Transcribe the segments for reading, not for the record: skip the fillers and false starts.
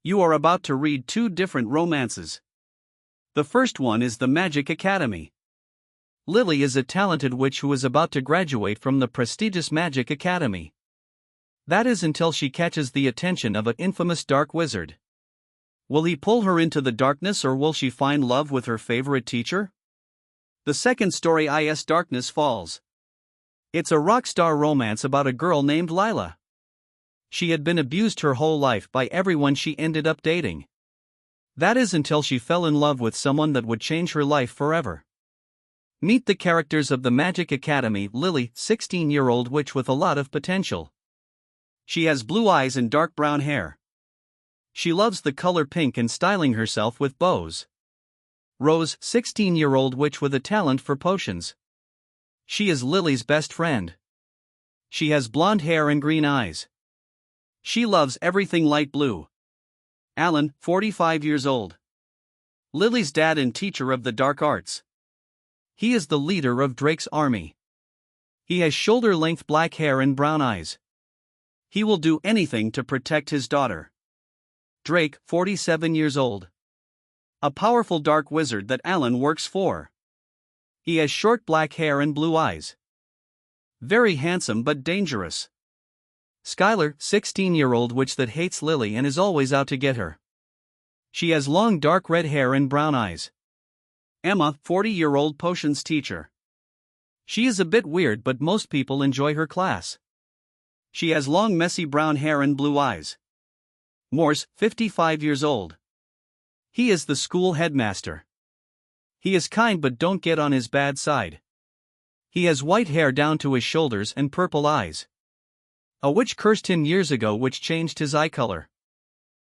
You are about to read two different romances. The first one is The Magic Academy. Lily is a talented witch who is about to graduate from the prestigious Magic Academy. That is until she catches the attention of an infamous dark wizard. Will he pull her into the darkness, or will she find love with her favorite teacher? The second story is Darkness Falls. It's a rock star romance about a girl named Lila. She had been abused her whole life by everyone she ended up dating. That is until she fell in love with someone that would change her life forever. Meet the characters of the Magic Academy. Lily, 16-year-old witch with a lot of potential. She has blue eyes and dark brown hair. She loves the color pink and styling herself with bows. Rose, 16-year-old witch with a talent for potions. She is Lily's best friend. She has blonde hair and green eyes. She loves everything light blue. Alan, 45 years old. Lily's dad and teacher of the dark arts. He is the leader of Drake's army. He has shoulder-length black hair and brown eyes. He will do anything to protect his daughter. Drake, 47 years old. A powerful dark wizard that Alan works for. He has short black hair and blue eyes. Very handsome but dangerous. Skylar, 16-year-old witch that hates Lily and is always out to get her. She has long dark red hair and brown eyes. Emma, 40-year-old potions teacher. She is a bit weird, but most people enjoy her class. She has long messy brown hair and blue eyes. Morse, 55 years old. He is the school headmaster. He is kind but don't get on his bad side. He has white hair down to his shoulders and purple eyes. A witch cursed him years ago, which changed his eye color.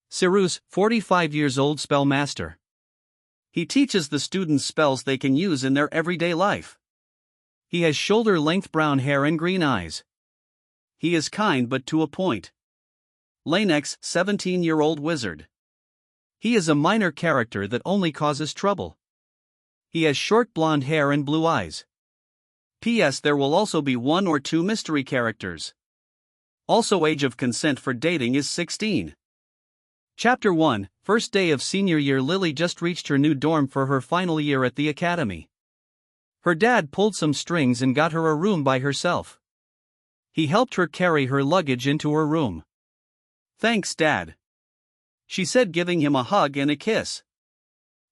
Cyrus, 45 years old spell master. He teaches the students spells they can use in their everyday life. He has shoulder-length brown hair and green eyes. He is kind but to a point. Lanex, 17-year-old wizard. He is a minor character that only causes trouble. He has short blonde hair and blue eyes. P.S. There will also be 1 or 2 mystery characters. Also, age of consent for dating is 16. Chapter 1, First day of senior year. Lily just reached her new dorm for her final year at the academy. Her dad pulled some strings and got her a room by herself. He helped her carry her luggage into her room. "Thanks, Dad," she said, giving him a hug and a kiss.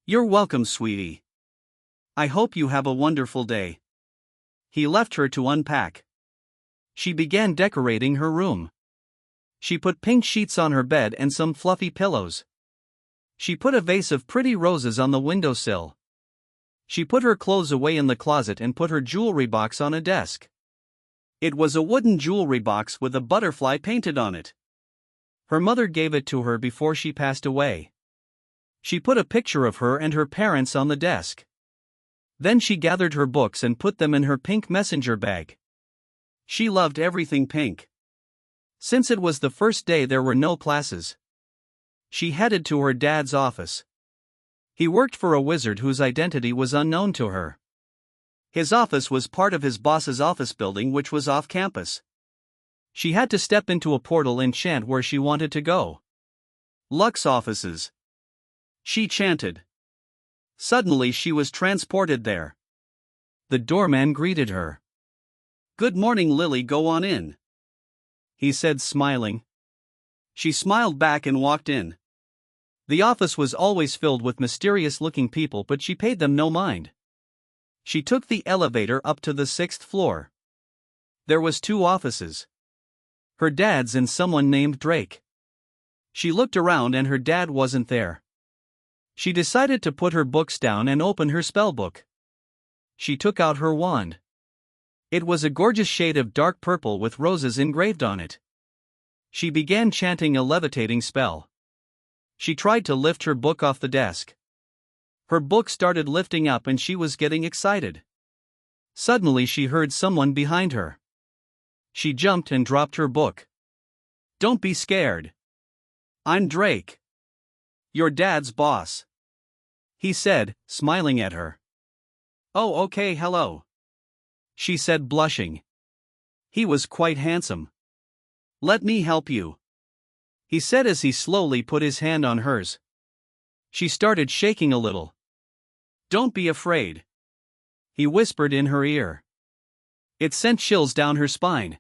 "You're welcome, sweetie. I hope you have a wonderful day." He left her to unpack. She began decorating her room. She put pink sheets on her bed and some fluffy pillows. She put a vase of pretty roses on the windowsill. She put her clothes away in the closet and put her jewelry box on a desk. It was a wooden jewelry box with a butterfly painted on it. Her mother gave it to her before she passed away. She put a picture of her and her parents on the desk. Then she gathered her books and put them in her pink messenger bag. She loved everything pink. Since it was the first day, there were no classes. She headed to her dad's office. He worked for a wizard whose identity was unknown to her. His office was part of his boss's office building, which was off campus. She had to step into a portal and chant where she wanted to go. "Lux offices." She chanted. Suddenly she was transported there. The doorman greeted her. "Good morning, Lily, go on in," he said, smiling. She smiled back and walked in. The office was always filled with mysterious-looking people, but she paid them no mind. She took the elevator up to the 6th floor. There was 2 offices. Her dad's and someone named Drake. She looked around and her dad wasn't there. She decided to put her books down and open her spellbook. She took out her wand. It was a gorgeous shade of dark purple with roses engraved on it. She began chanting a levitating spell. She tried to lift her book off the desk. Her book started lifting up and she was getting excited. Suddenly she heard someone behind her. She jumped and dropped her book. "Don't be scared. I'm Drake. Your dad's boss," he said, smiling at her. "Oh, okay, hello," she said, blushing. He was quite handsome. "Let me help you." he said as he slowly put his hand on hers. She started shaking a little. "Don't be afraid," he whispered in her ear. It sent chills down her spine.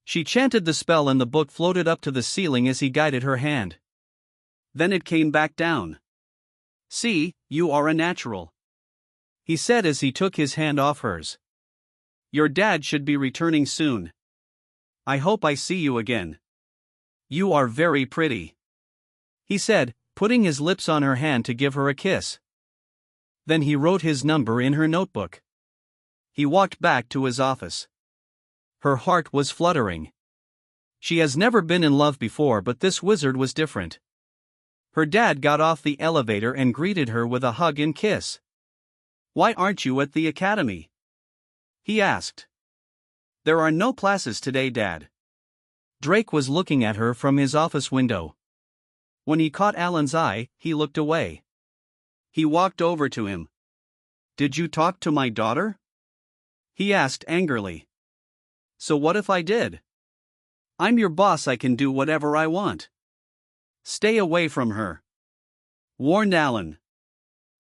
She chanted the spell and the book floated up to the ceiling as he guided her hand. Then it came back down. "See, you are a natural," he said as he took his hand off hers. "Your dad should be returning soon. I hope I see you again. You are very pretty," he said, putting his lips on her hand to give her a kiss. Then he wrote his number in her notebook. He walked back to his office. Her heart was fluttering. She has never been in love before, but this wizard was different. Her dad got off the elevator and greeted her with a hug and kiss. "Why aren't you at the academy?" he asked. "There are no classes today, Dad." Drake was looking at her from his office window. When he caught Alan's eye, he looked away. He walked over to him. "Did you talk to my daughter?" he asked angrily. "So what if I did? I'm your boss, I can do whatever I want." "Stay away from her," warned Alan.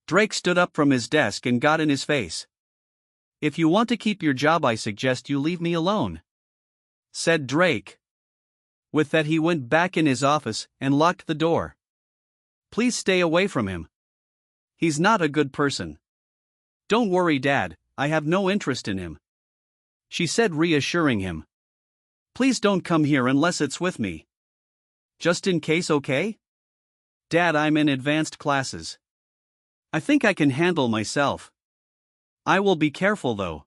Drake stood up from his desk and got in his face. "If you want to keep your job, I suggest you leave me alone," said Drake. With that, he went back in his office and locked the door. "Please stay away from him. He's not a good person." "Don't worry, Dad, I have no interest in him," she said, reassuring him. "Please don't come here unless it's with me. Just in case, okay? Dad, I'm in advanced classes. I think I can handle myself. I will be careful though,"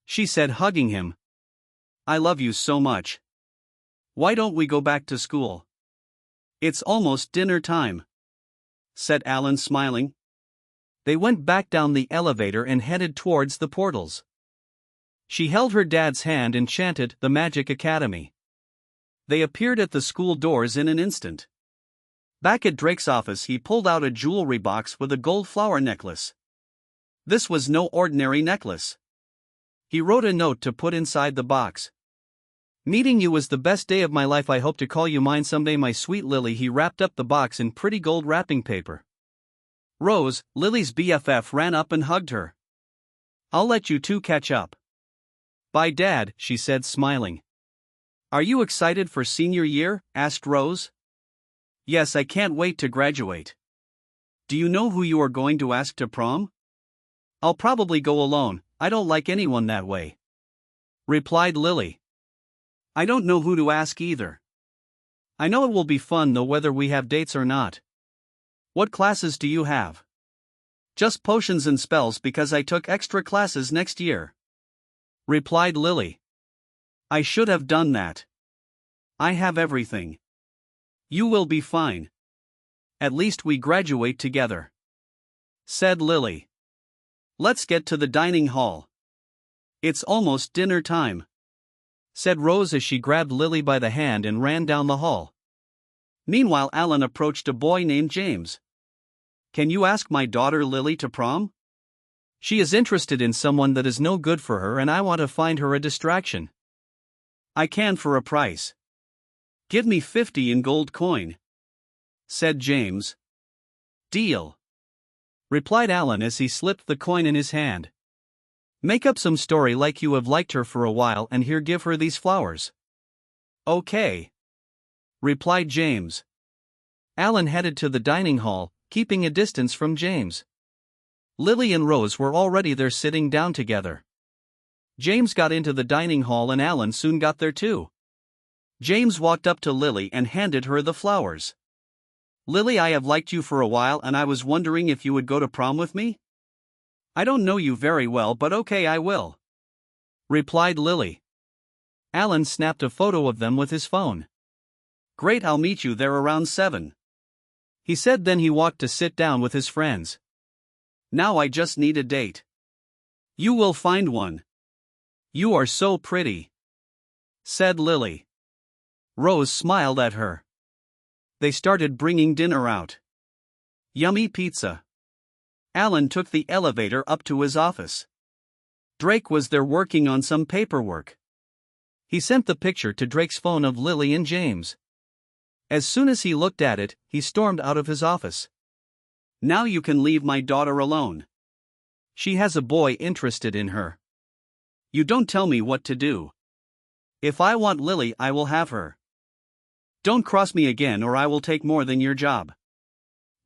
she said, hugging him. "I love you so much. Why don't we go back to school? It's almost dinner time," said Alan, smiling. They went back down the elevator and headed towards the portals. She held her dad's hand and chanted the Magic Academy. They appeared at the school doors in an instant. Back at Drake's office, he pulled out a jewelry box with a gold flower necklace. This was no ordinary necklace. He wrote a note to put inside the box. "Meeting you was the best day of my life. I hope to call you mine someday, my sweet Lily." He wrapped up the box in pretty gold wrapping paper. Rose, Lily's BFF, ran up and hugged her. "I'll let you two catch up." "Bye, Dad," she said, smiling. "Are you excited for senior year?" asked Rose. "Yes, I can't wait to graduate." "Do you know who you are going to ask to prom?" "I'll probably go alone, I don't like anyone that way," replied Lily. "I don't know who to ask either. I know it will be fun though, whether we have dates or not." "What classes do you have?" "Just potions and spells because I took extra classes next year," replied Lily. "I should have done that. I have everything." "You will be fine. At least we graduate together," said Lily. "Let's get to the dining hall. It's almost dinner time," said Rose as she grabbed Lily by the hand and ran down the hall. Meanwhile, Alan approached a boy named James. "Can you ask my daughter Lily to prom? She is interested in someone that is no good for her and I want to find her a distraction." "I can for a price. Give me 50 in gold coin," said James. "Deal," replied Alan as he slipped the coin in his hand. "Make up some story like you have liked her for a while and here, give her these flowers." "Okay," replied James. Alan headed to the dining hall, keeping a distance from James. Lily and Rose were already there sitting down together. James got into the dining hall and Alan soon got there too. James walked up to Lily and handed her the flowers. "Lily, I have liked you for a while and I was wondering if you would go to prom with me." "I don't know you very well, but okay, I will," replied Lily. Alan snapped a photo of them with his phone. "Great, I'll meet you there around 7," he said. Then he walked to sit down with his friends. "Now I just need a date." "You will find one. You are so pretty," said Lily. Rose smiled at her. They started bringing dinner out. Yummy pizza. Alan took the elevator up to his office. Drake was there working on some paperwork. He sent the picture to Drake's phone of Lily and James. As soon as he looked at it, he stormed out of his office. Now you can leave my daughter alone. She has a boy interested in her. You don't tell me what to do. If I want Lily, I will have her. Don't cross me again or I will take more than your job.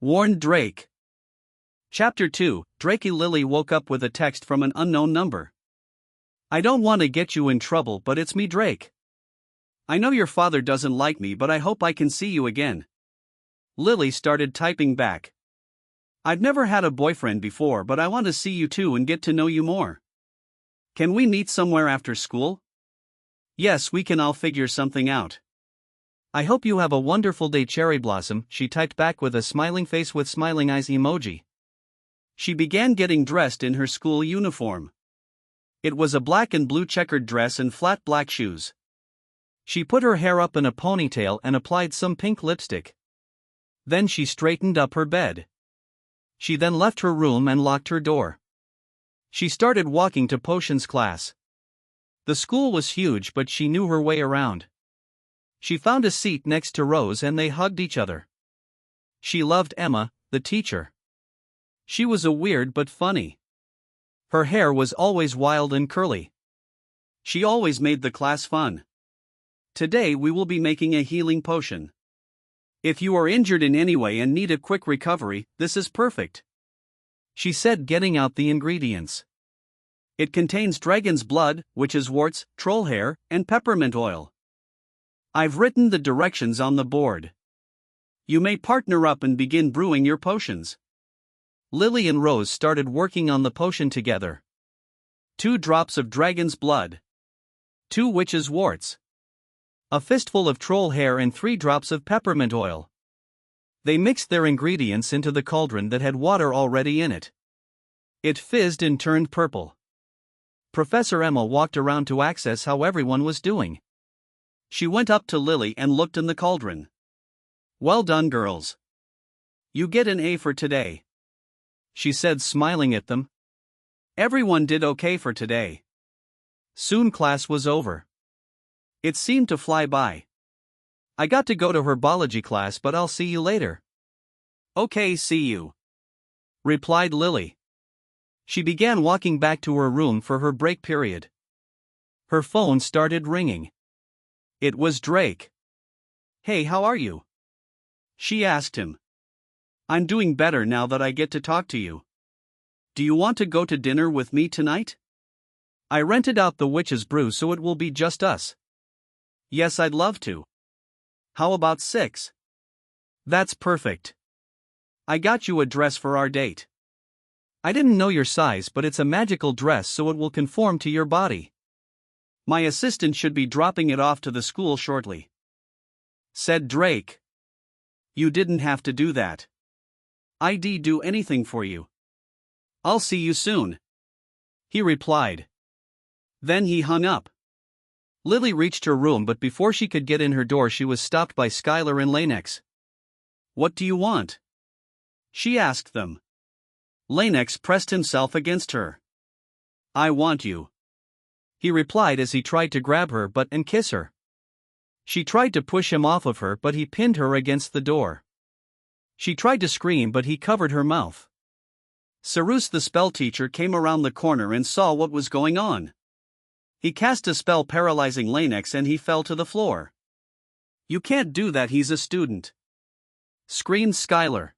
Warned Drake. Chapter 2. Drakey. Lily woke up with a text from an unknown number. I don't want to get you in trouble, but it's me, Drake. I know your father doesn't like me, but I hope I can see you again. Lily started typing back. I've never had a boyfriend before, but I want to see you too and get to know you more. Can we meet somewhere after school? Yes, we can. I'll figure something out. I hope you have a wonderful day, Cherry Blossom, she typed back with a smiling face with smiling eyes emoji. She began getting dressed in her school uniform. It was a black and blue checkered dress and flat black shoes. She put her hair up in a ponytail and applied some pink lipstick. Then she straightened up her bed. She then left her room and locked her door. She started walking to potions class. The school was huge, but she knew her way around. She found a seat next to Rose and they hugged each other. She loved Emma, the teacher. She was a weird but funny. Her hair was always wild and curly. She always made the class fun. Today we will be making a healing potion. If you are injured in any way and need a quick recovery, this is perfect, she said, getting out the ingredients. It contains dragon's blood, witch's warts, troll hair, and peppermint oil. I've written the directions on the board. You may partner up and begin brewing your potions. Lily and Rose started working on the potion together. 2 drops of dragon's blood. 2 witch's warts. A fistful of troll hair and 3 drops of peppermint oil. They mixed their ingredients into the cauldron that had water already in it. It fizzed and turned purple. Professor Emma walked around to access how everyone was doing. She went up to Lily and looked in the cauldron. Well done, girls. You get an A for today, she said, smiling at them. Everyone did okay for today. Soon class was over. It seemed to fly by. I got to go to herbology class, but I'll see you later. Okay, see you, replied Lily. She began walking back to her room for her break period. Her phone started ringing. It was Drake. Hey, how are you? She asked him. I'm doing better now that I get to talk to you. Do you want to go to dinner with me tonight? I rented out the witch's brew so it will be just us. Yes, I'd love to. How about 6? That's perfect. I got you a dress for our date. I didn't know your size, but it's a magical dress so it will conform to your body. My assistant should be dropping it off to the school shortly, said Drake. You didn't have to do that. I'd do anything for you. I'll see you soon, he replied. Then he hung up. Lily reached her room, but before she could get in her door she was stopped by Skylar and Lanex. What do you want? She asked them. Lanex pressed himself against her. I want you, he replied as he tried to grab her and kiss her. She tried to push him off of her, but he pinned her against the door. She tried to scream, but he covered her mouth. Cyrus the spell teacher came around the corner and saw what was going on. He cast a spell paralyzing Lanex and he fell to the floor. You can't do that, he's a student, screamed Skylar.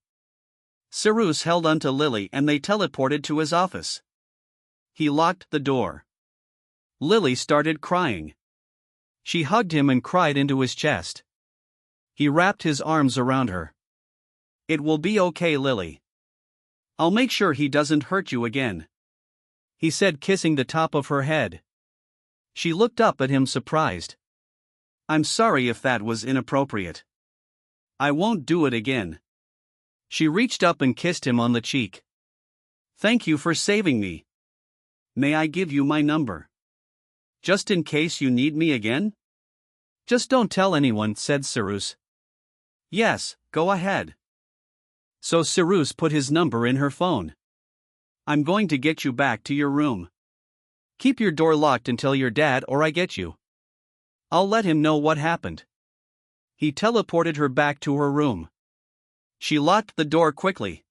Cyrus held onto Lily and they teleported to his office. He locked the door. Lily started crying. She hugged him and cried into his chest. He wrapped his arms around her. It will be okay, Lily. I'll make sure he doesn't hurt you again, he said, kissing the top of her head. She looked up at him surprised. I'm sorry if that was inappropriate. I won't do it again. She reached up and kissed him on the cheek. Thank you for saving me. May I give you my number? Just in case you need me again? Just don't tell anyone, said Cyrus. Yes, go ahead. So Cyrus put his number in her phone. I'm going to get you back to your room. Keep your door locked until your dad or I get you. I'll let him know what happened. He teleported her back to her room. She locked the door quickly.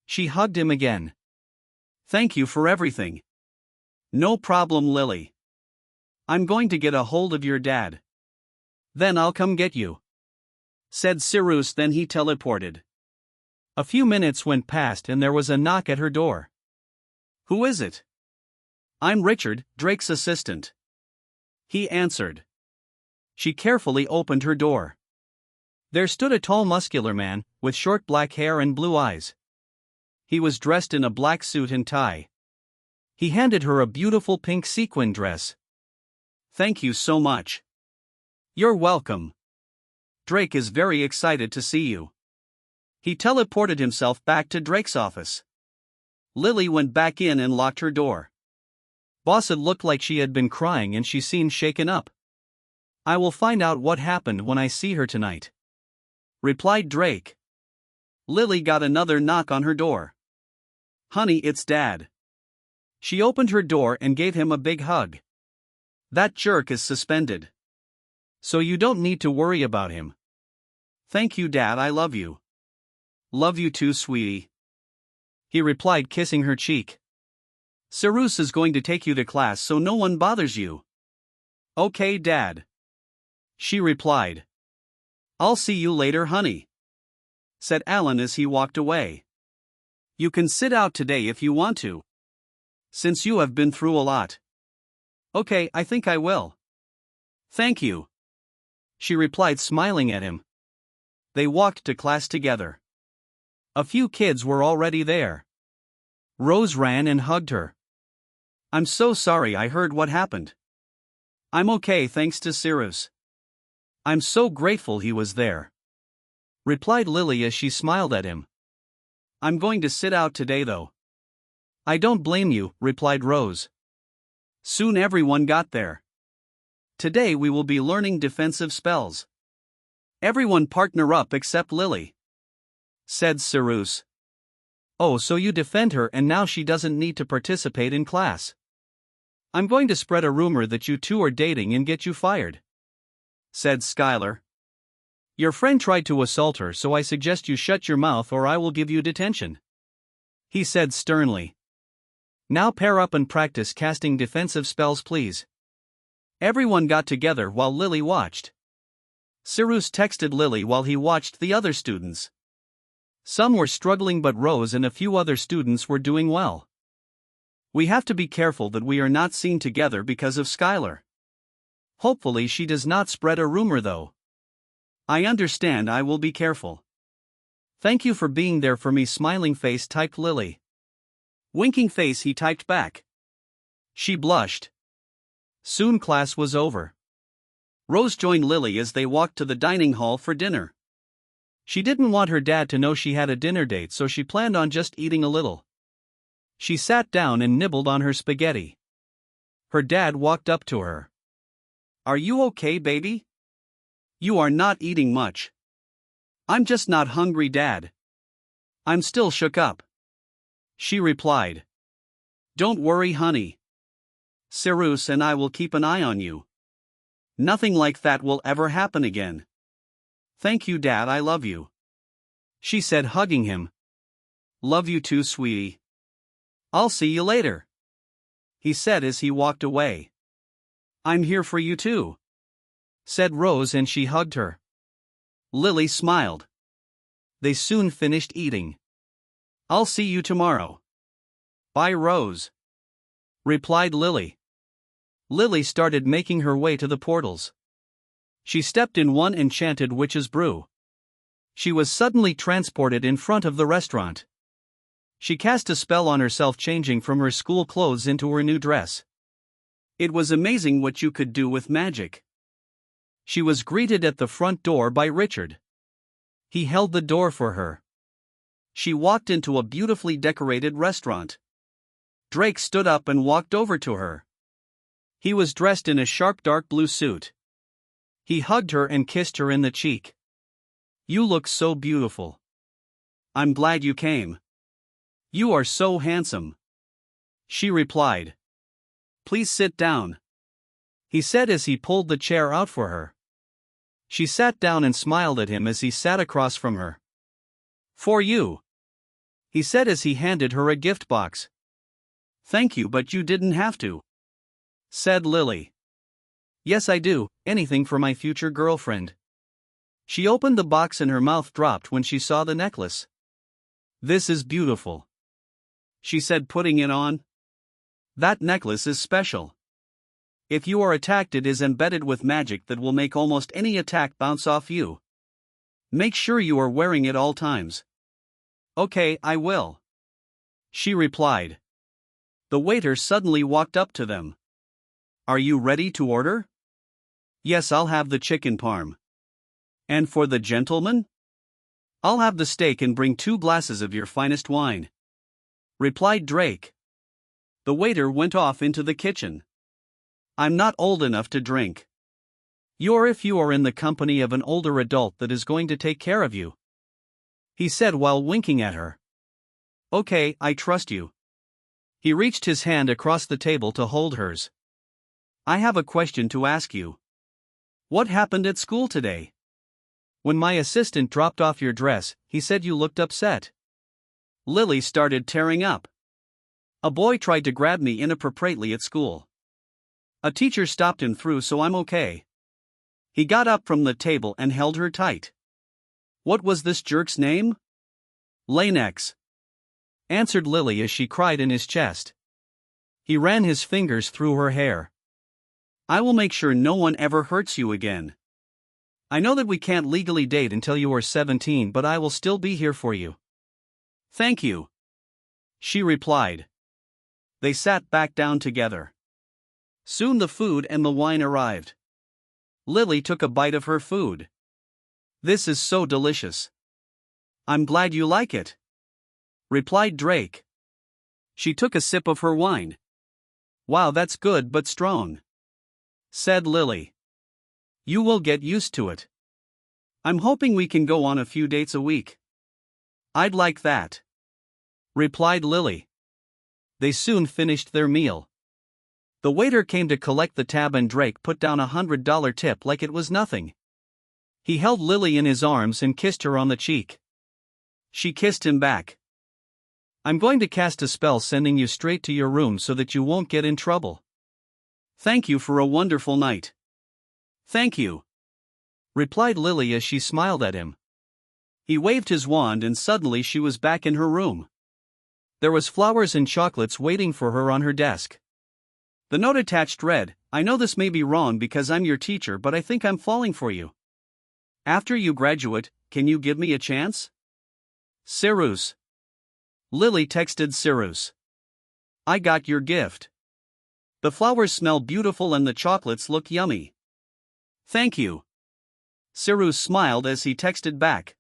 She hugged him again. Thank you for everything. No problem, Lily. I'm going to get a hold of your dad. Then I'll come get you, said Cyrus. Then he teleported. A few minutes went past and there was a knock at her door. Who is it? I'm Richard, Drake's assistant. He answered. She carefully opened her door. There stood a tall muscular man, with short black hair and blue eyes. He was dressed in a black suit and tie. He handed her a beautiful pink sequin dress. Thank you so much. You're welcome. Drake is very excited to see you. He teleported himself back to Drake's office. Lily went back in and locked her door. Bossa looked like she had been crying and she seemed shaken up. I will find out what happened when I see her tonight, replied Drake. Lily got another knock on her door. Honey, it's Dad. She opened her door and gave him a big hug. That jerk is suspended, so you don't need to worry about him. Thank you, Dad, I love you. Love you too, sweetie. He replied, kissing her cheek. Cyrus is going to take you to class so no one bothers you. Okay, Dad. She replied. I'll see you later, honey, said Alan as he walked away. You can sit out today if you want to, since you have been through a lot. Okay, I think I will. Thank you, she replied, smiling at him. They walked to class together. A few kids were already there. Rose ran and hugged her. I'm so sorry, I heard what happened. I'm okay thanks to Cyrus. I'm so grateful he was there, replied Lily as she smiled at him. I'm going to sit out today though. I don't blame you, replied Rose. Soon everyone got there. Today we will be learning defensive spells. Everyone partner up except Lily, said Cyrus. Oh, so you defend her and now she doesn't need to participate in class. I'm going to spread a rumor that you two are dating and get you fired, said Skylar. Your friend tried to assault her, so I suggest you shut your mouth or I will give you detention, he said sternly. Now pair up and practice casting defensive spells, please. Everyone got together while Lily watched. Cyrus texted Lily while he watched the other students. Some were struggling but Rose and a few other students were doing well. We have to be careful that we are not seen together because of Skylar. Hopefully she does not spread a rumor though. I understand, I will be careful. Thank you for being there for me, smiling face, typed Lily. Winking face, he typed back. She blushed. Soon class was over. Rose joined Lily as they walked to the dining hall for dinner. She didn't want her dad to know she had a dinner date, so she planned on just eating a little. She sat down and nibbled on her spaghetti. Her dad walked up to her. Are you okay, baby? You are not eating much. I'm just not hungry, Dad. I'm still shook up, she replied. Don't worry, honey. Cyrus and I will keep an eye on you. Nothing like that will ever happen again. Thank you, Dad, I love you, she said, hugging him. Love you too, sweetie. I'll see you later, he said as he walked away. I'm here for you too, said Rose, and she hugged her. Lily smiled. They soon finished eating. I'll see you tomorrow. Bye, Rose, replied Lily. Lily started making her way to the portals. She stepped in one enchanted witch's brew. She was suddenly transported in front of the restaurant. She cast a spell on herself, changing from her school clothes into her new dress. It was amazing what you could do with magic. She was greeted at the front door by Richard. He held the door for her. She walked into a beautifully decorated restaurant. Drake stood up and walked over to her. He was dressed in a sharp dark blue suit. He hugged her and kissed her in the cheek. You look so beautiful. I'm glad you came. You are so handsome, she replied. Please sit down, he said as he pulled the chair out for her. She sat down and smiled at him as he sat across from her. "For you," he said as he handed her a gift box. "Thank you, but you didn't have to," said Lily. "Yes, I do, anything for my future girlfriend." She opened the box and her mouth dropped when she saw the necklace. "This is beautiful," she said, putting it on. "That necklace is special. If you are attacked, it is embedded with magic that will make almost any attack bounce off you. Make sure you are wearing it all times." "Okay, I will," she replied. The waiter suddenly walked up to them. "Are you ready to order?" "Yes, I'll have the chicken parm." "And for the gentleman?" "I'll have the steak and bring 2 glasses of your finest wine," replied Drake. The waiter went off into the kitchen. "I'm not old enough to drink." "You're if you are in the company of an older adult that is going to take care of you," he said while winking at her. "Okay, I trust you." He reached his hand across the table to hold hers. "I have a question to ask you. What happened at school today? When my assistant dropped off your dress, he said you looked upset." Lily started tearing up. "A boy tried to grab me inappropriately at school. A teacher stopped him through, so I'm okay." He got up from the table and held her tight. "What was this jerk's name?" "Lanex," answered Lily as she cried in his chest. He ran his fingers through her hair. "I will make sure no one ever hurts you again. I know that we can't legally date until you are 17, but I will still be here for you." "Thank you," she replied. They sat back down together. Soon the food and the wine arrived. Lily took a bite of her food. "This is so delicious." "I'm glad you like it," replied Drake. She took a sip of her wine. "Wow, that's good but strong," said Lily. "You will get used to it. I'm hoping we can go on a few dates a week." "I'd like that," replied Lily. They soon finished their meal. The waiter came to collect the tab and Drake put down $100 tip like it was nothing. He held Lily in his arms and kissed her on the cheek. She kissed him back. "I'm going to cast a spell sending you straight to your room so that you won't get in trouble. Thank you for a wonderful night." "Thank you," replied Lily as she smiled at him. He waved his wand and suddenly she was back in her room. There was flowers and chocolates waiting for her on her desk. The note attached read, "I know this may be wrong because I'm your teacher, but I think I'm falling for you. After you graduate, can you give me a chance? Cyrus." Lily texted Cyrus. "I got your gift. The flowers smell beautiful and the chocolates look yummy." "Thank you." Cyrus smiled as he texted back.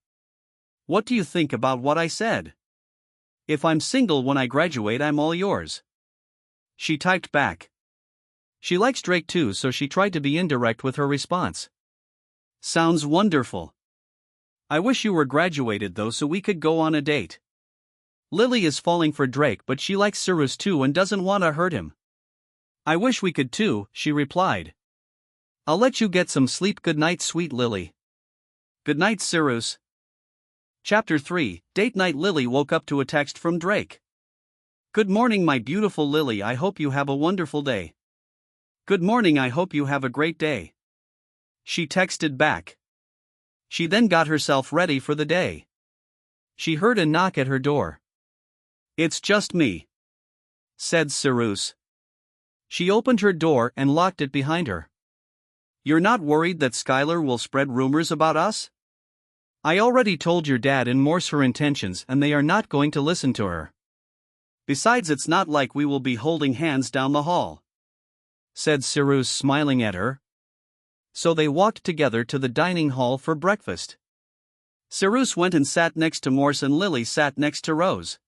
"What do you think about what I said? If I'm single when I graduate, I'm all yours." She typed back. She likes Drake too, so she tried to be indirect with her response. "Sounds wonderful. I wish you were graduated though so we could go on a date. Lily is falling for Drake, but she likes Cyrus too and doesn't want to hurt him." "I wish we could too," she replied. "I'll let you get some sleep. Good night, sweet Lily." "Good night, Cyrus." Chapter 3, Date Night. Lily woke up to a text from Drake. "Good morning, my beautiful Lily. I hope you have a wonderful day." "Good morning. I hope you have a great day," she texted back. She then got herself ready for the day. She heard a knock at her door. "It's just me," said Cyrus. She opened her door and locked it behind her. "You're not worried that Skylar will spread rumors about us? I already told your dad and Morse her intentions and they are not going to listen to her. Besides, it's not like we will be holding hands down the hall," said Cyrus, smiling at her. So they walked together to the dining hall for breakfast. Cyrus went and sat next to Morse and Lily sat next to Rose.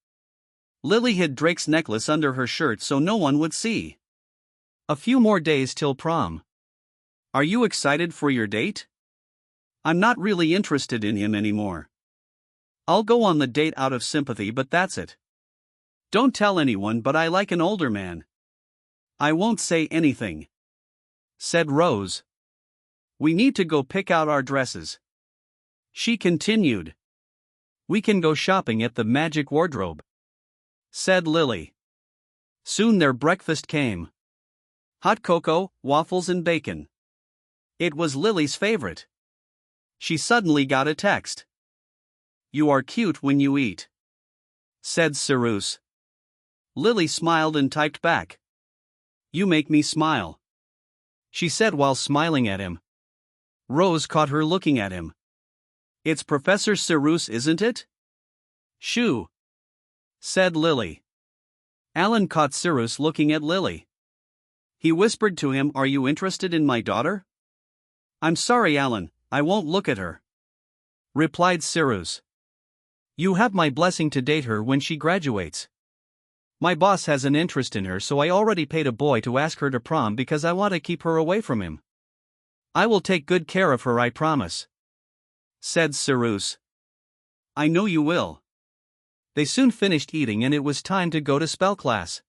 Lily hid Drake's necklace under her shirt so no one would see. A few more days till prom. "Are you excited for your date?" "I'm not really interested in him anymore. I'll go on the date out of sympathy, but that's it. Don't tell anyone, but I like an older man." "I won't say anything," said Rose. We need to go pick out our dresses. She continued. We can go shopping at the magic wardrobe, said Lily. Soon their breakfast came. Hot cocoa, waffles and bacon. It was Lily's favorite. She suddenly got a text. You are cute when you eat, said Cyrus. Lily smiled and typed back. You make me smile, she said while smiling at him. Rose caught her looking at him. It's Professor Cyrus, isn't it? Shoo, said Lily. Alan caught Cyrus looking at Lily. He whispered to him, Are you interested in my daughter? I'm sorry, Alan, I won't look at her, replied Cyrus. You have my blessing to date her when she graduates. My boss has an interest in her, so I already paid a boy to ask her to prom because I want to keep her away from him. I will take good care of her, I promise, said Cyrus. I know you will. They soon finished eating and it was time to go to spell class.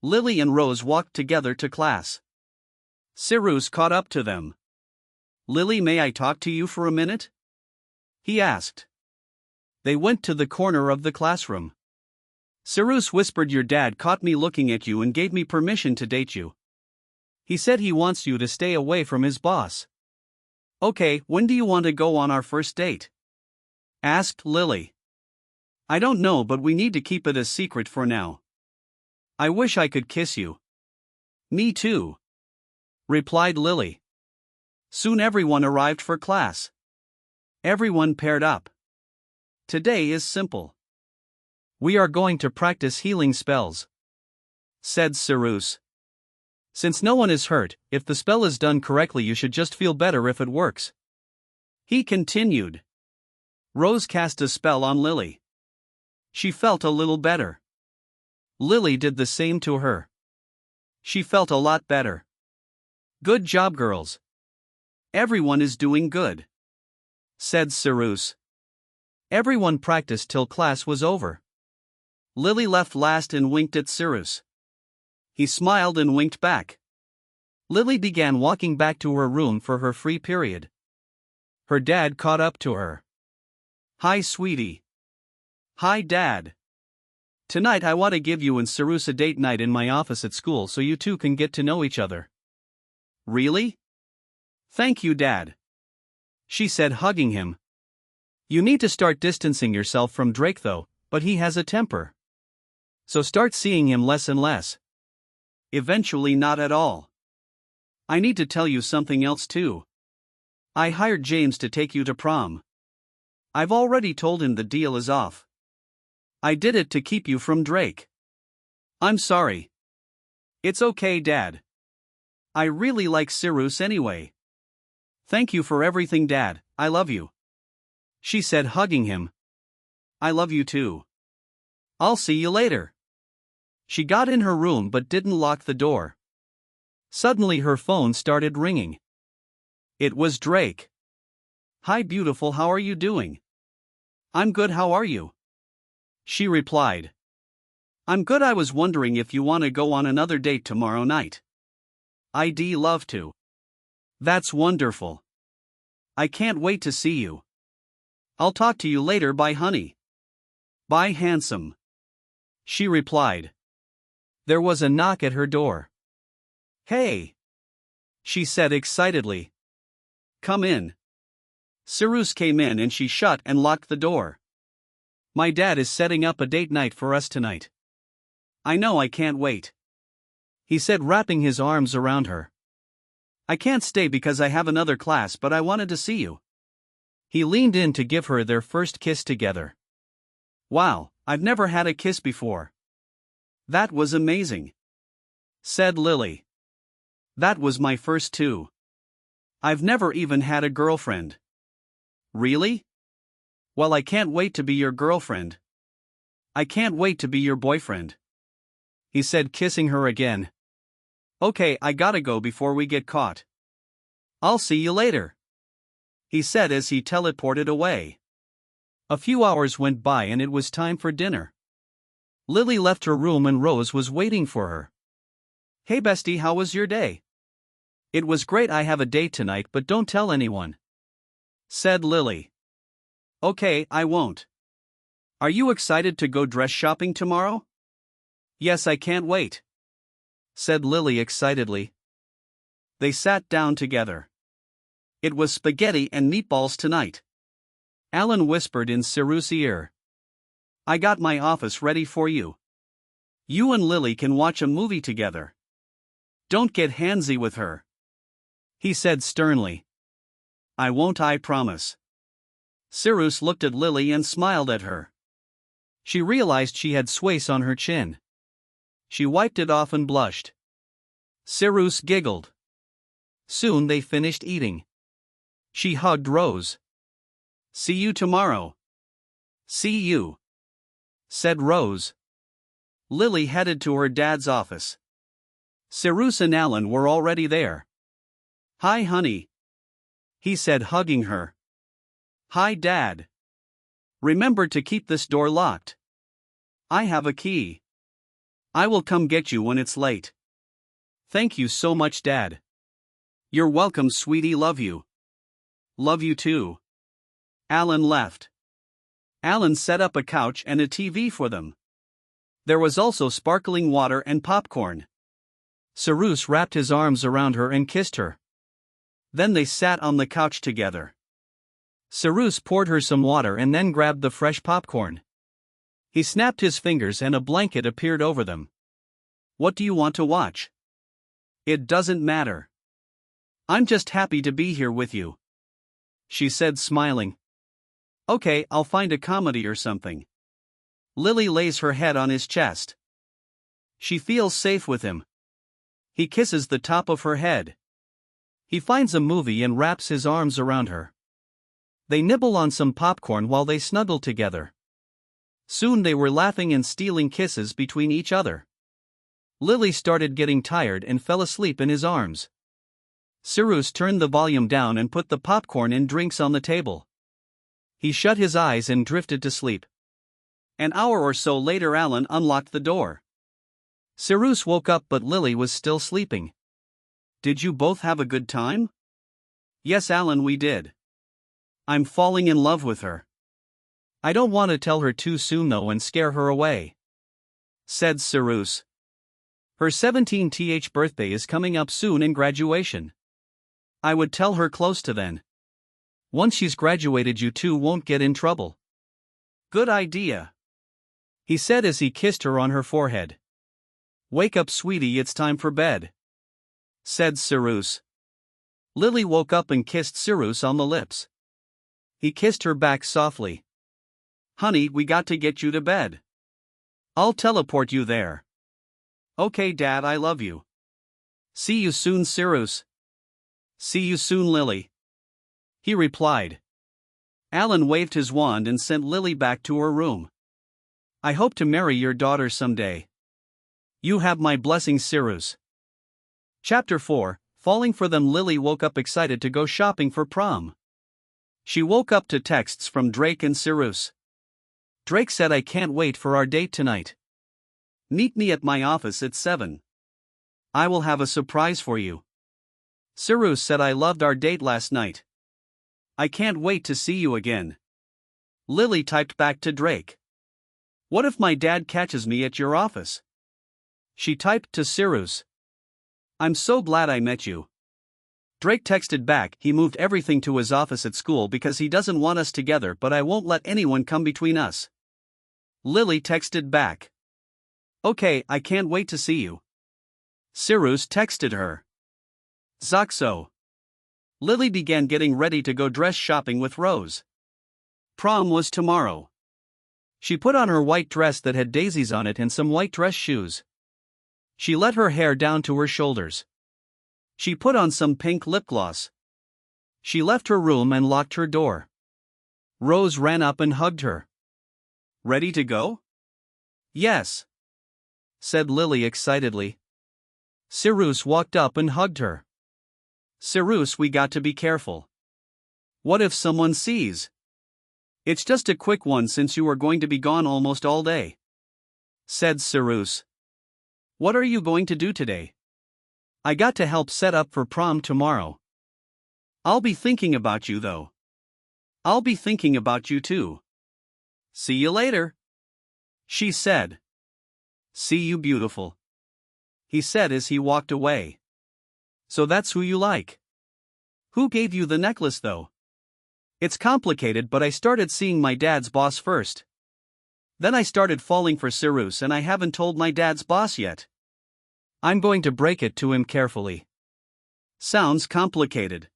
Lily and Rose walked together to class. Cyrus caught up to them. Lily, may I talk to you for a minute? He asked. They went to the corner of the classroom. Cyrus whispered, Your dad caught me looking at you and gave me permission to date you. He said he wants you to stay away from his boss. Okay, when do you want to go on our first date? Asked Lily. I don't know, but we need to keep it a secret for now. I wish I could kiss you. Me too, replied Lily. Soon everyone arrived for class. Everyone paired up. Today is simple. We are going to practice healing spells, said Cyrus. Since no one is hurt, if the spell is done correctly you should just feel better if it works. He continued. Rose cast a spell on Lily. She felt a little better. Lily did the same to her. She felt a lot better. Good job, girls. Everyone is doing good, said Cyrus. Everyone practiced till class was over. Lily left last and winked at Cyrus. He smiled and winked back. Lily began walking back to her room for her free period. Her dad caught up to her. Hi, sweetie. Hi, Dad. Tonight I want to give you and Cyrus a date night in my office at school so you two can get to know each other. Really? Thank you, Dad, she said, hugging him. You need to start distancing yourself from Drake though, but he has a temper. So start seeing him less and less. Eventually not at all. I need to tell you something else too. I hired James to take you to prom. I've already told him the deal is off. I did it to keep you from Drake. I'm sorry. It's okay, Dad. I really like Cyrus anyway. Thank you for everything, Dad, I love you, she said, hugging him. I love you too. I'll see you later. She got in her room but didn't lock the door. Suddenly her phone started ringing. It was Drake. Hi, beautiful, how are you doing? I'm good, how are you? She replied. I'm good, I was wondering if you want to go on another date tomorrow night. I'd love to. That's wonderful. I can't wait to see you. I'll talk to you later, bye honey. Bye handsome. She replied. There was a knock at her door. Hey, she said excitedly. Come in. Cyrus came in and she shut and locked the door. My dad is setting up a date night for us tonight. I know, I can't wait, he said, wrapping his arms around her. I can't stay because I have another class, but I wanted to see you. He leaned in to give her their first kiss together. Wow, I've never had a kiss before. That was amazing, said Lily. That was my first too. I've never even had a girlfriend. Really? Well, I can't wait to be your girlfriend. I can't wait to be your boyfriend, he said, kissing her again. Okay, I gotta go before we get caught. I'll see you later, he said as he teleported away. A few hours went by and it was time for dinner. Lily left her room and Rose was waiting for her. Hey bestie, how was your day? It was great. I have a date tonight, but don't tell anyone, said Lily. Okay, I won't. Are you excited to go dress shopping tomorrow? Yes, I can't wait, said Lily excitedly. They sat down together. It was spaghetti and meatballs tonight. Alan whispered in Cyrus's ear. I got my office ready for you. You and Lily can watch a movie together. Don't get handsy with her, he said sternly. I won't, I promise. Cyrus looked at Lily and smiled at her. She realized she had swace on her chin. She wiped it off and blushed. Cyrus giggled. Soon they finished eating. She hugged Rose. See you tomorrow. See you, said Rose. Lily headed to her dad's office. Cyrus and Alan were already there. Hi, honey, he said, hugging her. Hi, Dad. Remember to keep this door locked. I have a key. I will come get you when it's late. Thank you so much, Dad. You're welcome, sweetie. Love you. Love you too. Alan left. Alan set up a couch and a TV for them. There was also sparkling water and popcorn. Cyrus wrapped his arms around her and kissed her. Then they sat on the couch together. Cyrus poured her some water and then grabbed the fresh popcorn. He snapped his fingers and a blanket appeared over them. What do you want to watch? It doesn't matter. I'm just happy to be here with you, she said, smiling. Okay, I'll find a comedy or something. Lily lays her head on his chest. She feels safe with him. He kisses the top of her head. He finds a movie and wraps his arms around her. They nibble on some popcorn while they snuggle together. Soon they were laughing and stealing kisses between each other. Lily started getting tired and fell asleep in his arms. Cyrus turned the volume down and put the popcorn and drinks on the table. He shut his eyes and drifted to sleep. An hour or so later, Alan unlocked the door. Cyrus woke up, but Lily was still sleeping. Did you both have a good time? Yes, Alan, we did. I'm falling in love with her. I don't want to tell her too soon though and scare her away, said Cyrus. Her 17th birthday is coming up soon and graduation. I would tell her close to then. Once she's graduated, you two won't get in trouble. Good idea, he said as he kissed her on her forehead. Wake up, sweetie, it's time for bed, said Cyrus. Lily woke up and kissed Cyrus on the lips. He kissed her back softly. Honey, we got to get you to bed. I'll teleport you there. Okay, Dad, I love you. See you soon, Cyrus. See you soon, Lily, he replied. Alan waved his wand and sent Lily back to her room. I hope to marry your daughter someday. You have my blessing, Cyrus. Chapter 4, Falling for Them. Lily woke up excited to go shopping for prom. She woke up to texts from Drake and Cyrus. Drake said, I can't wait for our date tonight. Meet me at my office at 7. I will have a surprise for you. Cyrus said, I loved our date last night. I can't wait to see you again. Lily typed back to Drake. What if my dad catches me at your office? She typed to Cyrus. I'm so glad I met you. Drake texted back, he moved everything to his office at school because he doesn't want us together, but I won't let anyone come between us. Lily texted back. Okay, I can't wait to see you. Cyrus texted her. Zoxo. Lily began getting ready to go dress shopping with Rose. Prom was tomorrow. She put on her white dress that had daisies on it and some white dress shoes. She let her hair down to her shoulders. She put on some pink lip gloss. She left her room and locked her door. Rose ran up and hugged her. Ready to go? Yes, said Lily excitedly. Cyrus walked up and hugged her. Cyrus, we got to be careful. What if someone sees? It's just a quick one since you are going to be gone almost all day, said Cyrus. What are you going to do today? I got to help set up for prom tomorrow. I'll be thinking about you though. I'll be thinking about you too. See you later, she said. See you, beautiful, he said as he walked away. So that's who you like. Who gave you the necklace though? It's complicated, but I started seeing my dad's boss first. Then I started falling for Cyrus and I haven't told my dad's boss yet. I'm going to break it to him carefully. Sounds complicated.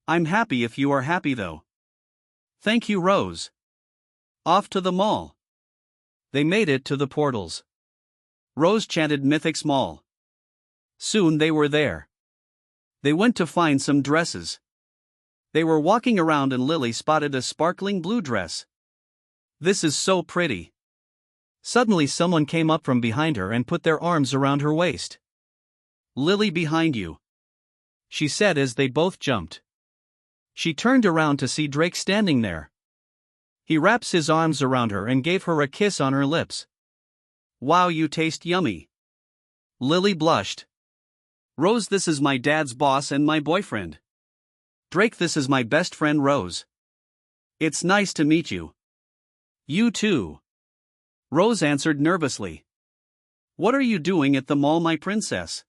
I'm happy if you are happy though. Thank you, Rose. Off to the mall. They made it to the portals. Rose chanted Mythic's Mall. Soon they were there. They went to find some dresses. They were walking around and Lily spotted a sparkling blue dress. This is so pretty. Suddenly someone came up from behind her and put their arms around her waist. Lily, behind you, she said as they both jumped. She turned around to see Drake standing there. He wraps his arms around her and gave her a kiss on her lips. Wow, you taste yummy. Lily blushed. Rose, this is my dad's boss and my boyfriend. Drake, this is my best friend Rose. It's nice to meet you. You too. Rose answered nervously. What are you doing at the mall, my princess?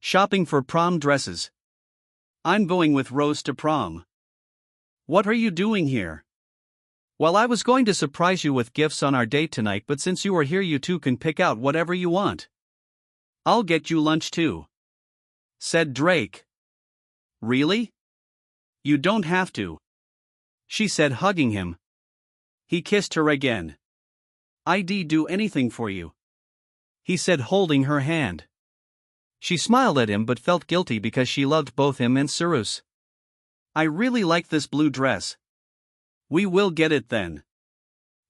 Shopping for prom dresses. I'm going with Rose to prom. What are you doing here? Well, I was going to surprise you with gifts on our date tonight, but since you are here, you two can pick out whatever you want. I'll get you lunch too, said Drake. Really? You don't have to, she said, hugging him. He kissed her again. I'd do anything for you, he said, holding her hand. She smiled at him but felt guilty because she loved both him and Cyrus. I really like this blue dress. We will get it then.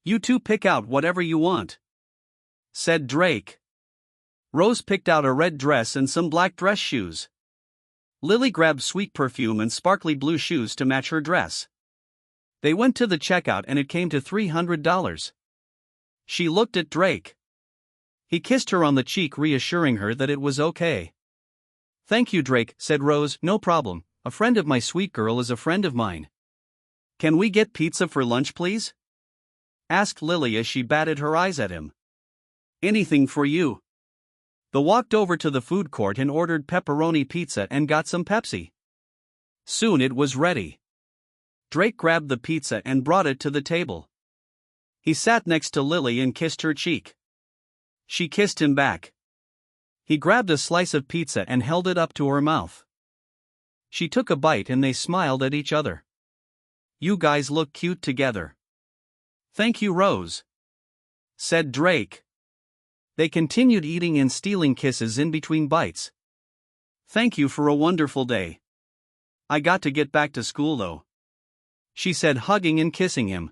You two pick out whatever you want, said Drake. Rose picked out a red dress and some black dress shoes. Lily grabbed sweet perfume and sparkly blue shoes to match her dress. They went to the checkout and it came to $300. She looked at Drake. He kissed her on the cheek, reassuring her that it was okay. Thank you, Drake, said Rose. No problem, a friend of my sweet girl is a friend of mine. Can we get pizza for lunch, please? Asked Lily as she batted her eyes at him. Anything for you. They walked over to the food court and ordered pepperoni pizza and got some Pepsi. Soon it was ready. Drake grabbed the pizza and brought it to the table. He sat next to Lily and kissed her cheek. She kissed him back. He grabbed a slice of pizza and held it up to her mouth. She took a bite and they smiled at each other. You guys look cute together. Thank you, Rose, said Drake. They continued eating and stealing kisses in between bites. Thank you for a wonderful day. I got to get back to school though, she said, hugging and kissing him.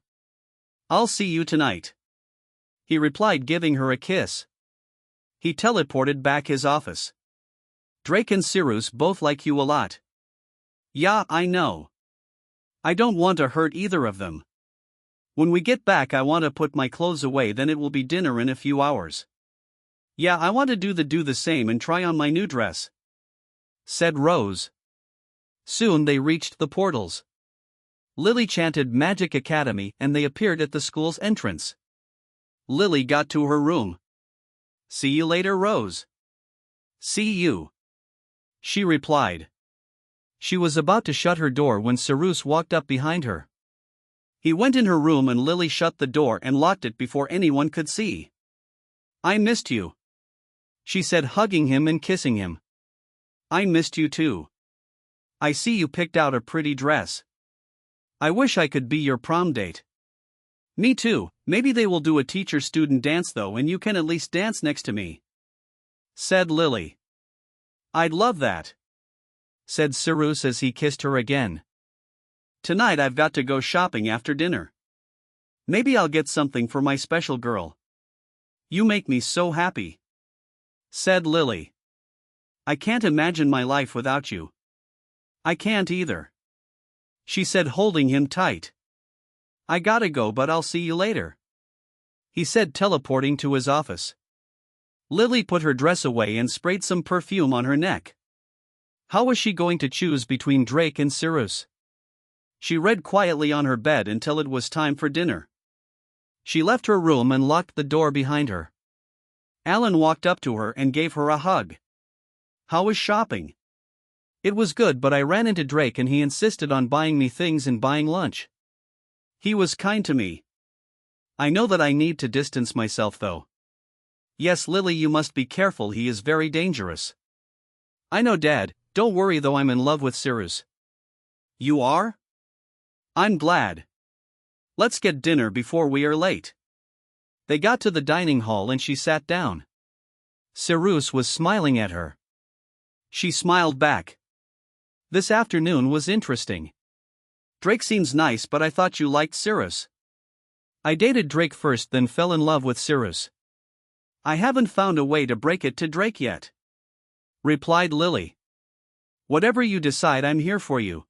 I'll see you tonight, he replied, giving her a kiss. He teleported back his office. Drake and Cyrus both like you a lot. Yeah, I know. I don't want to hurt either of them. When we get back, I want to put my clothes away, then it will be dinner in a few hours. Yeah, I want to do the same and try on my new dress, said Rose. Soon they reached the portals. Lily chanted Magic Academy and they appeared at the school's entrance. Lily got to her room. See you later, Rose. See you, she replied. She was about to shut her door when Cyrus walked up behind her. He went in her room and Lily shut the door and locked it before anyone could see. I missed you, she said, hugging him and kissing him. I missed you too. I see you picked out a pretty dress. I wish I could be your prom date. Me too. Maybe they will do a teacher-student dance though and you can at least dance next to me, said Lily. I'd love that, said Cyrus as he kissed her again. Tonight I've got to go shopping after dinner. Maybe I'll get something for my special girl. You make me so happy, said Lily. I can't imagine my life without you. I can't either, she said, holding him tight. I gotta go, but I'll see you later, he said, teleporting to his office. Lily put her dress away and sprayed some perfume on her neck. How was she going to choose between Drake and Cyrus? She read quietly on her bed until it was time for dinner. She left her room and locked the door behind her. Alan walked up to her and gave her a hug. How was shopping? It was good, but I ran into Drake and he insisted on buying me things and buying lunch. He was kind to me. I know that I need to distance myself though. Yes, Lily, you must be careful, he is very dangerous. I know, Dad, don't worry though, I'm in love with Cyrus. You are? I'm glad. Let's get dinner before we are late. They got to the dining hall and she sat down. Cyrus was smiling at her. She smiled back. This afternoon was interesting. Drake seems nice, but I thought you liked Cyrus. I dated Drake first, then fell in love with Cyrus. I haven't found a way to break it to Drake yet, replied Lily. Whatever you decide, I'm here for you.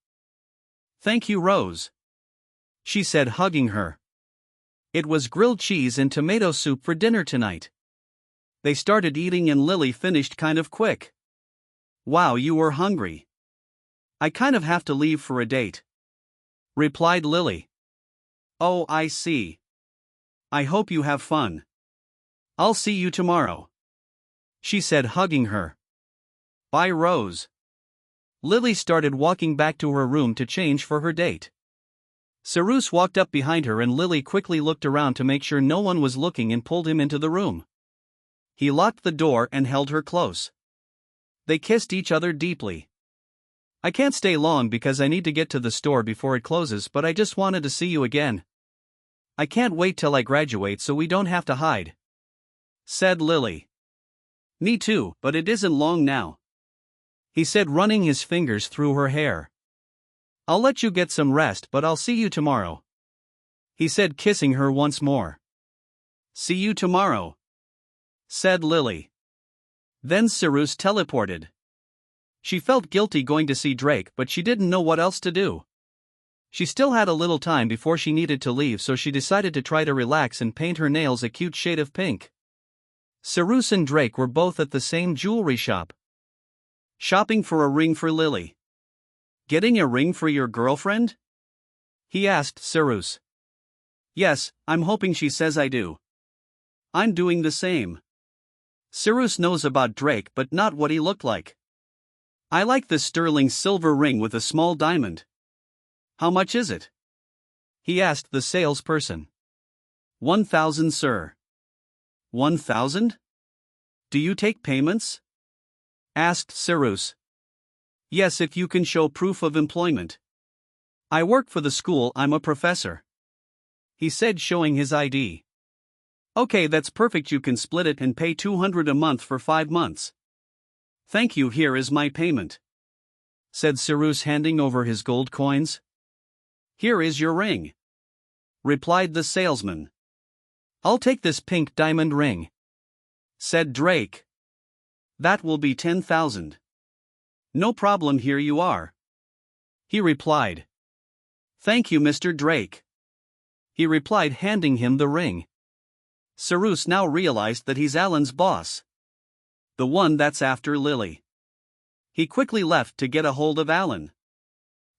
Thank you, Rose, she said, hugging her. It was grilled cheese and tomato soup for dinner tonight. They started eating and Lily finished kind of quick. Wow, you were hungry. I kind of have to leave for a date, replied Lily. Oh, I see. I hope you have fun. I'll see you tomorrow, she said, hugging her. Bye, Rose. Lily started walking back to her room to change for her date. Cyrus walked up behind her and Lily quickly looked around to make sure no one was looking and pulled him into the room. He locked the door and held her close. They kissed each other deeply. I can't stay long because I need to get to the store before it closes, but I just wanted to see you again. I can't wait till I graduate so we don't have to hide, said Lily. Me too, but it isn't long now, he said, running his fingers through her hair. I'll let you get some rest, but I'll see you tomorrow, he said, kissing her once more. See you tomorrow, said Lily. Then Cyrus teleported. She felt guilty going to see Drake, but she didn't know what else to do. She still had a little time before she needed to leave, so she decided to try to relax and paint her nails a cute shade of pink. Cyrus and Drake were both at the same jewelry shop, shopping for a ring for Lily. Getting a ring for your girlfriend? He asked Cyrus. Yes, I'm hoping she says I do. I'm doing the same. Cyrus knows about Drake but not what he looked like. I like the sterling silver ring with a small diamond. How much is it? He asked the salesperson. 1,000, sir. 1,000? Do you take payments? Asked Cyrus. Yes, if you can show proof of employment. I work for the school, I'm a professor, he said, showing his ID. Okay, that's perfect, you can split it and pay 200 a month for 5 months. Thank you, here is my payment, said Cyrus, handing over his gold coins. Here is your ring, replied the salesman. I'll take this pink diamond ring, said Drake. That will be 10,000. No problem, here you are, he replied. Thank you, Mr. Drake, he replied, handing him the ring. Cyrus now realized that he's Alan's boss, the one that's after Lily. He quickly left to get a hold of Alan.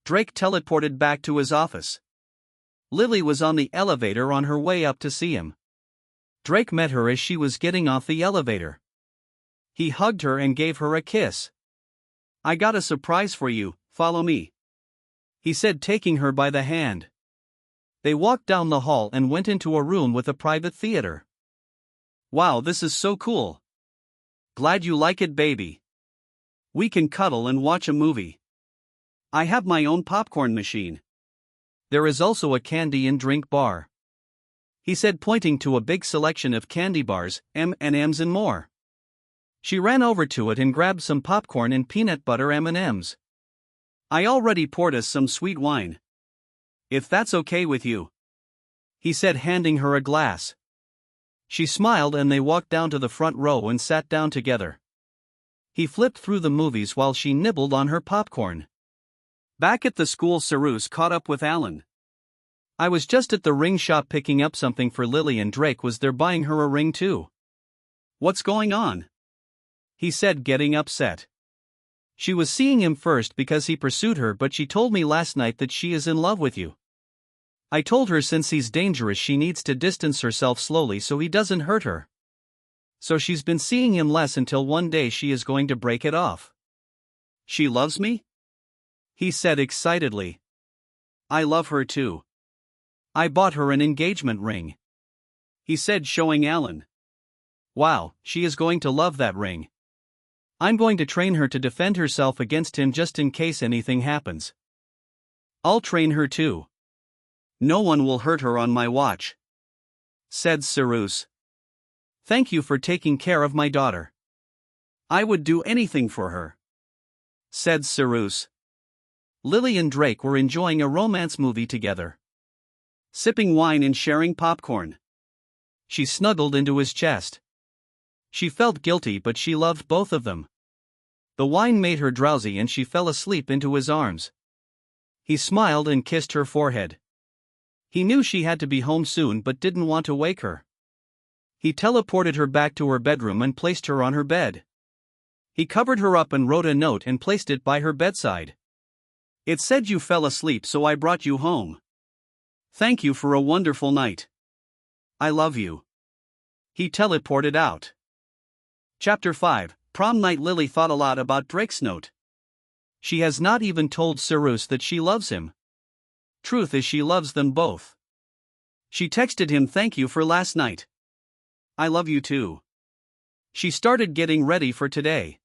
Drake teleported back to his office. Lily was on the elevator on her way up to see him. Drake met her as she was getting off the elevator. He hugged her and gave her a kiss. I got a surprise for you, follow me, he said, taking her by the hand. They walked down the hall and went into a room with a private theater. Wow, this is so cool. Glad you like it, baby. We can cuddle and watch a movie. I have my own popcorn machine. There is also a candy and drink bar, he said, pointing to a big selection of candy bars, M&Ms and more. She ran over to it and grabbed some popcorn and peanut butter M&Ms. I already poured us some sweet wine, if that's okay with you, he said, handing her a glass. She smiled and they walked down to the front row and sat down together. He flipped through the movies while she nibbled on her popcorn. Back at the school, Cyrus caught up with Alan. I was just at the ring shop picking up something for Lily and Drake was there buying her a ring too. What's going on? He said, getting upset. She was seeing him first because he pursued her, but she told me last night that she is in love with you. I told her since he's dangerous she needs to distance herself slowly so he doesn't hurt her. So she's been seeing him less until one day she is going to break it off. She loves me? He said excitedly. I love her too. I bought her an engagement ring. He said, showing Alan. Wow, she is going to love that ring. I'm going to train her to defend herself against him just in case anything happens. I'll train her too. No one will hurt her on my watch, said Cyrus. Thank you for taking care of my daughter. I would do anything for her, said Cyrus. Lily and Drake were enjoying a romance movie together, sipping wine and sharing popcorn. She snuggled into his chest. She felt guilty, but she loved both of them. The wine made her drowsy and she fell asleep into his arms. He smiled and kissed her forehead. He knew she had to be home soon but didn't want to wake her. He teleported her back to her bedroom and placed her on her bed. He covered her up and wrote a note and placed it by her bedside. It said, "You fell asleep, so I brought you home. Thank you for a wonderful night. I love you." He teleported out. Chapter 5, Prom Night. Lily thought a lot about Drake's note. She has not even told Cyrus that she loves him. Truth is, she loves them both. She texted him, "Thank you for last night. I love you too." She started getting ready for today.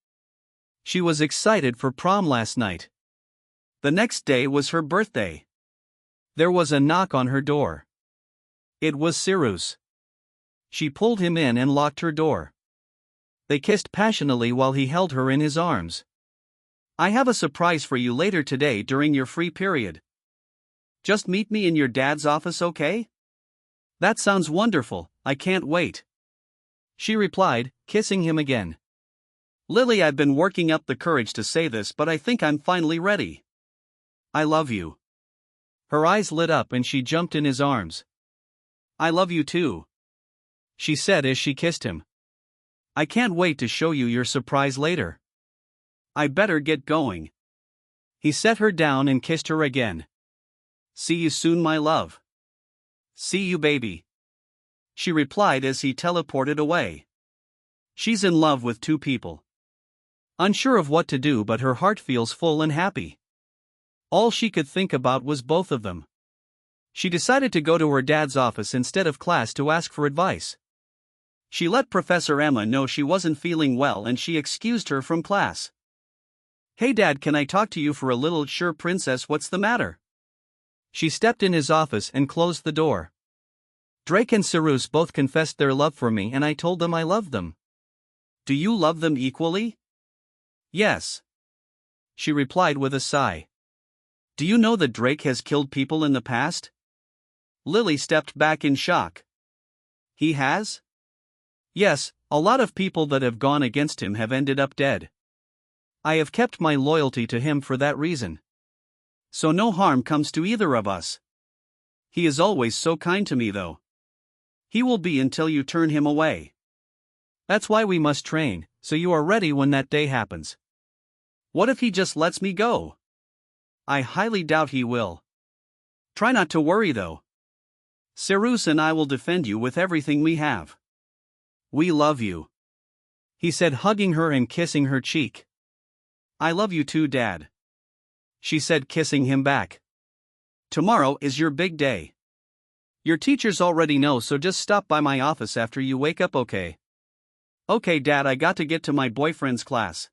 She was excited for prom last night. The next day was her birthday. There was a knock on her door. It was Cyrus. She pulled him in and locked her door. They kissed passionately while he held her in his arms. "I have a surprise for you later today during your free period. Just meet me in your dad's office, okay?" "That sounds wonderful, I can't wait," she replied, kissing him again. "Lily, I've been working up the courage to say this, but I think I'm finally ready. I love you." Her eyes lit up and she jumped in his arms. "I love you too," she said as she kissed him. "I can't wait to show you your surprise later. I better get going." He set her down and kissed her again. "See you soon, my love." "See you, baby," she replied as he teleported away. She's in love with two people. Unsure of what to do, but her heart feels full and happy. All she could think about was both of them. She decided to go to her dad's office instead of class to ask for advice. She let Professor Emma know she wasn't feeling well and she excused her from class. "Hey Dad, can I talk to you for a little?" "Sure, princess, what's the matter?" She stepped in his office and closed the door. "Drake and Cyrus both confessed their love for me and I told them I loved them." "Do you love them equally?" "Yes," she replied with a sigh. "Do you know that Drake has killed people in the past?" Lily stepped back in shock. "He has?" "Yes, a lot of people that have gone against him have ended up dead. I have kept my loyalty to him for that reason. So no harm comes to either of us. He is always so kind to me though. He will be until you turn him away. That's why we must train, so you are ready when that day happens." "What if he just lets me go?" "I highly doubt he will. Try not to worry though. Cyrus and I will defend you with everything we have. We love you," he said, hugging her and kissing her cheek. "I love you too, Dad," she said, kissing him back. "Tomorrow is your big day. Your teachers already know, so just stop by my office after you wake up, okay?" "Okay, Dad, I got to get to my boyfriend's class.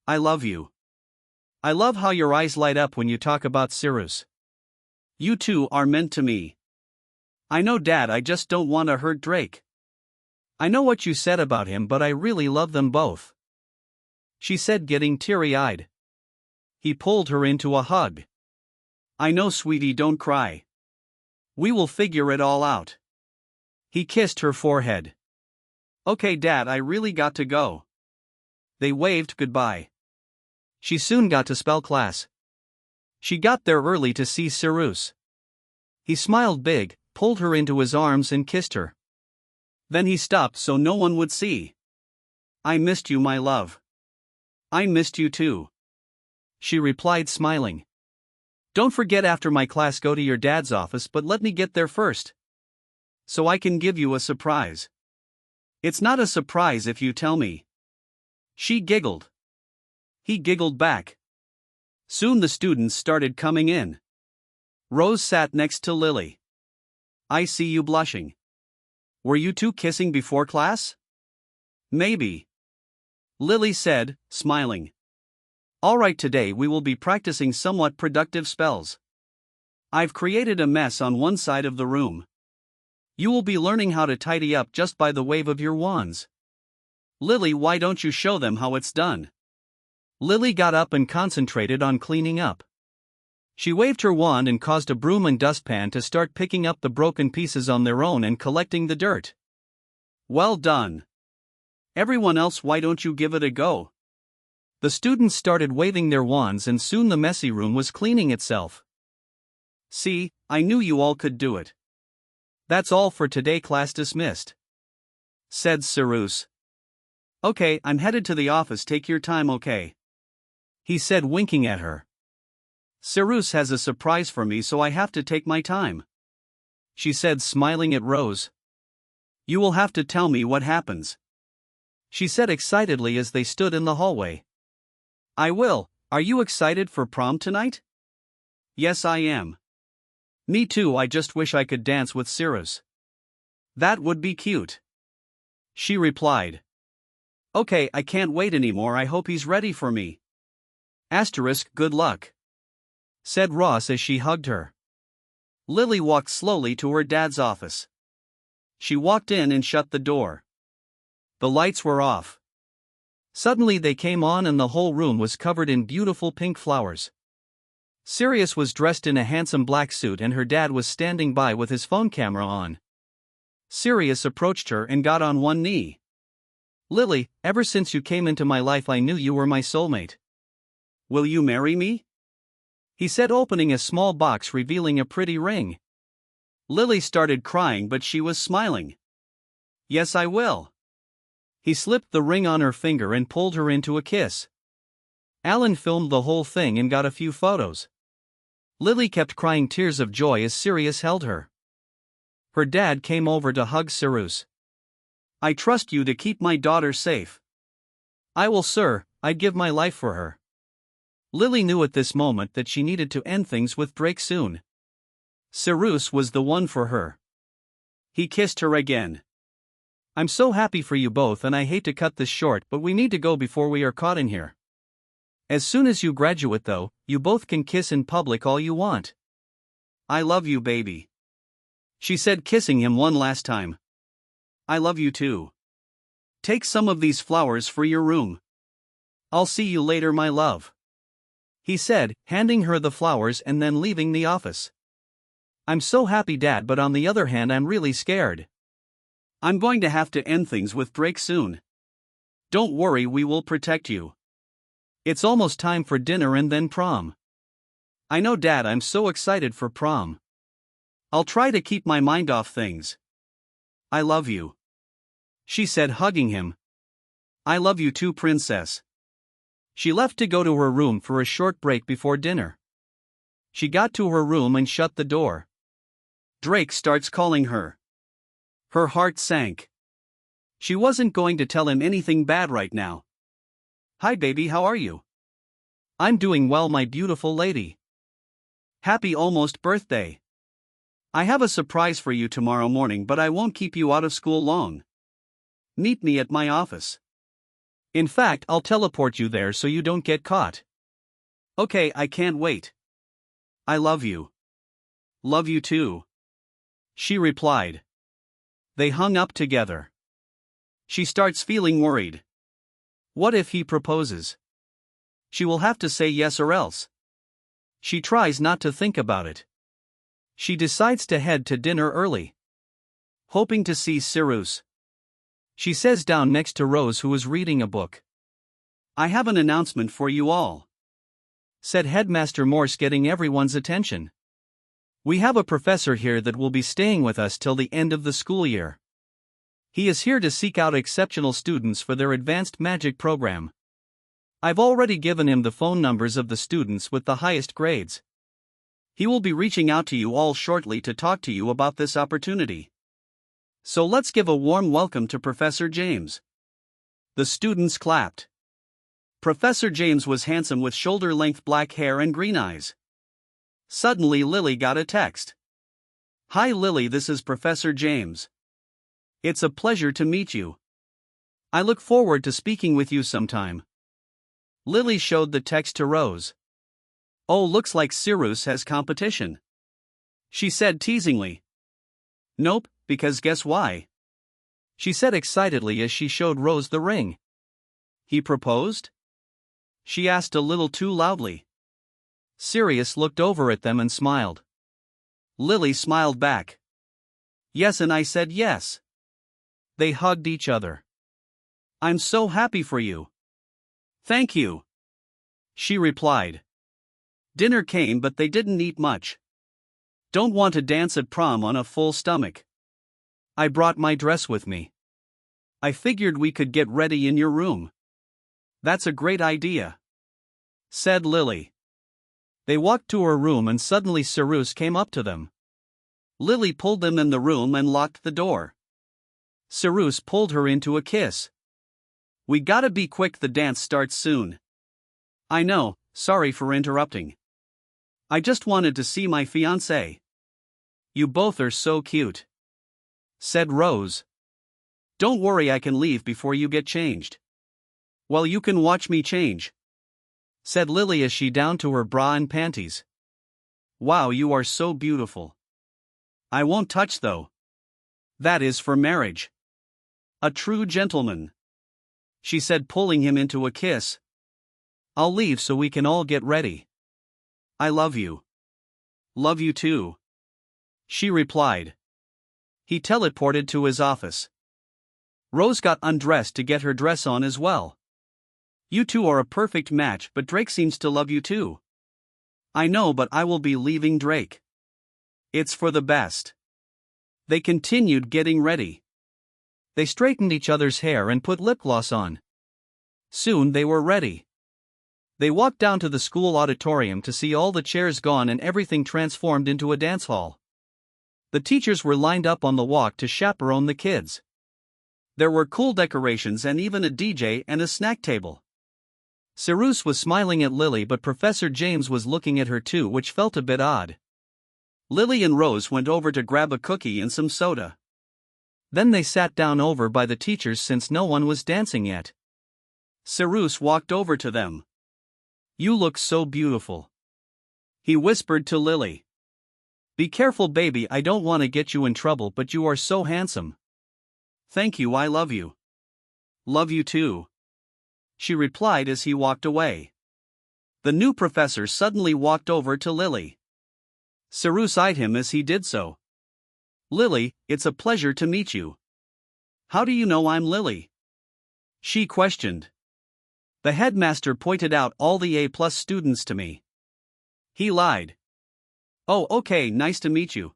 I love you. I love how your eyes light up when you talk about Cyrus. You two are meant to me." "I know, Dad, I just don't want to hurt Drake. I know what you said about him, but I really love them both," she said, getting teary-eyed. He pulled her into a hug. "I know, sweetie, don't cry. We will figure it all out." He kissed her forehead. "Okay, Dad, I really got to go." They waved goodbye. She soon got to spell class. She got there early to see Cyrus. He smiled big, pulled her into his arms and kissed her. Then he stopped so no one would see. I missed you, my love. I missed you too. She replied, smiling. Don't forget, after my class go to your dad's office, but let me get there first, so I can give you a surprise. It's not a surprise if you tell me. She giggled. He giggled back. Soon the students started coming in. Rose sat next to Lily. I see you blushing. Were you two kissing before class? Maybe. Lily said, smiling. All right, today we will be practicing somewhat productive spells. I've created a mess on one side of the room. You will be learning how to tidy up just by the wave of your wands. Lily, why don't you show them how it's done? Lily got up and concentrated on cleaning up. She waved her wand and caused a broom and dustpan to start picking up the broken pieces on their own and collecting the dirt. Well done. Everyone else, why don't you give it a go? The students started waving their wands and soon the messy room was cleaning itself. See, I knew you all could do it. That's all for today, class dismissed, said Cyrus. Okay, I'm headed to the office, take your time, okay? He said, winking at her. Cyrus has a surprise for me, so I have to take my time, she said, smiling at Rose. You will have to tell me what happens, she said excitedly as they stood in the hallway. I will. Are you excited for prom tonight? Yes, I am. Me too, I just wish I could dance with Cyrus. That would be cute, she replied. Okay, I can't wait anymore, I hope he's ready for me. Good luck, said Ross as she hugged her. Lily walked slowly to her dad's office. She walked in and shut the door. The lights were off. Suddenly they came on and the whole room was covered in beautiful pink flowers. Sirius was dressed in a handsome black suit and her dad was standing by with his phone camera on. Sirius approached her and got on one knee. Lily, ever since you came into my life I knew you were my soulmate. Will you marry me? He said, opening a small box revealing a pretty ring. Lily started crying but she was smiling. Yes, I will. He slipped the ring on her finger and pulled her into a kiss. Alan filmed the whole thing and got a few photos. Lily kept crying tears of joy as Sirius held her. Her dad came over to hug Cyrus. I trust you to keep my daughter safe. I will, sir, I'd give my life for her. Lily knew at this moment that she needed to end things with Drake soon. Cyrus was the one for her. He kissed her again. I'm so happy for you both and I hate to cut this short, but we need to go before we are caught in here. As soon as you graduate though, you both can kiss in public all you want. I love you, baby, she said, kissing him one last time. I love you too. Take some of these flowers for your room. I'll see you later, my love, he said, handing her the flowers and then leaving the office. I'm so happy, Dad, but on the other hand I'm really scared. I'm going to have to end things with Drake soon. Don't worry, we will protect you. It's almost time for dinner and then prom. I know, Dad, I'm so excited for prom. I'll try to keep my mind off things. I love you, she said, hugging him. I love you too, princess. She left to go to her room for a short break before dinner. She got to her room and shut the door. Drake starts calling her. Her heart sank. She wasn't going to tell him anything bad right now. Hi baby, how are you? I'm doing well, my beautiful lady. Happy almost birthday. I have a surprise for you tomorrow morning, but I won't keep you out of school long. Meet me at my office. In fact, I'll teleport you there so you don't get caught. Okay, I can't wait. I love you. Love you too, she replied. They hung up together. She starts feeling worried. What if he proposes? She will have to say yes or else. She tries not to think about it. She decides to head to dinner early, hoping to see Cyrus. She says down next to Rose, who is reading a book. I have an announcement for you all, said Headmaster Morse, getting everyone's attention. We have a professor here that will be staying with us till the end of the school year. He is here to seek out exceptional students for their advanced magic program. I've already given him the phone numbers of the students with the highest grades. He will be reaching out to you all shortly to talk to you about this opportunity. So let's give a warm welcome to Professor James." The students clapped. Professor James was handsome with shoulder-length black hair and green eyes. Suddenly Lily got a text. "Hi Lily, this is Professor James. It's a pleasure to meet you. I look forward to speaking with you sometime." Lily showed the text to Rose. "Oh, looks like Cyrus has competition," she said teasingly. "Nope, because guess why?" she said excitedly as she showed Rose the ring. "He proposed?" she asked a little too loudly. Sirius looked over at them and smiled. Lily smiled back. "Yes, and I said yes." They hugged each other. "I'm so happy for you." "Thank you," she replied. Dinner came, but they didn't eat much. "Don't want to dance at prom on a full stomach. I brought my dress with me. I figured we could get ready in your room." "That's a great idea," said Lily. They walked to her room and suddenly Cyrus came up to them. Lily pulled them in the room and locked the door. Cyrus pulled her into a kiss. "We gotta be quick, the dance starts soon." "I know, sorry for interrupting. I just wanted to see my fiancé." "You both are so cute," said Rose. "Don't worry, I can leave before you get changed." "Well, you can watch me change," said Lily as she downed to her bra and panties. "Wow, you are so beautiful." "I won't touch though. That is for marriage. A true gentleman," she said, pulling him into a kiss. "I'll leave so we can all get ready." "I love you." "Love you too," she replied. He teleported to his office. Rose got undressed to get her dress on as well. "You two are a perfect match, but Drake seems to love you too." "I know, but I will be leaving Drake. It's for the best." They continued getting ready. They straightened each other's hair and put lip gloss on. Soon they were ready. They walked down to the school auditorium to see all the chairs gone and everything transformed into a dance hall. The teachers were lined up on the walk to chaperone the kids. There were cool decorations and even a DJ and a snack table. Cyrus was smiling at Lily, but Professor James was looking at her too, which felt a bit odd. Lily and Rose went over to grab a cookie and some soda. Then they sat down over by the teachers since no one was dancing yet. Cyrus walked over to them. "You look so beautiful," he whispered to Lily. "Be careful, baby, I don't want to get you in trouble, but you are so handsome." "Thank you, I love you." "Love you too," she replied as he walked away. The new professor suddenly walked over to Lily. Cyrus eyed him as he did so. "Lily, it's a pleasure to meet you." "How do you know I'm Lily?" she questioned. "The headmaster pointed out all the A+ students to me." He lied. "Oh, okay, nice to meet you."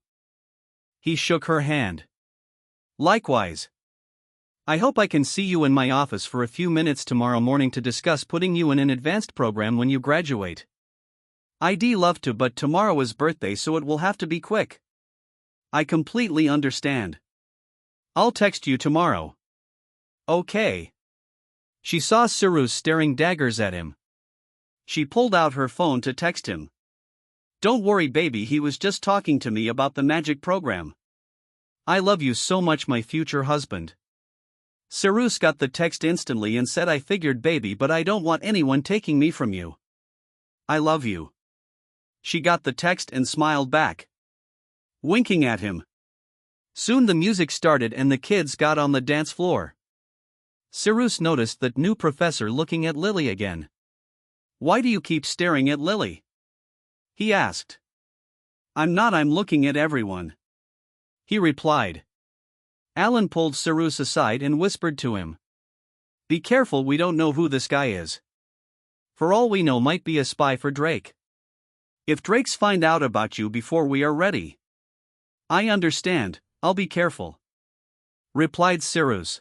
He shook her hand. "Likewise. I hope I can see you in my office for a few minutes tomorrow morning to discuss putting you in an advanced program when you graduate." "I'd love to, but tomorrow is birthday, so it will have to be quick." "I completely understand. I'll text you tomorrow." "Okay." She saw Cyrus staring daggers at him. She pulled out her phone to text him. "Don't worry, baby, he was just talking to me about the magic program. I love you so much, my future husband." Cyrus got the text instantly and said, "I figured, baby, but I don't want anyone taking me from you. I love you." She got the text and smiled back, winking at him. Soon the music started and the kids got on the dance floor. Cyrus noticed that new professor looking at Lily again. "Why do you keep staring at Lily?" he asked. I'm looking at everyone," he replied. Alan pulled Cyrus aside and whispered to him. "Be careful, we don't know who this guy is. For all we know, might be a spy for Drake. If Drake's find out about you before we are ready." "I understand, I'll be careful." replied Cyrus.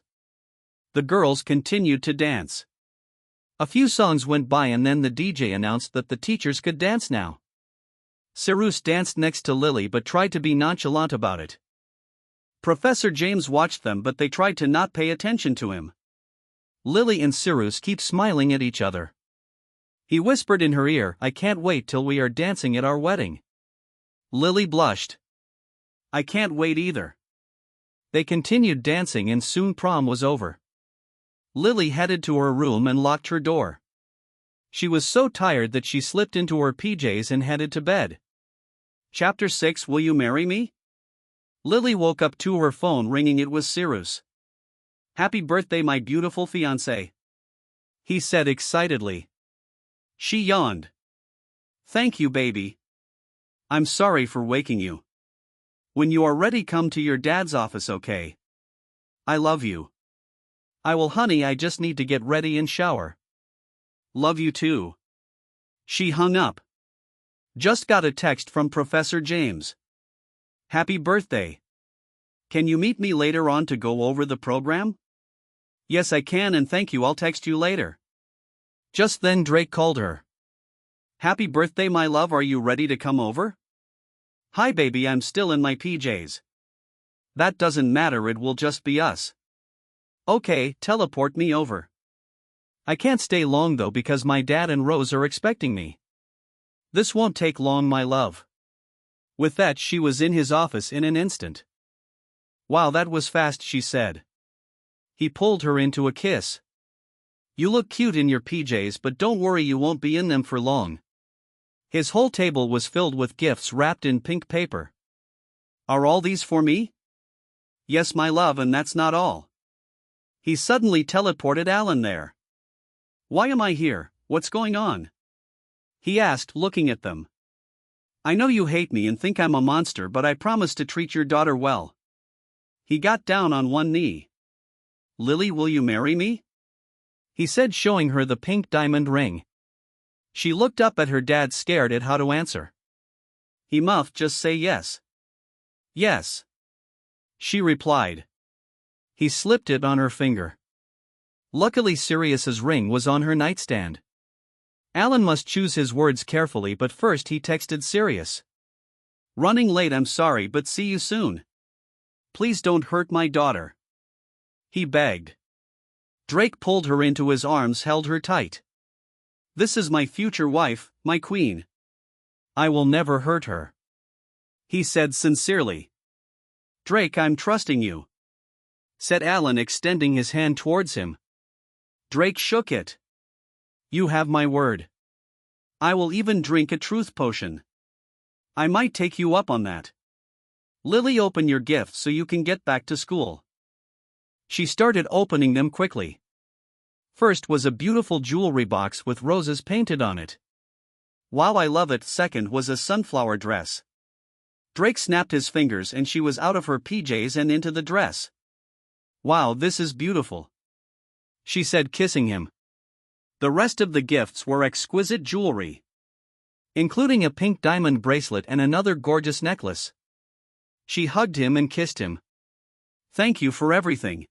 The girls continued to dance. A few songs went by and then the DJ announced that the teachers could dance now. Cyrus danced next to Lily but tried to be nonchalant about it. Professor James watched them but they tried to not pay attention to him. Lily and Cyrus keep smiling at each other. He whispered in her ear, "I can't wait till we are dancing at our wedding." Lily blushed. "I can't wait either." They continued dancing and soon prom was over. Lily headed to her room and locked her door. She was so tired that she slipped into her PJs and headed to bed. Chapter 6 Will You Marry Me? Lily woke up to her phone ringing. It was Cyrus. "Happy birthday, my beautiful fiancé," he said excitedly. She yawned. "Thank you, baby. I'm sorry for waking you. When you are ready, come to your dad's office, okay? I love you." "I will, honey, I just need to get ready and shower." "Love you too." She hung up. Just got a text from Professor James. "Happy birthday. Can you meet me later on to go over the program?" "Yes, I can, and thank you, I'll text you later." Just then Drake called her. "Happy birthday, my love, are you ready to come over?" "Hi baby, I'm still in my PJs." "That doesn't matter, it will just be us." "Okay, teleport me over." "I can't stay long though because my dad and Rose are expecting me." "This won't take long, my love." With that she was in his office in an instant. "Wow, that was fast," she said. He pulled her into a kiss. "You look cute in your PJs, but don't worry, you won't be in them for long." His whole table was filled with gifts wrapped in pink paper. "Are all these for me?" "Yes, my love, and that's not all." He suddenly teleported Alan there. "Why am I here? What's going on?" he asked, looking at them. "I know you hate me and think I'm a monster, but I promise to treat your daughter well." He got down on one knee. "Lily, will you marry me?" he said, showing her the pink diamond ring. She looked up at her dad, scared at how to answer. He muffed, "Just say yes." "Yes," she replied. He slipped it on her finger. Luckily Sirius's ring was on her nightstand. Alan must choose his words carefully, but first he texted Sirius. "Running late, I'm sorry, but see you soon. Please don't hurt my daughter," he begged. Drake pulled her into his arms, held her tight. "This is my future wife, my queen. I will never hurt her," he said sincerely. "Drake, I'm trusting you," said Alan, extending his hand towards him. Drake shook it. "You have my word. I will even drink a truth potion. I might take you up on that. Lily, open your gifts so you can get back to school." She started opening them quickly. First was a beautiful jewelry box with roses painted on it. "Wow, I love it." Second was a sunflower dress. Drake snapped his fingers and she was out of her PJs and into the dress. "Wow, this is beautiful," she said, kissing him. The rest of the gifts were exquisite jewelry, including a pink diamond bracelet and another gorgeous necklace. She hugged him and kissed him. "Thank you for everything.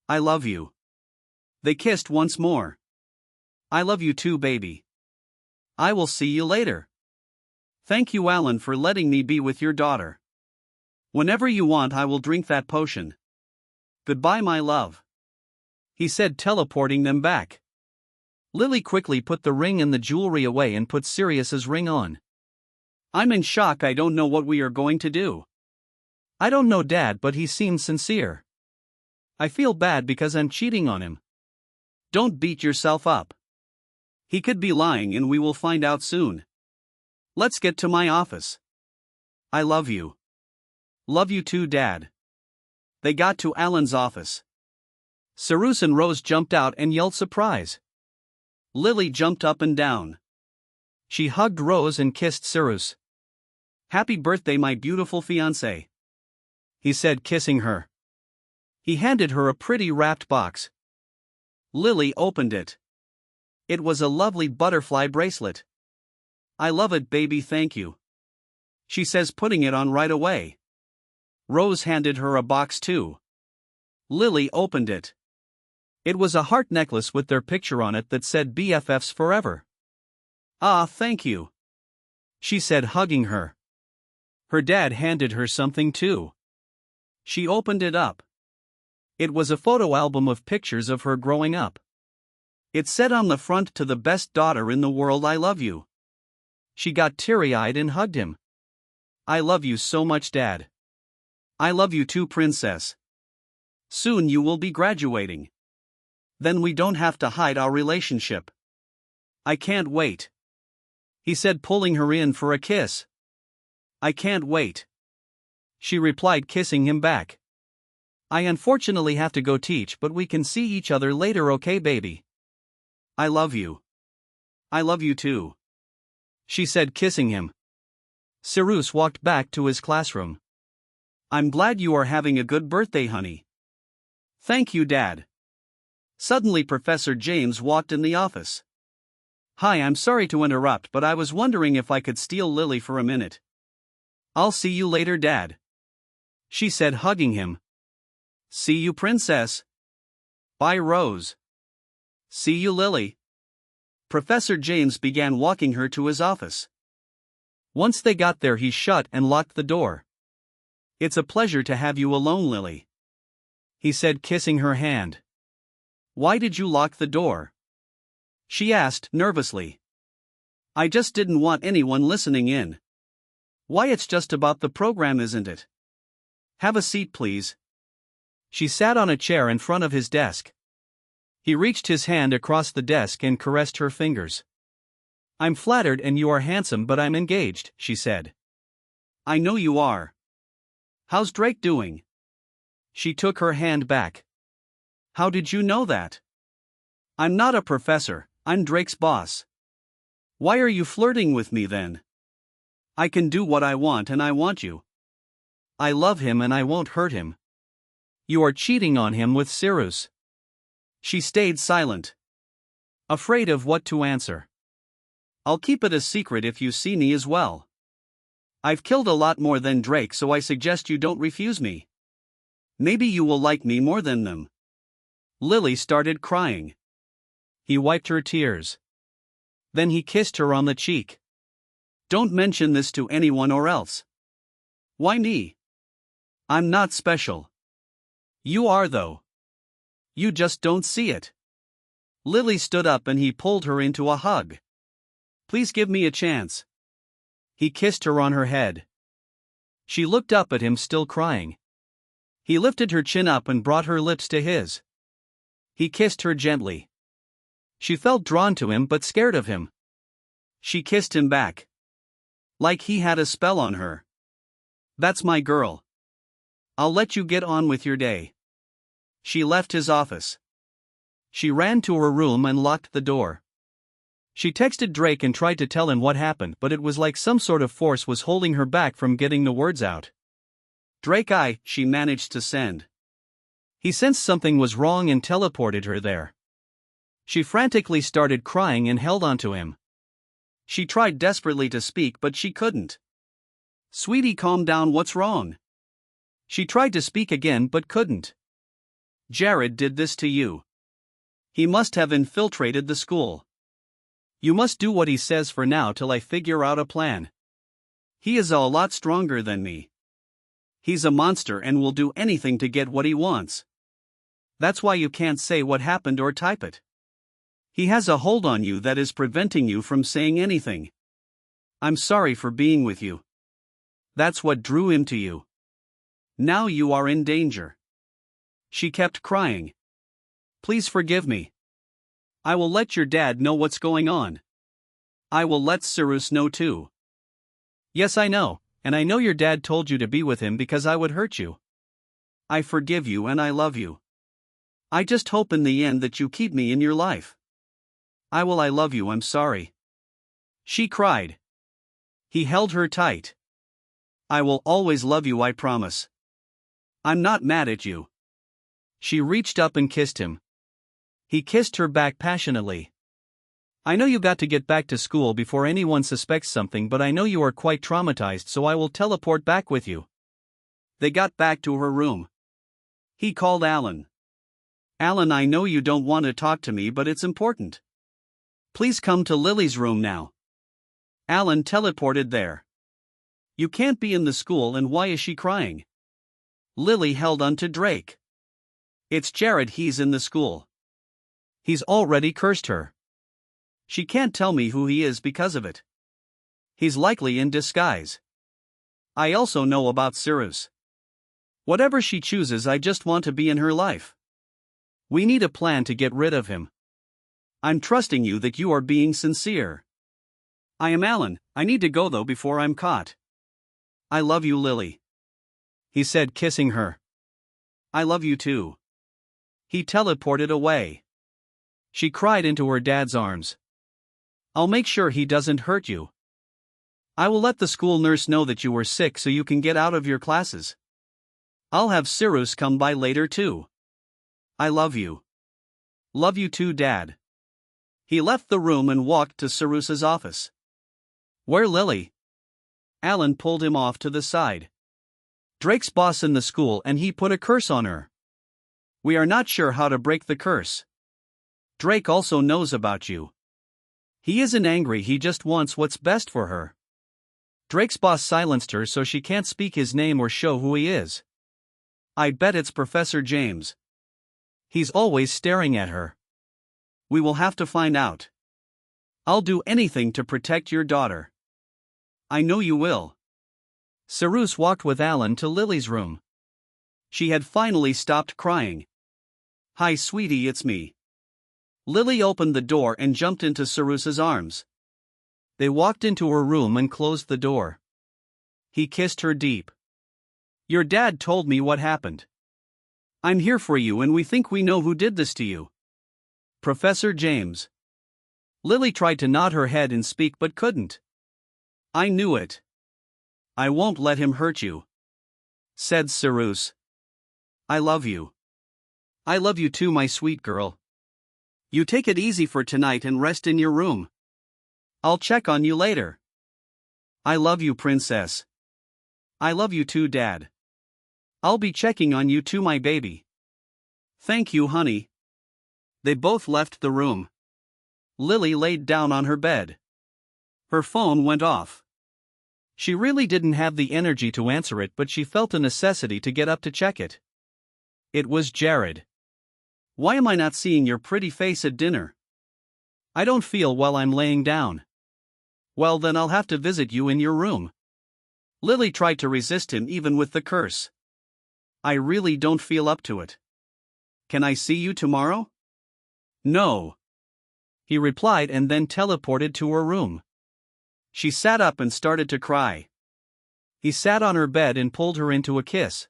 I love you." They kissed once more. "I love you too, baby. I will see you later. Thank you, Alan, for letting me be with your daughter. Whenever you want, I will drink that potion. Goodbye, my love," he said, teleporting them back. Lily quickly put the ring and the jewelry away and put Sirius's ring on. "I'm in shock, I don't know what we are going to do." "I don't know, Dad, but he seems sincere. I feel bad because I'm cheating on him." "Don't beat yourself up. He could be lying and we will find out soon. Let's get to my office. I love you." "Love you too, Dad." They got to Alan's office. Cyrus and Rose jumped out and yelled surprise. Lily jumped up and down. She hugged Rose and kissed Cyrus. "Happy birthday, my beautiful fiancé," he said, kissing her. He handed her a pretty wrapped box. Lily opened it. It was a lovely butterfly bracelet. "I love it, baby, thank you," she says, putting it on right away. Rose handed her a box too. Lily opened it. It was a heart necklace with their picture on it that said BFFs forever. "Ah, thank you," she said, hugging her. Her dad handed her something too. She opened it up. It was a photo album of pictures of her growing up. It said on the front, "To the best daughter in the world, I love you." She got teary-eyed and hugged him. "I love you so much, Dad." "I love you too, Princess. Soon you will be graduating. Then we don't have to hide our relationship. I can't wait," he said, pulling her in for a kiss. "I can't wait," she replied, kissing him back. "I unfortunately have to go teach, but we can see each other later, okay, baby?" "I love you." "I love you too," she said, kissing him. Cyrus walked back to his classroom. "I'm glad you are having a good birthday, honey." "Thank you, Dad." Suddenly Professor James walked in the office. "Hi, I'm sorry to interrupt, but I was wondering if I could steal Lily for a minute." "I'll see you later, Dad," she said, hugging him. "See you, Princess." "Bye, Rose." "See you, Lily." Professor James began walking her to his office. Once they got there, he shut and locked the door. "It's a pleasure to have you alone, Lily," he said, kissing her hand. "Why did you lock the door?" she asked, nervously. "I just didn't want anyone listening in." "Why, it's just about the program, isn't it? Have a seat, please." She sat on a chair in front of his desk. He reached his hand across the desk and caressed her fingers. "I'm flattered, and you are handsome, but I'm engaged," she said. "I know you are. How's Drake doing?" She took her hand back. "How did you know that?" "I'm not a professor, I'm Drake's boss." "Why are you flirting with me then?" "I can do what I want, and I want you." "I love him and I won't hurt him." "You are cheating on him with Cyrus." She stayed silent, afraid of what to answer. "I'll keep it a secret if you see me as well. I've killed a lot more than Drake, so I suggest you don't refuse me. Maybe you will like me more than them." Lily started crying. He wiped her tears. Then he kissed her on the cheek. "Don't mention this to anyone or else." "Why me? I'm not special." "You are, though. You just don't see it." Lily stood up and he pulled her into a hug. "Please give me a chance." He kissed her on her head. She looked up at him, still crying. He lifted her chin up and brought her lips to his. He kissed her gently. She felt drawn to him but scared of him. She kissed him back. Like he had a spell on her. "That's my girl. I'll let you get on with your day." She left his office. She ran to her room and locked the door. She texted Drake and tried to tell him what happened, but it was like some sort of force was holding her back from getting the words out. "Drake, she managed to send." He sensed something was wrong and teleported her there. She frantically started crying and held onto him. She tried desperately to speak, but she couldn't. "Sweetie, calm down, what's wrong?" She tried to speak again but couldn't. "Jared did this to you. He must have infiltrated the school. You must do what he says for now till I figure out a plan. He is a lot stronger than me. He's a monster and will do anything to get what he wants. That's why you can't say what happened or type it. He has a hold on you that is preventing you from saying anything. I'm sorry for being with you. That's what drew him to you. Now you are in danger." She kept crying. "Please forgive me. I will let your dad know what's going on. I will let Cyrus know too." "Yes, I know, and I know your dad told you to be with him because I would hurt you. I forgive you and I love you. I just hope in the end that you keep me in your life." I love you, I'm sorry." She cried. He held her tight. "I will always love you, I promise. I'm not mad at you." She reached up and kissed him. He kissed her back passionately. "I know you got to get back to school before anyone suspects something, but I know you are quite traumatized, so I will teleport back with you." They got back to her room. He called Alan. Alan, I know you don't want to talk to me, but it's important. Please come to Lily's room now. Alan teleported there. You can't be in the school, and why is she crying? Lily held on to Drake. It's Jared, he's in the school. He's already cursed her. She can't tell me who he is because of it. He's likely in disguise. I also know about Cyrus. Whatever she chooses, I just want to be in her life. We need a plan to get rid of him. I'm trusting you that you are being sincere. I am Alan, I need to go though before I'm caught. I love you, Lily. He said, kissing her. I love you too. He teleported away. She cried into her dad's arms. I'll make sure he doesn't hurt you. I will let the school nurse know that you were sick so you can get out of your classes. I'll have Cyrus come by later too. I love you. Love you too, Dad. He left the room and walked to Cyrus's office. Where Lily? Alan pulled him off to the side. Drake's boss in the school, and he put a curse on her. We are not sure how to break the curse. Drake also knows about you. He isn't angry, he just wants what's best for her. Drake's boss silenced her so she can't speak his name or show who he is. I bet it's Professor James. He's always staring at her. We will have to find out. I'll do anything to protect your daughter. I know you will. Cyrus walked with Alan to Lily's room. She had finally stopped crying. Hi, sweetie, it's me. Lily opened the door and jumped into Cyrus's arms. They walked into her room and closed the door. He kissed her deep. Your dad told me what happened. I'm here for you, and we think we know who did this to you. Professor James. Lily tried to nod her head and speak but couldn't. I knew it. I won't let him hurt you, said Cyrus. I love you. I love you too, my sweet girl. You take it easy for tonight and rest in your room. I'll check on you later. I love you, princess. I love you too, Dad. I'll be checking on you too, my baby. Thank you, honey. They both left the room. Lily laid down on her bed. Her phone went off. She really didn't have the energy to answer it, but she felt a necessity to get up to check it. It was Jared. Why am I not seeing your pretty face at dinner? I don't feel well, I'm laying down. Well, then I'll have to visit you in your room. Lily tried to resist him even with the curse. I really don't feel up to it. Can I see you tomorrow? No. He replied and then teleported to her room. She sat up and started to cry. He sat on her bed and pulled her into a kiss.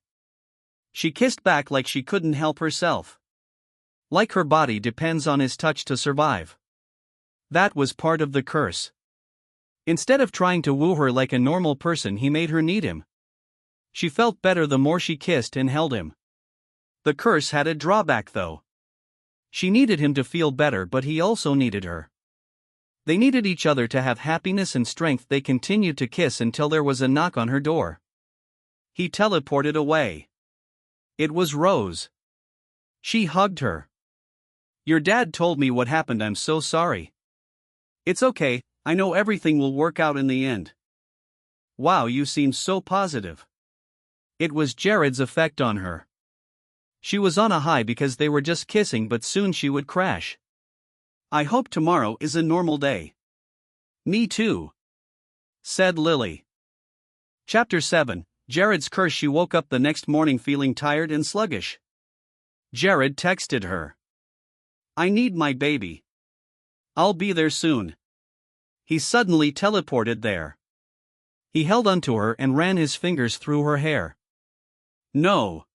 She kissed back like she couldn't help herself. Like her body depends on his touch to survive. That was part of the curse. Instead of trying to woo her like a normal person, he made her need him. She felt better the more she kissed and held him. The curse had a drawback though. She needed him to feel better, but he also needed her. They needed each other to have happiness and strength. They continued to kiss until there was a knock on her door. He teleported away. It was Rose. She hugged her. Your dad told me what happened, I'm so sorry. It's okay, I know everything will work out in the end. Wow, you seem so positive. It was Jared's effect on her. She was on a high because they were just kissing, but soon she would crash. I hope tomorrow is a normal day. Me too, said Lily. Chapter 7, Jared's Curse. She woke up the next morning feeling tired and sluggish. Jared texted her. I need my baby. I'll be there soon. He suddenly teleported there. He held onto her and ran his fingers through her hair. No,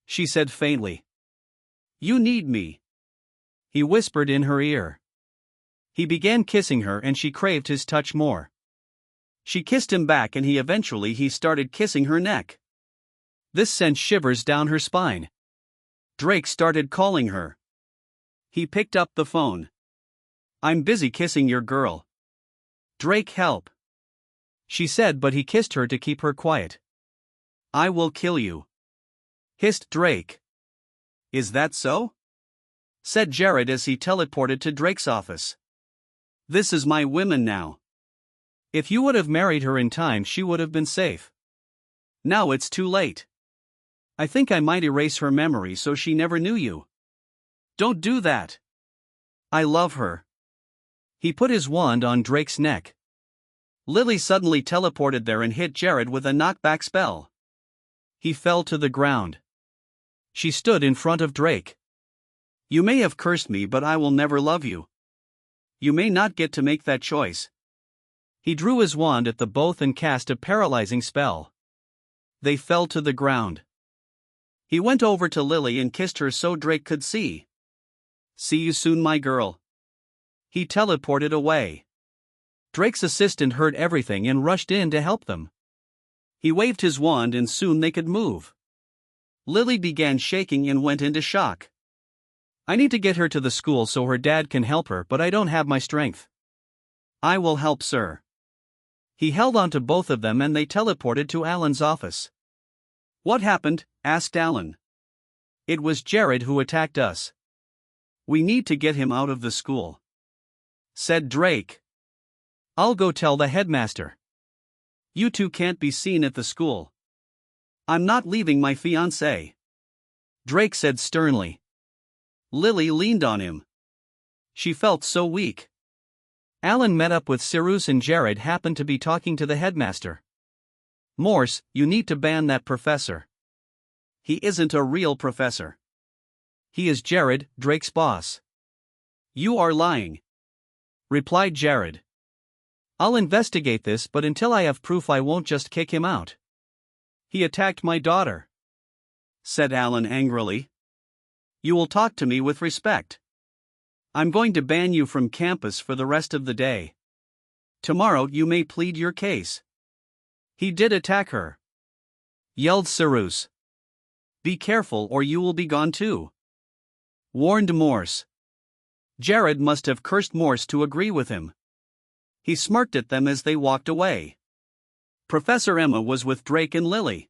she said faintly. You need me. He whispered in her ear. He began kissing her and she craved his touch more. She kissed him back and he started kissing her neck. This sent shivers down her spine. Drake started calling her. He picked up the phone. I'm busy kissing your girl. Drake, help, she said, but he kissed her to keep her quiet. I will kill you, hissed Drake. Is that so? Said Jared as he teleported to Drake's office. This is my woman now. If you would have married her in time, she would have been safe. Now it's too late. I think I might erase her memory so she never knew you. Don't do that. I love her. He put his wand on Drake's neck. Lilly suddenly teleported there and hit Jared with a knockback spell. He fell to the ground. She stood in front of Drake. You may have cursed me, but I will never love you. You may not get to make that choice. He drew his wand at the both and cast a paralyzing spell. They fell to the ground. He went over to Lilly and kissed her so Drake could see. See you soon, my girl. He teleported away. Drake's assistant heard everything and rushed in to help them. He waved his wand and soon they could move. Lilly began shaking and went into shock. I need to get her to the school so her dad can help her, but I don't have my strength. I will help, sir. He held on to both of them and they teleported to Alan's office. What happened? Asked Alan. It was Jared who attacked us. We need to get him out of the school, said Drake. I'll go tell the headmaster. You two can't be seen at the school. I'm not leaving my fiancée, Drake said sternly. Lilly leaned on him. She felt so weak. Alan met up with Cyrus and Jared happened to be talking to the headmaster. Morse, you need to ban that professor. He isn't a real professor. He is Jared, Drake's boss. You are lying, replied Jared. I'll investigate this, but until I have proof I won't just kick him out. He attacked my daughter, said Alan angrily. You will talk to me with respect. I'm going to ban you from campus for the rest of the day. Tomorrow you may plead your case. He did attack her, yelled Cyrus. Be careful or you will be gone too, warned Morse. Jared must have cursed Morse to agree with him. He smirked at them as they walked away. Professor Emma was with Drake and Lilly.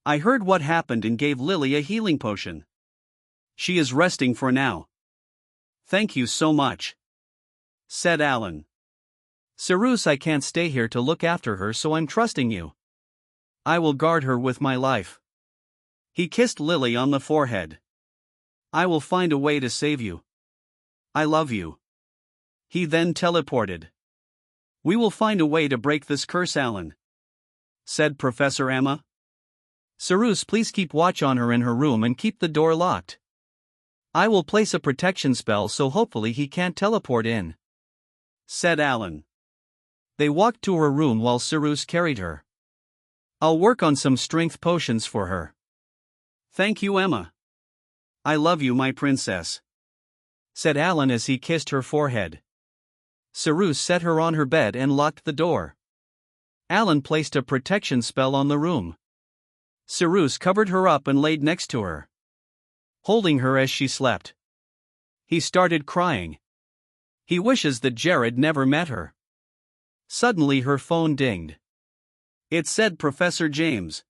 I heard what happened and gave Lilly a healing potion. She is resting for now. Thank you so much, said Alan. Cyrus, I can't stay here to look after her, so I'm trusting you. I will guard her with my life. He kissed Lilly on the forehead. I will find a way to save you. I love you. He then teleported. We will find a way to break this curse, Alan, said Professor Emma. Cyrus, please keep watch on her in her room and keep the door locked. I will place a protection spell so hopefully he can't teleport in, said Alan. They walked to her room while Cyrus carried her. I'll work on some strength potions for her. Thank you, Emma. I love you, my princess, said Alan as he kissed her forehead. Cyrus set her on her bed and locked the door. Alan placed a protection spell on the room. Cyrus covered her up and laid next to her, holding her as she slept. He started crying. He wishes that Jared never met her. Suddenly her phone dinged. It said, Professor James.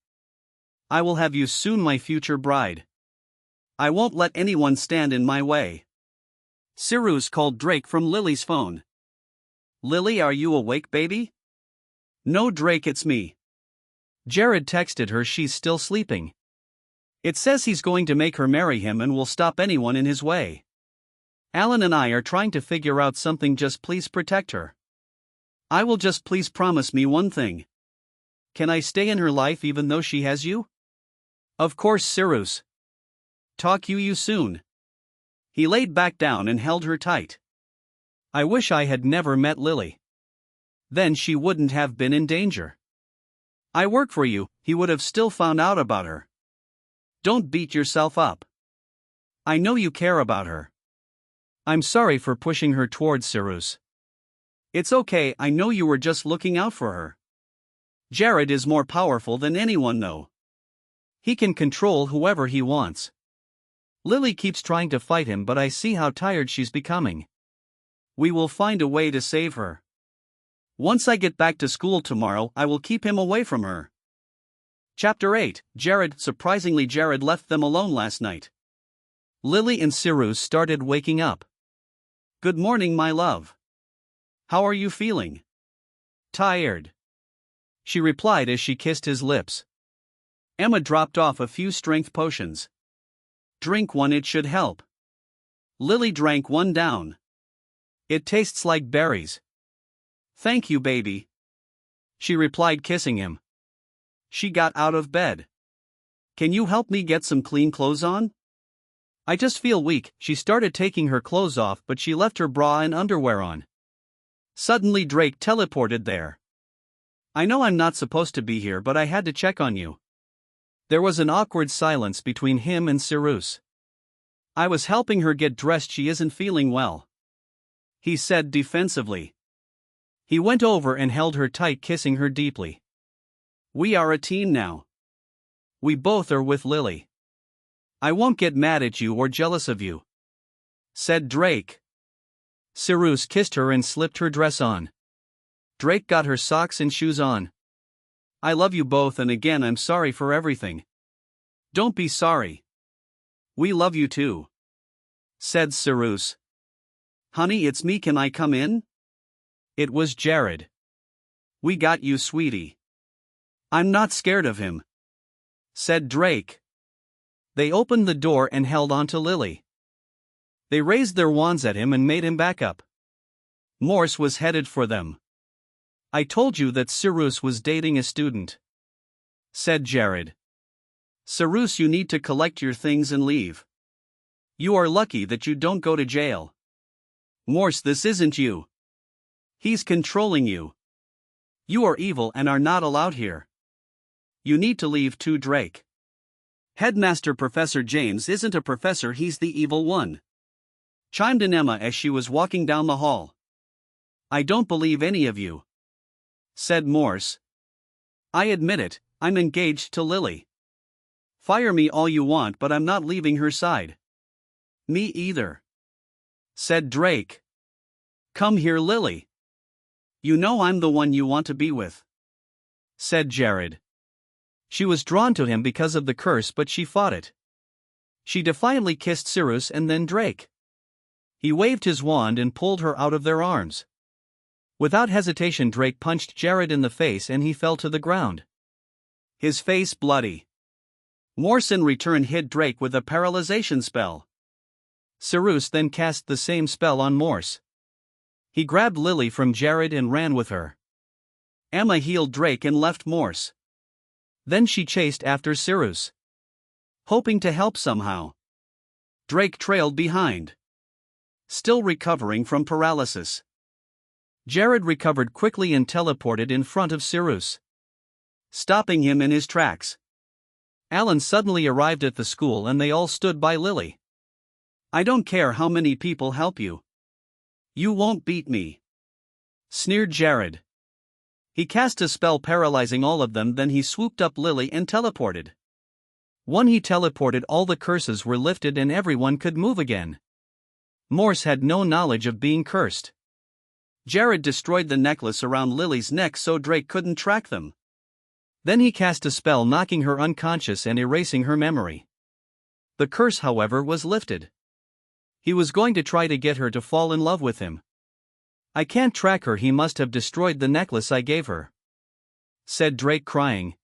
I will have you soon, my future bride. I won't let anyone stand in my way. Cyrus called Drake from Lilly's phone. Lilly, are you awake, baby? No, Drake, it's me. Jared texted her she's still sleeping. It says he's going to make her marry him and will stop anyone in his way. Alan and I are trying to figure out something, just please protect her. I will, just please promise me one thing. Can I stay in her life even though she has you? Of course, Cyrus. Talk you soon. He laid back down and held her tight. I wish I had never met Lilly. Then she wouldn't have been in danger. I work for you, he would have still found out about her. Don't beat yourself up. I know you care about her. I'm sorry for pushing her towards Cyrus. It's okay, I know you were just looking out for her. Jared is more powerful than anyone though. He can control whoever he wants. Lilly keeps trying to fight him, but I see how tired she's becoming. We will find a way to save her. Once I get back to school tomorrow, I will keep him away from her. Chapter 8, Jared. Surprisingly, Jared left them alone last night. Lily and Cyrus started waking up. "Good morning, my love. How are you feeling?" "Tired," she replied as she kissed his lips. Emma dropped off a few strength potions. "Drink one, it should help." Lily drank one down. "It tastes like berries." "Thank you, baby," she replied, kissing him. She got out of bed. "Can you help me get some clean clothes on? I just feel weak." She started taking her clothes off, but she left her bra and underwear on. Suddenly Drake teleported there. "I know I'm not supposed to be here, but I had to check on you." There was an awkward silence between him and Cyrus. "I was helping her get dressed, she isn't feeling well," he said defensively. He went over and held her tight, kissing her deeply. "We are a team now. We both are with Lily. I won't get mad at you or jealous of you," said Drake. Cyrus kissed her and slipped her dress on. Drake got her socks and shoes on. "I love you both, and again I'm sorry for everything." "Don't be sorry. We love you too," said Cyrus. "Honey, it's me, can I come in?" It was Jared. "We got you, sweetie." "I'm not scared of him," said Drake. They opened the door and held on to Lily. They raised their wands at him and made him back up. Morse was headed for them. "I told you that Cyrus was dating a student," said Jared. "Cyrus, you need to collect your things and leave. You are lucky that you don't go to jail." "Morse, this isn't you. He's controlling you. You are evil and are not allowed here. You need to leave too, Drake. Headmaster Professor James isn't a professor, he's the evil one," chimed in Emma as she was walking down the hall. "I don't believe any of you," said Morse. "I admit it, I'm engaged to Lily. Fire me all you want, but I'm not leaving her side." "Me either," said Drake. "Come here, Lily. You know I'm the one you want to be with," said Jared. She was drawn to him because of the curse, but she fought it. She defiantly kissed Cyrus and then Drake. He waved his wand and pulled her out of their arms. Without hesitation, Drake punched Jared in the face and he fell to the ground, his face bloody. Morse in return hit Drake with a paralyzation spell. Cyrus then cast the same spell on Morse. He grabbed Lily from Jared and ran with her. Emma healed Drake and left Morse. Then she chased after Cyrus, hoping to help somehow. Drake trailed behind, still recovering from paralysis. Jared recovered quickly and teleported in front of Cyrus, stopping him in his tracks. Alan suddenly arrived at the school and they all stood by Lily. "I don't care how many people help you. You won't beat me," sneered Jared. He cast a spell paralyzing all of them, then he swooped up Lily and teleported. When he teleported, all the curses were lifted and everyone could move again. Morse had no knowledge of being cursed. Jared destroyed the necklace around Lily's neck so Drake couldn't track them. Then he cast a spell knocking her unconscious and erasing her memory. The curse, however, was lifted. He was going to try to get her to fall in love with him. "I can't track her, he must have destroyed the necklace I gave her," said Drake, crying.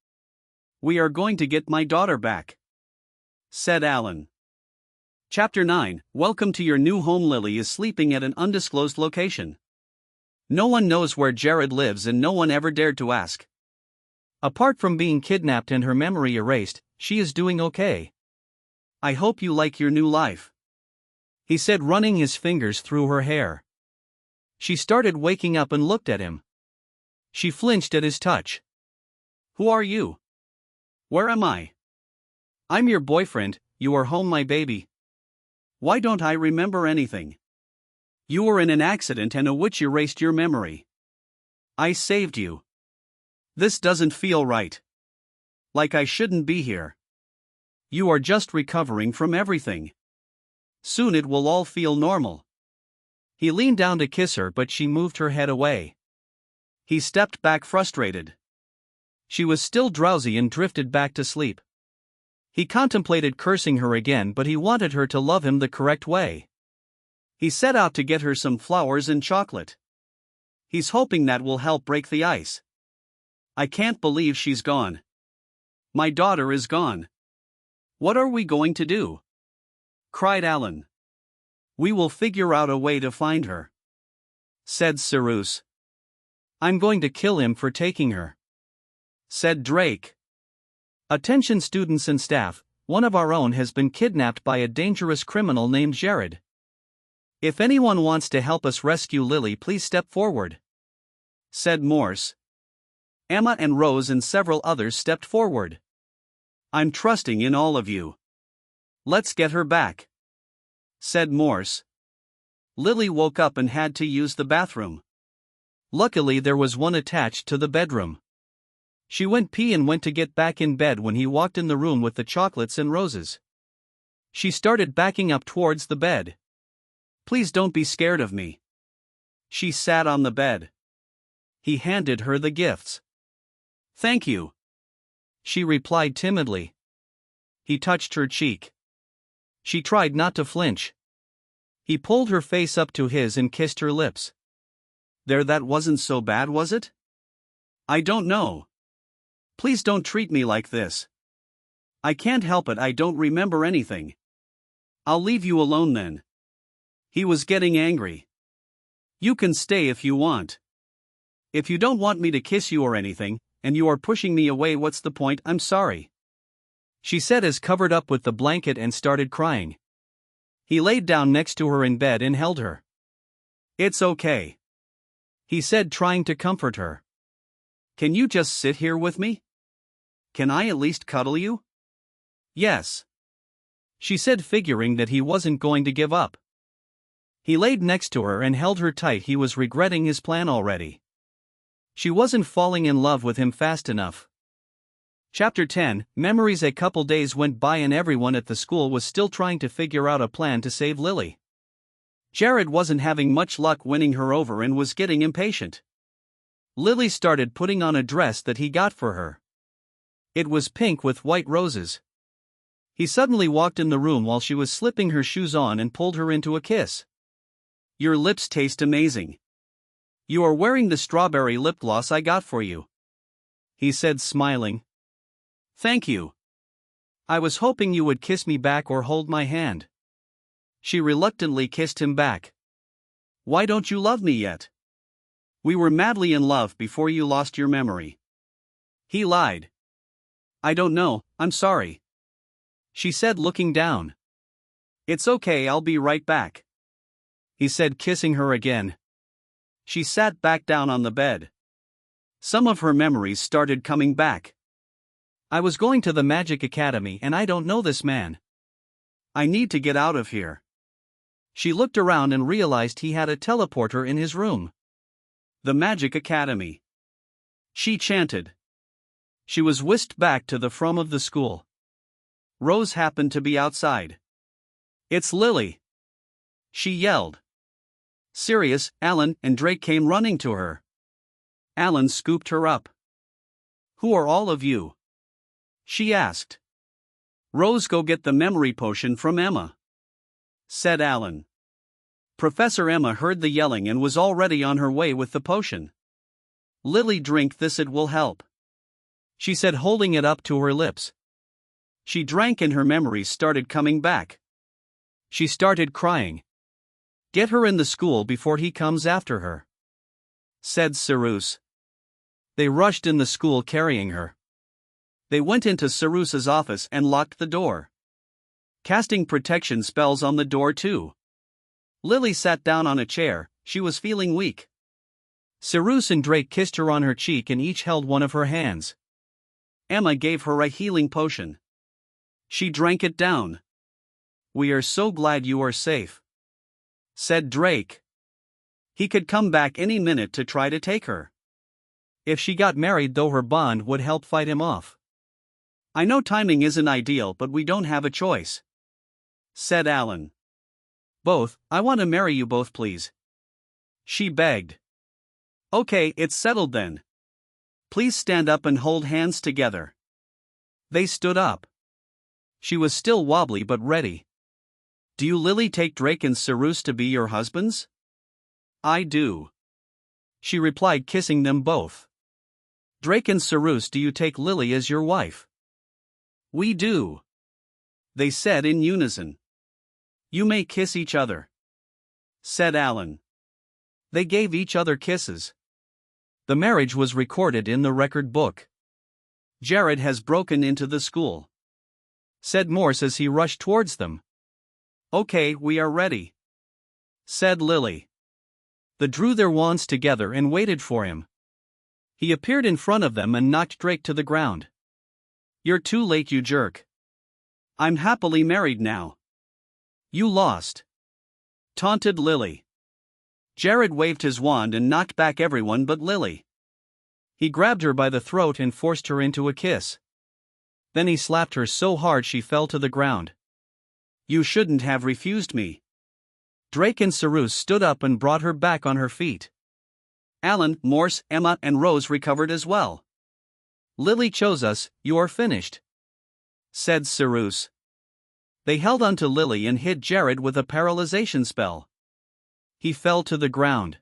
"We are going to get my daughter back," said Alan. Chapter 9, Welcome to your new home. Lily is sleeping at an undisclosed location. No one knows where Jared lives and no one ever dared to ask. Apart from being kidnapped and her memory erased, she is doing okay. "I hope you like your new life," he said, running his fingers through her hair. She started waking up and looked at him. She flinched at his touch. "Who are you? Where am I?" "I'm your boyfriend, you are home, my baby." "Why don't I remember anything?" "You were in an accident and a witch erased your memory. I saved you. This doesn't feel right. Like I shouldn't be here. You are just recovering from everything. Soon it will all feel normal." He leaned down to kiss her, but she moved her head away. He stepped back, frustrated. She was still drowsy and drifted back to sleep. He contemplated cursing her again, but he wanted her to love him the correct way. He set out to get her some flowers and chocolate. He's hoping that will help break the ice. I can't believe she's gone. My daughter is gone. What are we going to do? Cried Alan. We will figure out a way to find her, said Cyrus. I'm going to kill him for taking her, said Drake. Attention students and staff, one of our own has been kidnapped by a dangerous criminal named Jared. If anyone wants to help us rescue Lily, please step forward, said Morse. Emma and Rose and several others stepped forward. I'm trusting in all of you. Let's get her back, said Morse. Lily woke up and had to use the bathroom. Luckily there was one attached to the bedroom. She went pee and went to get back in bed when he walked in the room with the chocolates and roses. She started backing up towards the bed. Please don't be scared of me. She sat on the bed. He handed her the gifts. Thank you, she replied timidly. He touched her cheek. She tried not to flinch. He pulled her face up to his and kissed her lips. There, that wasn't so bad, was it? I don't know. Please don't treat me like this. I can't help it, I don't remember anything. I'll leave you alone then. He was getting angry. You can stay if you want. If you don't want me to kiss you or anything, and you are pushing me away, what's the point? I'm sorry, she said as covered up with the blanket and started crying. He laid down next to her in bed and held her. It's okay, he said, trying to comfort her. Can you just sit here with me? Can I at least cuddle you? Yes, she said, figuring that he wasn't going to give up. He laid next to her and held her tight. He was regretting his plan already. She wasn't falling in love with him fast enough. Chapter 10, Memories. A couple days went by and everyone at the school was still trying to figure out a plan to save Lily. Jared wasn't having much luck winning her over and was getting impatient. Lily started putting on a dress that he got for her. It was pink with white roses. He suddenly walked in the room while she was slipping her shoes on and pulled her into a kiss. Your lips taste amazing. You are wearing the strawberry lip gloss I got for you, he said, smiling. Thank you. I was hoping you would kiss me back or hold my hand. She reluctantly kissed him back. Why don't you love me yet? We were madly in love before you lost your memory. He lied. I don't know, I'm sorry, she said, looking down. It's okay, I'll be right back, he said, kissing her again. She sat back down on the bed. Some of her memories started coming back. I was going to the Magic Academy and I don't know this man. I need to get out of here. She looked around and realized he had a teleporter in his room. The Magic Academy, she chanted. She was whisked back to the front of the school. Rose happened to be outside. It's Lily, she yelled. Sirius, Alan, and Drake came running to her. Alan scooped her up. Who are all of you? She asked. Rose, go get the memory potion from Emma, said Alan. Professor Emma heard the yelling and was already on her way with the potion. Lily, drink this, it will help, she said, holding it up to her lips. She drank and her memories started coming back. She started crying. Get her in the school before he comes after her, said Cyrus. They rushed in the school carrying her. They went into Cyrus's office and locked the door, casting protection spells on the door too. Lily sat down on a chair, she was feeling weak. Cyrus and Drake kissed her on her cheek and each held one of her hands. Emma gave her a healing potion. She drank it down. We are so glad you are safe, said Drake. He could come back any minute to try to take her. If she got married, though, her bond would help fight him off. I know timing isn't ideal, but we don't have a choice, said Alan. Both, I want to marry you both, please, she begged. Okay, it's settled then. Please stand up and hold hands together. They stood up. She was still wobbly but ready. Do you, Lily, take Drake and Cyrus to be your husbands? I do. She replied, kissing them both. Drake and Cyrus, do you take Lily as your wife? We do. They said in unison. You may kiss each other, said Alan. They gave each other kisses. The marriage was recorded in the record book. Jared has broken into the school, said Morse as he rushed towards them. Okay, we are ready, said Lily. They drew their wands together and waited for him. He appeared in front of them and knocked Drake to the ground. You're too late, you jerk. I'm happily married now. You lost, taunted Lily. Jared waved his wand and knocked back everyone but Lily. He grabbed her by the throat and forced her into a kiss. Then he slapped her so hard she fell to the ground. You shouldn't have refused me. Drake and Cyrus stood up and brought her back on her feet. Alan, Morse, Emma, and Rose recovered as well. Lily chose us, you are finished, said Cyrus. They held onto Lily and hit Jared with a paralyzation spell. He fell to the ground.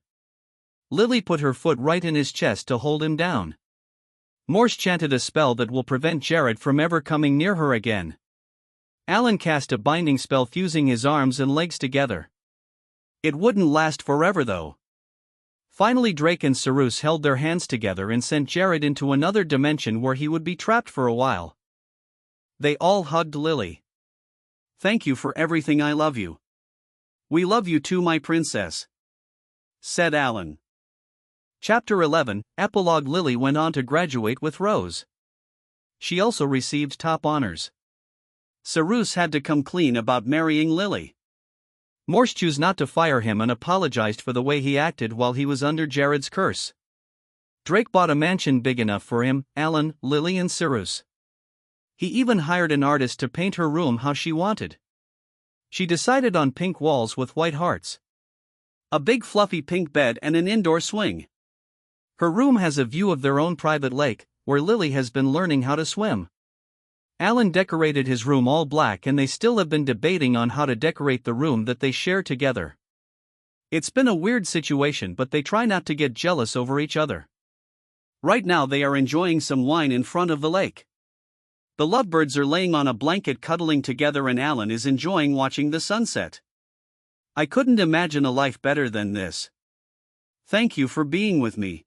Lily put her foot right in his chest to hold him down. Morse chanted a spell that will prevent Jared from ever coming near her again. Alan cast a binding spell fusing his arms and legs together. It wouldn't last forever though. Finally, Drake and Cyrus held their hands together and sent Jared into another dimension where he would be trapped for a while. They all hugged Lily. Thank you for everything, I love you. We love you too, my princess, said Alan. Chapter 11, Epilogue. Lily went on to graduate with Rose. She also received top honors. Cyrus had to come clean about marrying Lily. Morse chose not to fire him and apologized for the way he acted while he was under Jared's curse. Drake bought a mansion big enough for him, Alan, Lily, and Cyrus. He even hired an artist to paint her room how she wanted. She decided on pink walls with white hearts, a big fluffy pink bed, and an indoor swing. Her room has a view of their own private lake, where Lily has been learning how to swim. Alan decorated his room all black, and they still have been debating on how to decorate the room that they share together. It's been a weird situation, but they try not to get jealous over each other. Right now they are enjoying some wine in front of the lake. The lovebirds are laying on a blanket cuddling together, and Alan is enjoying watching the sunset. I couldn't imagine a life better than this. Thank you for being with me.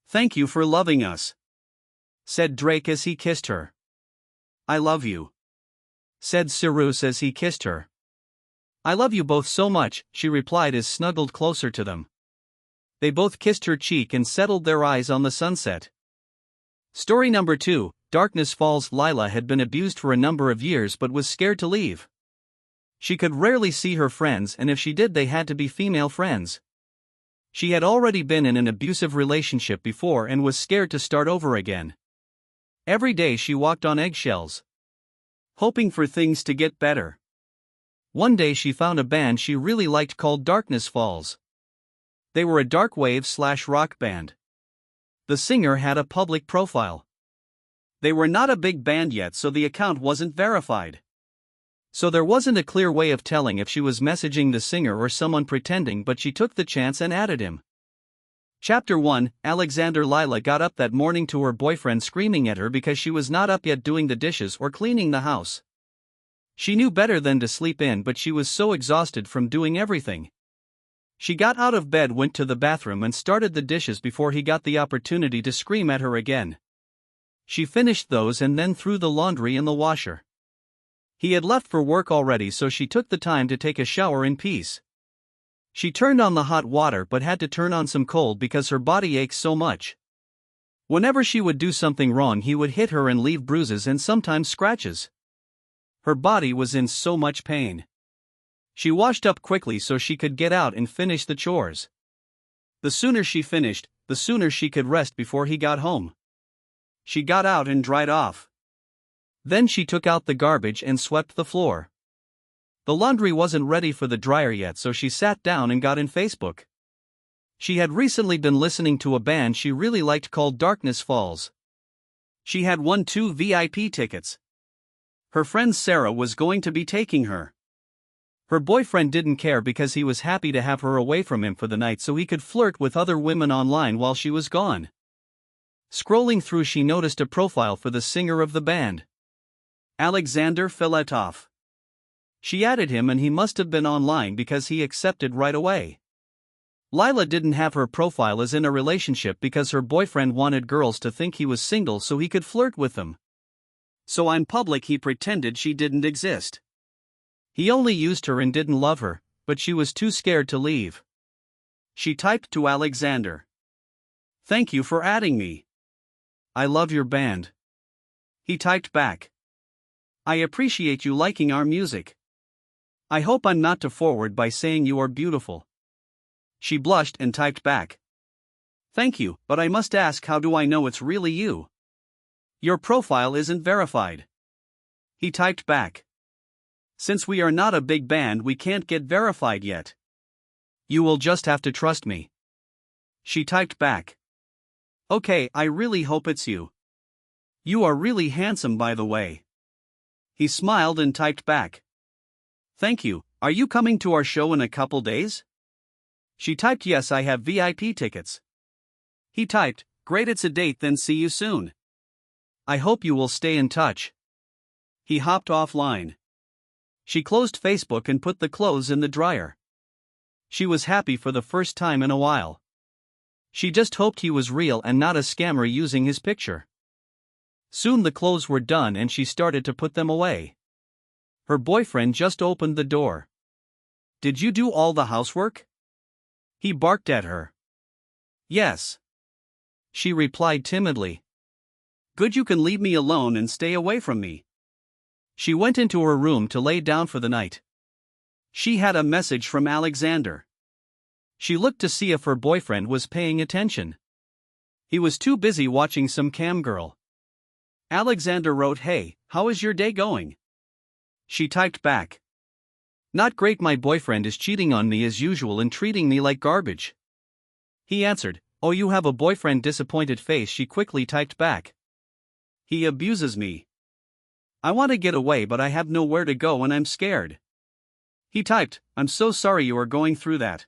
Thank you for loving us, said Drake as he kissed her. I love you, said Cyrus as he kissed her. I love you both so much, she replied as snuggled closer to them. They both kissed her cheek and settled their eyes on the sunset. Story number 2, Darkness Falls. Lila had been abused for a number of years but was scared to leave. She could rarely see her friends, and if she did, they had to be female friends. She had already been in an abusive relationship before and was scared to start over again. Every day she walked on eggshells, hoping for things to get better. One day she found a band she really liked called Darkness Falls. They were a dark wave/rock band. The singer had a public profile. They were not a big band yet, so the account wasn't verified. So there wasn't a clear way of telling if she was messaging the singer or someone pretending, but she took the chance and added him. Chapter 1, Alexander. Lila got up that morning to her boyfriend screaming at her because she was not up yet doing the dishes or cleaning the house. She knew better than to sleep in, but she was so exhausted from doing everything. She got out of bed, went to the bathroom, and started the dishes before he got the opportunity to scream at her again. She finished those and then threw the laundry in the washer. He had left for work already, so she took the time to take a shower in peace. She turned on the hot water but had to turn on some cold because her body ached so much. Whenever she would do something wrong, he would hit her and leave bruises and sometimes scratches. Her body was in so much pain. She washed up quickly so she could get out and finish the chores. The sooner she finished, the sooner she could rest before he got home. She got out and dried off. Then she took out the garbage and swept the floor. The laundry wasn't ready for the dryer yet, so she sat down and got in Facebook. She had recently been listening to a band she really liked called Darkness Falls. She had won 2 VIP tickets. Her friend Sarah was going to be taking her. Her boyfriend didn't care because he was happy to have her away from him for the night so he could flirt with other women online while she was gone. Scrolling through, she noticed a profile for the singer of the band, Alexander Filatov. She added him and he must have been online because he accepted right away. Lila didn't have her profile as in a relationship because her boyfriend wanted girls to think he was single so he could flirt with them. So in public he pretended she didn't exist. He only used her and didn't love her, but she was too scared to leave. She typed to Alexander, "Thank you for adding me. I love your band." He typed back, "I appreciate you liking our music. I hope I'm not too forward by saying you are beautiful." She blushed and typed back, "Thank you, but I must ask, how do I know it's really you? Your profile isn't verified." He typed back, "Since we are not a big band, we can't get verified yet. You will just have to trust me." She typed back, "Okay, I really hope it's you. You are really handsome, by the way." He smiled and typed back, "Thank you, are you coming to our show in a couple days?" She typed, "Yes, I have VIP tickets." He typed, "Great, it's a date, then see you soon. I hope you will stay in touch." He hopped offline. She closed Facebook and put the clothes in the dryer. She was happy for the first time in a while. She just hoped he was real and not a scammer using his picture. Soon the clothes were done and she started to put them away. Her boyfriend just opened the door. "Did you do all the housework?" He barked at her. "Yes." She replied timidly. "Good, you can leave me alone and stay away from me." She went into her room to lay down for the night. She had a message from Alexander. She looked to see if her boyfriend was paying attention. He was too busy watching some cam girl. Alexander wrote, "Hey, how is your day going?" She typed back, "Not great, my boyfriend is cheating on me as usual and treating me like garbage." He answered, "Oh, you have a boyfriend?" Disappointed face. She quickly typed back, "He abuses me. I want to get away but I have nowhere to go and I'm scared." He typed, "I'm so sorry you are going through that.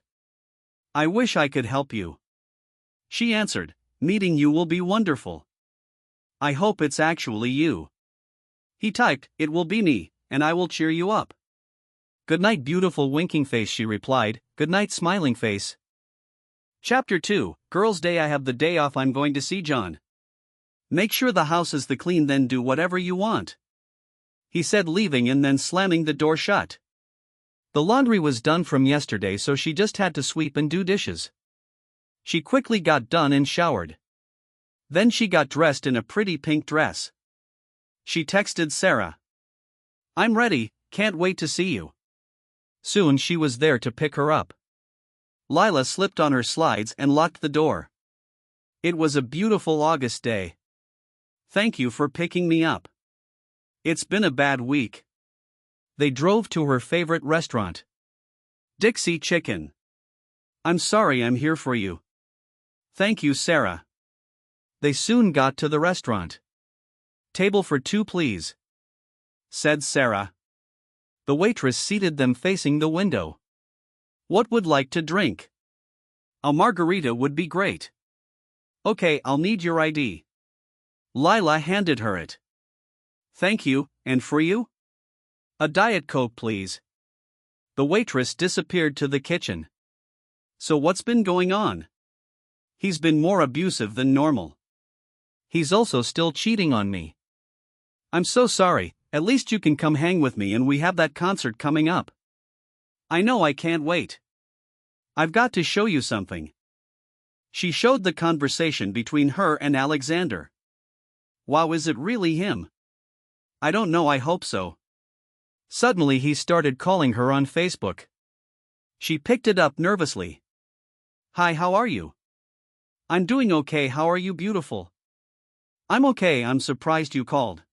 I wish I could help you." She answered, "Meeting you will be wonderful. I hope it's actually you." He typed, "It will be me, and I will cheer you up." "Good night, beautiful," winking face. She replied, "Good night, smiling face." Chapter 2, Girls' Day. "I have the day off, I'm going to see John. Make sure the house is clean, then do whatever you want," he said, leaving and then slamming the door shut. The laundry was done from yesterday, so she just had to sweep and do dishes. She quickly got done and showered. Then she got dressed in a pretty pink dress. She texted Sarah, "I'm ready, can't wait to see you." Soon she was there to pick her up. Lila slipped on her slides and locked the door. "It was a beautiful August day. Thank you for picking me up. It's been a bad week." They drove to her favorite restaurant, Dixie Chicken. "I'm sorry, I'm here for you." "Thank you, Sarah." They soon got to the restaurant. "Table for two, please," said Sarah. The waitress seated them facing the window. "What would like to drink?" "A margarita would be great." "Okay, I'll need your ID." Lila handed her it. "Thank you, and for you?" "A Diet Coke, please." The waitress disappeared to the kitchen. "So what's been going on?" "He's been more abusive than normal. He's also still cheating on me." "I'm so sorry, at least you can come hang with me and we have that concert coming up." "I know, I can't wait. I've got to show you something." She showed the conversation between her and Alexander. "Wow, is it really him?" "I don't know, I hope so." Suddenly he started calling her on Facebook. She picked it up nervously. "Hi, how are you?" "I'm doing okay, how are you, beautiful?" "I'm okay, I'm surprised you called."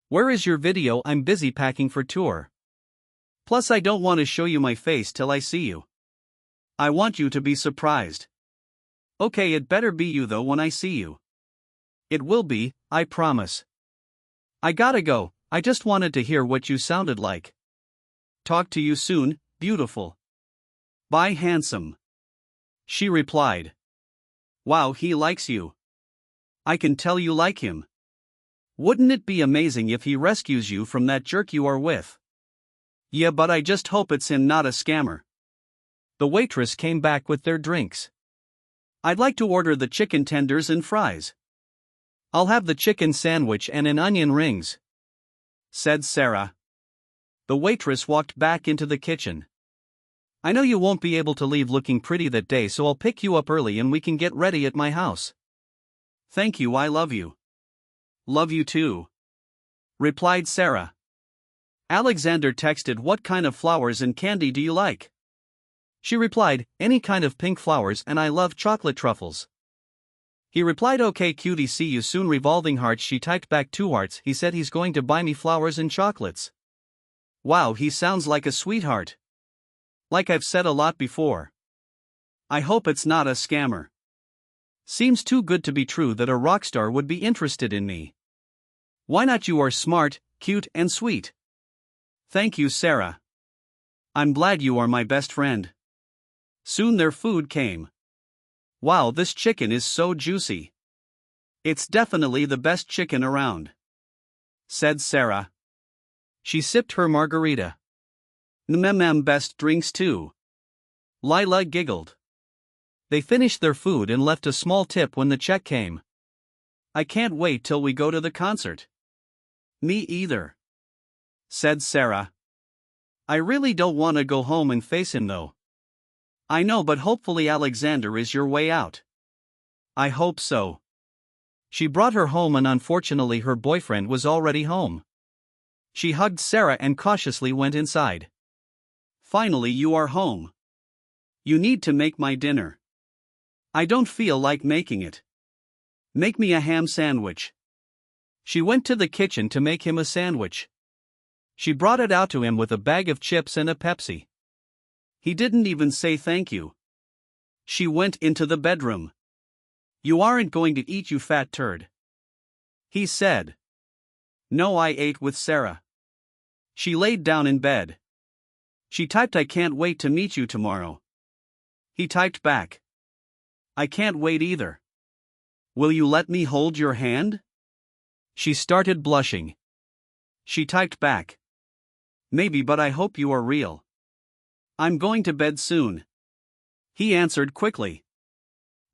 "Where is your video? I'm busy packing for tour. Plus I don't want to show you my face till I see you. I want you to be surprised." "Okay, it better be you though when I see you." "It will be, I promise." "I gotta go, I just wanted to hear what you sounded like. Talk to you soon, beautiful. Bye, handsome. She replied. Wow, he likes you. I can tell you like him. Wouldn't it be amazing if he rescues you from that jerk you are with? Yeah, but I just hope it's him, not a scammer. The waitress came back with their drinks. I'd like to order the chicken tenders and fries. I'll have the chicken sandwich and an onion rings, said Sarah. The waitress walked back into the kitchen. I know you won't be able to leave looking pretty that day, so I'll pick you up early and we can get ready at my house. Thank you, I love you. Love you too, replied Sarah. Alexander texted, what kind of flowers and candy do you like? She replied, any kind of pink flowers, and I love chocolate truffles. He replied, okay cutie, see you soon, revolving hearts. She typed back 2 hearts. He said he's going to buy me flowers and chocolates. Wow, he sounds like a sweetheart. Like I've said a lot before. I hope it's not a scammer. Seems too good to be true that a rock star would be interested in me. Why not? You are smart, cute, and sweet. Thank you, Sarah. I'm glad you are my best friend. Soon their food came. Wow, this chicken is so juicy. It's definitely the best chicken around, said Sarah. She sipped her margarita. Best drinks too. Lila giggled. They finished their food and left a small tip when the check came. I can't wait till we go to the concert. Me either, said Sarah. I really don't want to go home and face him though. I know, but hopefully Alexander is your way out. I hope so. She brought her home and unfortunately her boyfriend was already home. She hugged Sarah and cautiously went inside. Finally, you are home. You need to make my dinner. I don't feel like making it. Make me a ham sandwich. She went to the kitchen to make him a sandwich. She brought it out to him with a bag of chips and a Pepsi. He didn't even say thank you. She went into the bedroom. You aren't going to eat, you fat turd, he said. No, I ate with Sarah. She laid down in bed. She typed, I can't wait to meet you tomorrow. He typed back. I can't wait either. Will you let me hold your hand? She started blushing. She typed back. Maybe, but I hope you are real. I'm going to bed soon. He answered quickly.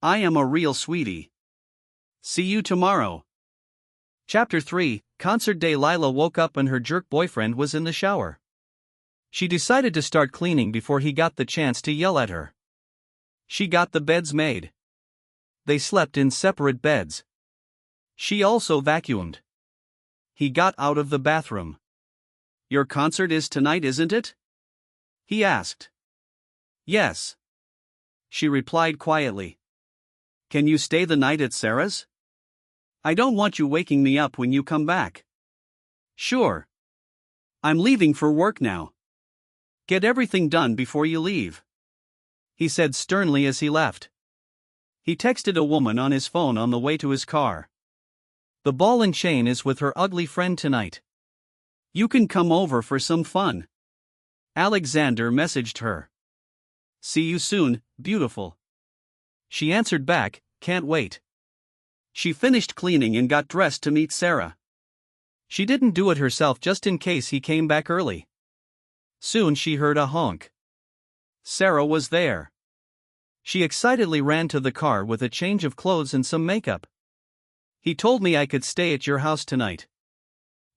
I am a real sweetie. See you tomorrow. Chapter 3, Concert Day. Lila woke up and her jerk boyfriend was in the shower. She decided to start cleaning before he got the chance to yell at her. She got the beds made. They slept in separate beds. She also vacuumed. He got out of the bathroom. Your concert is tonight, isn't it? He asked. Yes. She replied quietly. Can you stay the night at Sarah's? I don't want you waking me up when you come back. Sure. I'm leaving for work now. Get everything done before you leave, he said sternly as he left. He texted a woman on his phone on the way to his car. The ball and chain is with her ugly friend tonight. You can come over for some fun. Alexander messaged her. See you soon, beautiful. She answered back, can't wait. She finished cleaning and got dressed to meet Sarah. She didn't do it herself just in case he came back early. Soon she heard a honk. Sarah was there. She excitedly ran to the car with a change of clothes and some makeup. He told me I could stay at your house tonight.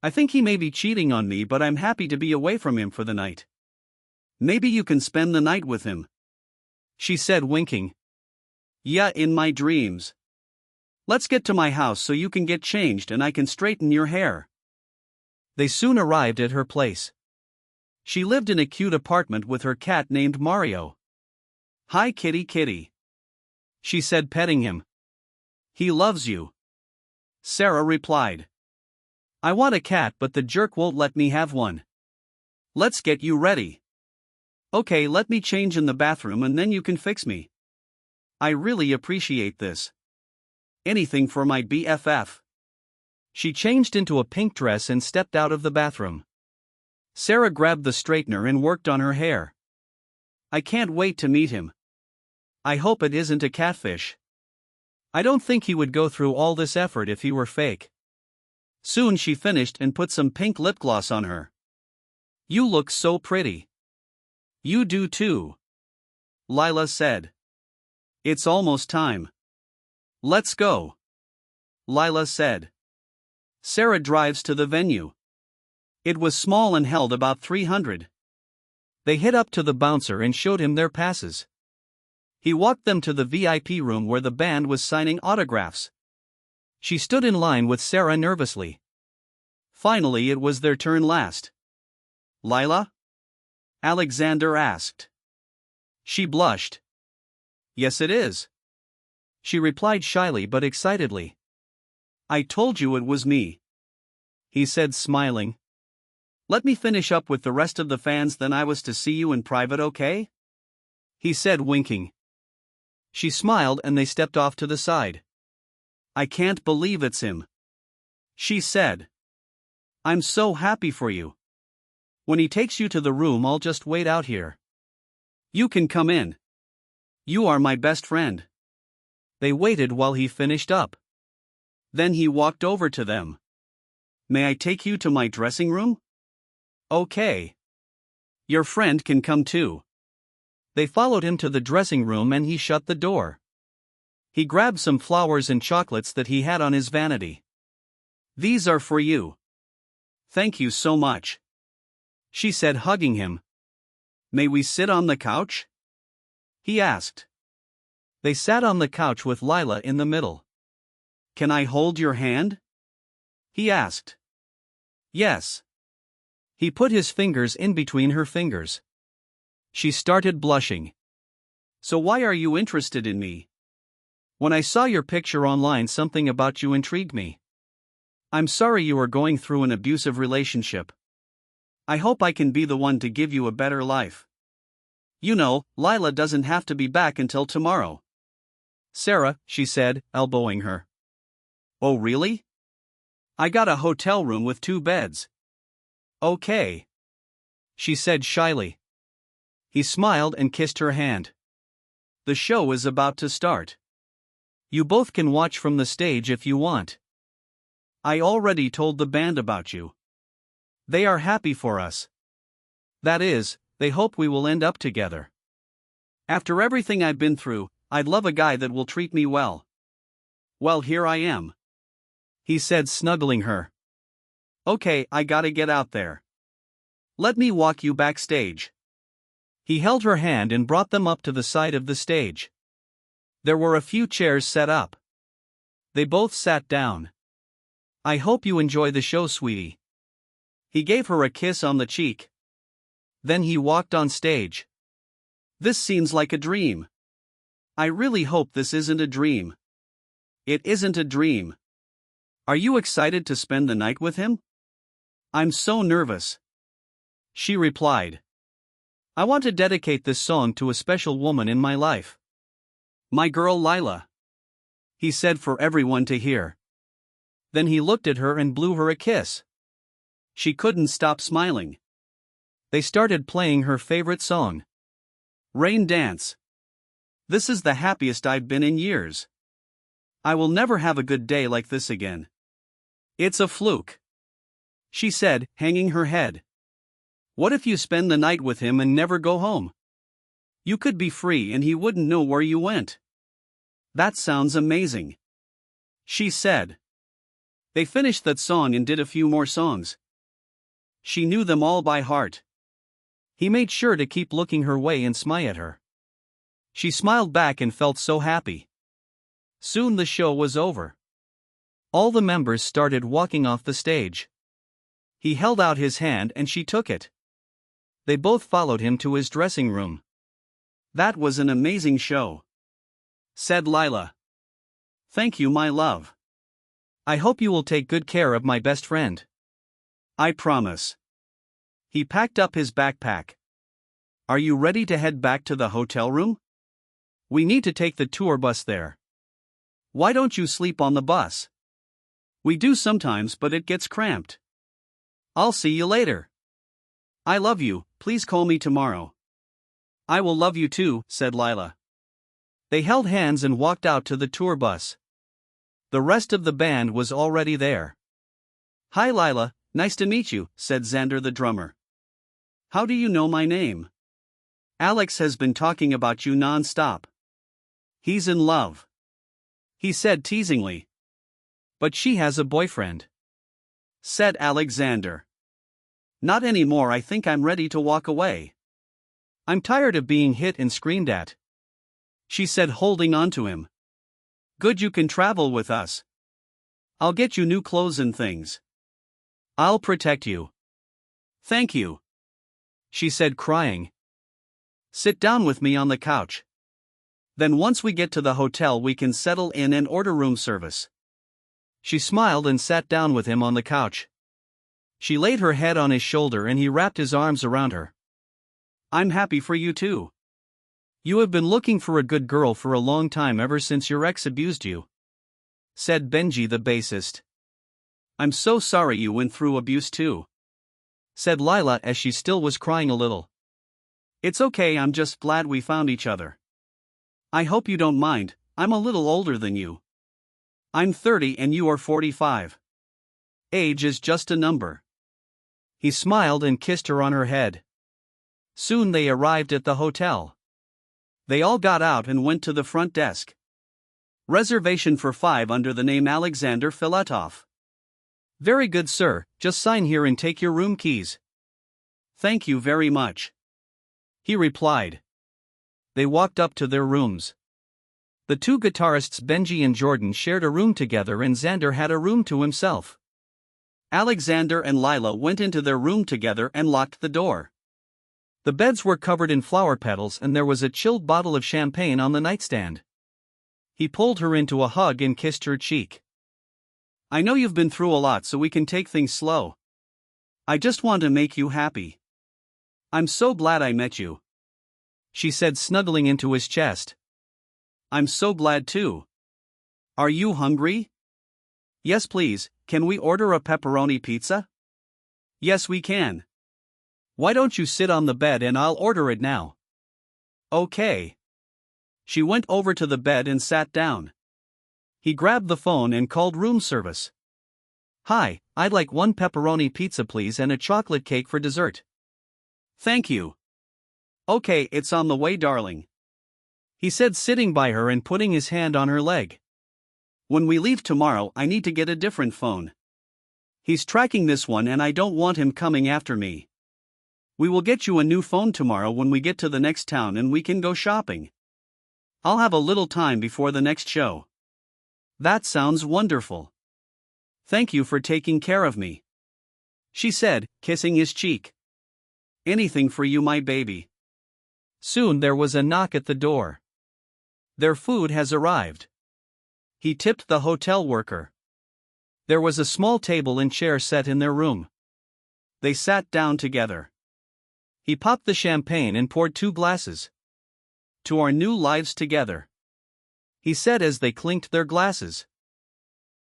I think he may be cheating on me, but I'm happy to be away from him for the night. Maybe you can spend the night with him, she said, winking. Yeah, in my dreams. Let's get to my house so you can get changed and I can straighten your hair. They soon arrived at her place. She lived in a cute apartment with her cat named Mario. Hi kitty kitty, she said, petting him. He loves you, Sarah replied. I want a cat, but the jerk won't let me have one. Let's get you ready. Okay, let me change in the bathroom and then you can fix me. I really appreciate this. Anything for my BFF. She changed into a pink dress and stepped out of the bathroom. Sarah grabbed the straightener and worked on her hair. I can't wait to meet him. I hope it isn't a catfish. I don't think he would go through all this effort if he were fake. Soon she finished and put some pink lip gloss on her. You look so pretty. You do too, Lila said. It's almost time. Let's go, Lila said. Sarah drives to the venue. It was small and held about 300. They hit up to the bouncer and showed him their passes. He walked them to the VIP room where the band was signing autographs. She stood in line with Sarah nervously. Finally, it was their turn last. Lila? Alexander asked. She blushed. Yes, it is. She replied shyly but excitedly. I told you it was me, he said, smiling. Let me finish up with the rest of the fans, then I was to see you in private, okay? He said, winking. She smiled and they stepped off to the side. I can't believe it's him, she said. I'm so happy for you. When he takes you to the room, I'll just wait out here. You can come in. You are my best friend. They waited while he finished up. Then he walked over to them. May I take you to my dressing room? Okay. Your friend can come too. They followed him to the dressing room and he shut the door. He grabbed some flowers and chocolates that he had on his vanity. These are for you. Thank you so much, she said, hugging him. May we sit on the couch? He asked. They sat on the couch with Lila in the middle. Can I hold your hand? He asked. Yes. He put his fingers in between her fingers. She started blushing. So why are you interested in me? When I saw your picture online, something about you intrigued me. I'm sorry you are going through an abusive relationship. I hope I can be the one to give you a better life. You know, Lila doesn't have to be back until tomorrow. Sarah, she said, elbowing her. Oh really? I got a hotel room with 2 beds. Okay, she said shyly. He smiled and kissed her hand. The show is about to start. You both can watch from the stage if you want. I already told the band about you. They are happy for us. That is, they hope we will end up together. After everything I've been through, I'd love a guy that will treat me well. Well, here I am, he said, snuggling her. Okay, I gotta get out there. Let me walk you backstage. He held her hand and brought them up to the side of the stage. There were a few chairs set up. They both sat down. I hope you enjoy the show, sweetie. He gave her a kiss on the cheek. Then he walked on stage. This seems like a dream. I really hope this isn't a dream. It isn't a dream. Are you excited to spend the night with him? I'm so nervous, she replied. I want to dedicate this song to a special woman in my life. My girl Lila, he said for everyone to hear. Then he looked at her and blew her a kiss. She couldn't stop smiling. They started playing her favorite song, Rain Dance. This is the happiest I've been in years. I will never have a good day like this again. It's a fluke, she said, hanging her head. What if you spend the night with him and never go home? You could be free and he wouldn't know where you went. That sounds amazing, she said. They finished that song and did a few more songs. She knew them all by heart. He made sure to keep looking her way and smile at her. She smiled back and felt so happy. Soon the show was over. All the members started walking off the stage. He held out his hand and she took it. They both followed him to his dressing room. That was an amazing show, said Lila. Thank you, my love. I hope you will take good care of my best friend. I promise. He packed up his backpack. Are you ready to head back to the hotel room? We need to take the tour bus there. Why don't you sleep on the bus? We do sometimes, but it gets cramped. I'll see you later. I love you, please call me tomorrow. I will love you too, said Lila. They held hands and walked out to the tour bus. The rest of the band was already there. Hi Lila, nice to meet you, said Xander the drummer. How do you know my name? Alex has been talking about you non-stop. He's in love, he said teasingly. But she has a boyfriend, said Alexander. Not anymore, I think I'm ready to walk away. I'm tired of being hit and screamed at, she said, holding on to him. Good, you can travel with us. I'll get you new clothes and things. I'll protect you. Thank you, she said, crying. Sit down with me on the couch. Then once we get to the hotel we can settle in and order room service. She smiled and sat down with him on the couch. She laid her head on his shoulder and he wrapped his arms around her. I'm happy for you too. You have been looking for a good girl for a long time, ever since your ex abused you, said Benji the bassist. I'm so sorry you went through abuse too, said Lila as she still was crying a little. It's okay, I'm just glad we found each other. I hope you don't mind, I'm a little older than you. I'm 30 and you are 45. Age is just a number. He smiled and kissed her on her head. Soon they arrived at the hotel. They all got out and went to the front desk. Reservation for 5 under the name Alexander Filatov. Very good, sir, just sign here and take your room keys. Thank you very much, he replied. They walked up to their rooms. The two guitarists Benji and Jordan shared a room together and Xander had a room to himself. Alexander and Lila went into their room together and locked the door. The beds were covered in flower petals and there was a chilled bottle of champagne on the nightstand. He pulled her into a hug and kissed her cheek. I know you've been through a lot, so we can take things slow. I just want to make you happy. I'm so glad I met you, she said, snuggling into his chest. I'm so glad too. Are you hungry? Yes please, can we order a pepperoni pizza? Yes we can. Why don't you sit on the bed and I'll order it now? Okay. She went over to the bed and sat down. He grabbed the phone and called room service. Hi, I'd like 1 pepperoni pizza please and a chocolate cake for dessert. Thank you. Okay, it's on the way, darling, he said, sitting by her and putting his hand on her leg. When we leave tomorrow I need to get a different phone. He's tracking this one and I don't want him coming after me. We will get you a new phone tomorrow when we get to the next town and we can go shopping. I'll have a little time before the next show. That sounds wonderful. Thank you for taking care of me, she said, kissing his cheek. Anything for you, my baby. Soon there was a knock at the door. Their food has arrived, he tipped the hotel worker. There was a small table and chair set in their room. They sat down together. He popped the champagne and poured 2 glasses. To our new lives together, he said as they clinked their glasses.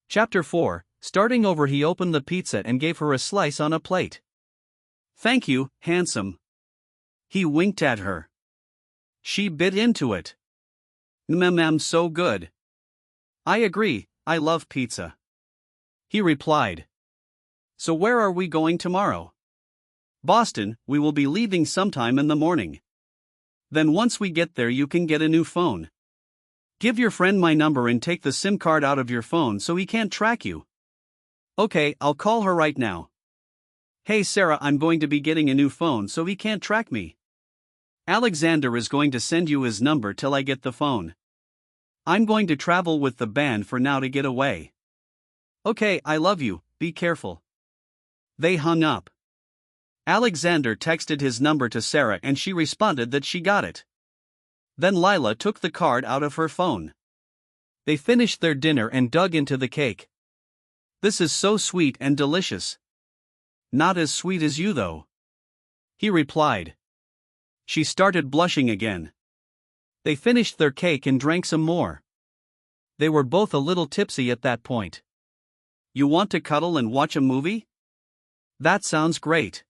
Chapter 4, starting over. He opened the pizza and gave her a slice on a plate. Thank you, handsome. He winked at her. She bit into it. So good. I agree, I love pizza, he replied. So where are we going tomorrow? Boston, we will be leaving sometime in the morning. Then once we get there you can get a new phone. Give your friend my number and take the SIM card out of your phone so he can't track you. Okay, I'll call her right now. Hey Sarah, I'm going to be getting a new phone so he can't track me. Alexander is going to send you his number till I get the phone. I'm going to travel with the band for now to get away. Okay, I love you, be careful. They hung up. Alexander texted his number to Sarah and she responded that she got it. Then Lila took the card out of her phone. They finished their dinner and dug into the cake. This is so sweet and delicious. Not as sweet as you though, he replied. She started blushing again. They finished their cake and drank some more. They were both a little tipsy at that point. You want to cuddle and watch a movie? That sounds great,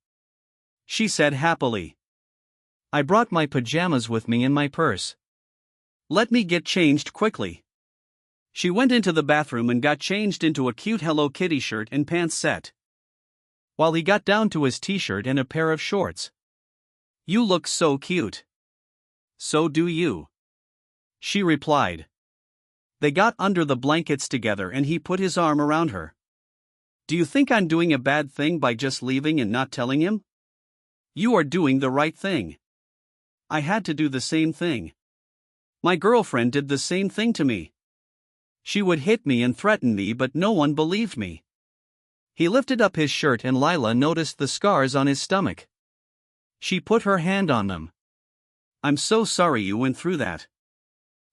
she said happily. I brought my pajamas with me in my purse. Let me get changed quickly. She went into the bathroom and got changed into a cute Hello Kitty shirt and pants set, while he got down to his t-shirt and a pair of shorts. You look so cute. So do you, she replied. They got under the blankets together and he put his arm around her. Do you think I'm doing a bad thing by just leaving and not telling him? You are doing the right thing. I had to do the same thing. My girlfriend did the same thing to me. She would hit me and threaten me, but no one believed me. He lifted up his shirt and Lila noticed the scars on his stomach. She put her hand on them. I'm so sorry you went through that,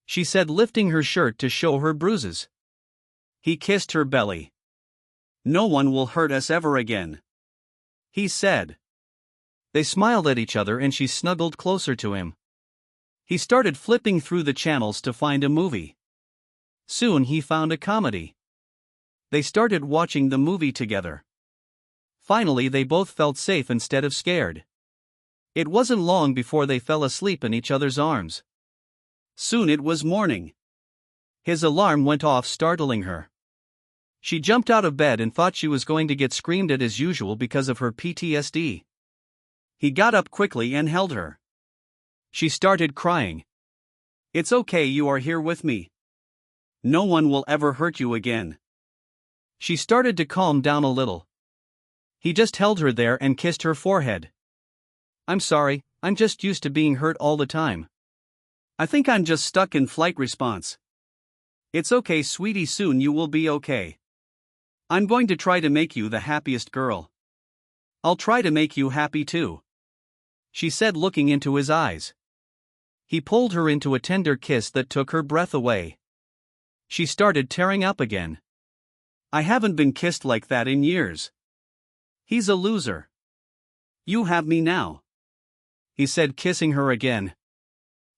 she said, lifting her shirt to show her bruises. He kissed her belly. No one will hurt us ever again, he said. They smiled at each other and she snuggled closer to him. He started flipping through the channels to find a movie. Soon he found a comedy. They started watching the movie together. Finally, they both felt safe instead of scared. It wasn't long before they fell asleep in each other's arms. Soon it was morning. His alarm went off, startling her. She jumped out of bed and thought she was going to get screamed at as usual because of her PTSD. He got up quickly and held her. She started crying. It's okay, you are here with me. No one will ever hurt you again. She started to calm down a little. He just held her there and kissed her forehead. I'm sorry, I'm just used to being hurt all the time. I think I'm just stuck in flight response. It's okay, sweetie, soon you will be okay. I'm going to try to make you the happiest girl. I'll try to make you happy too, she said, looking into his eyes. He pulled her into a tender kiss that took her breath away. She started tearing up again. I haven't been kissed like that in years. He's a loser. You have me now, he said, kissing her again.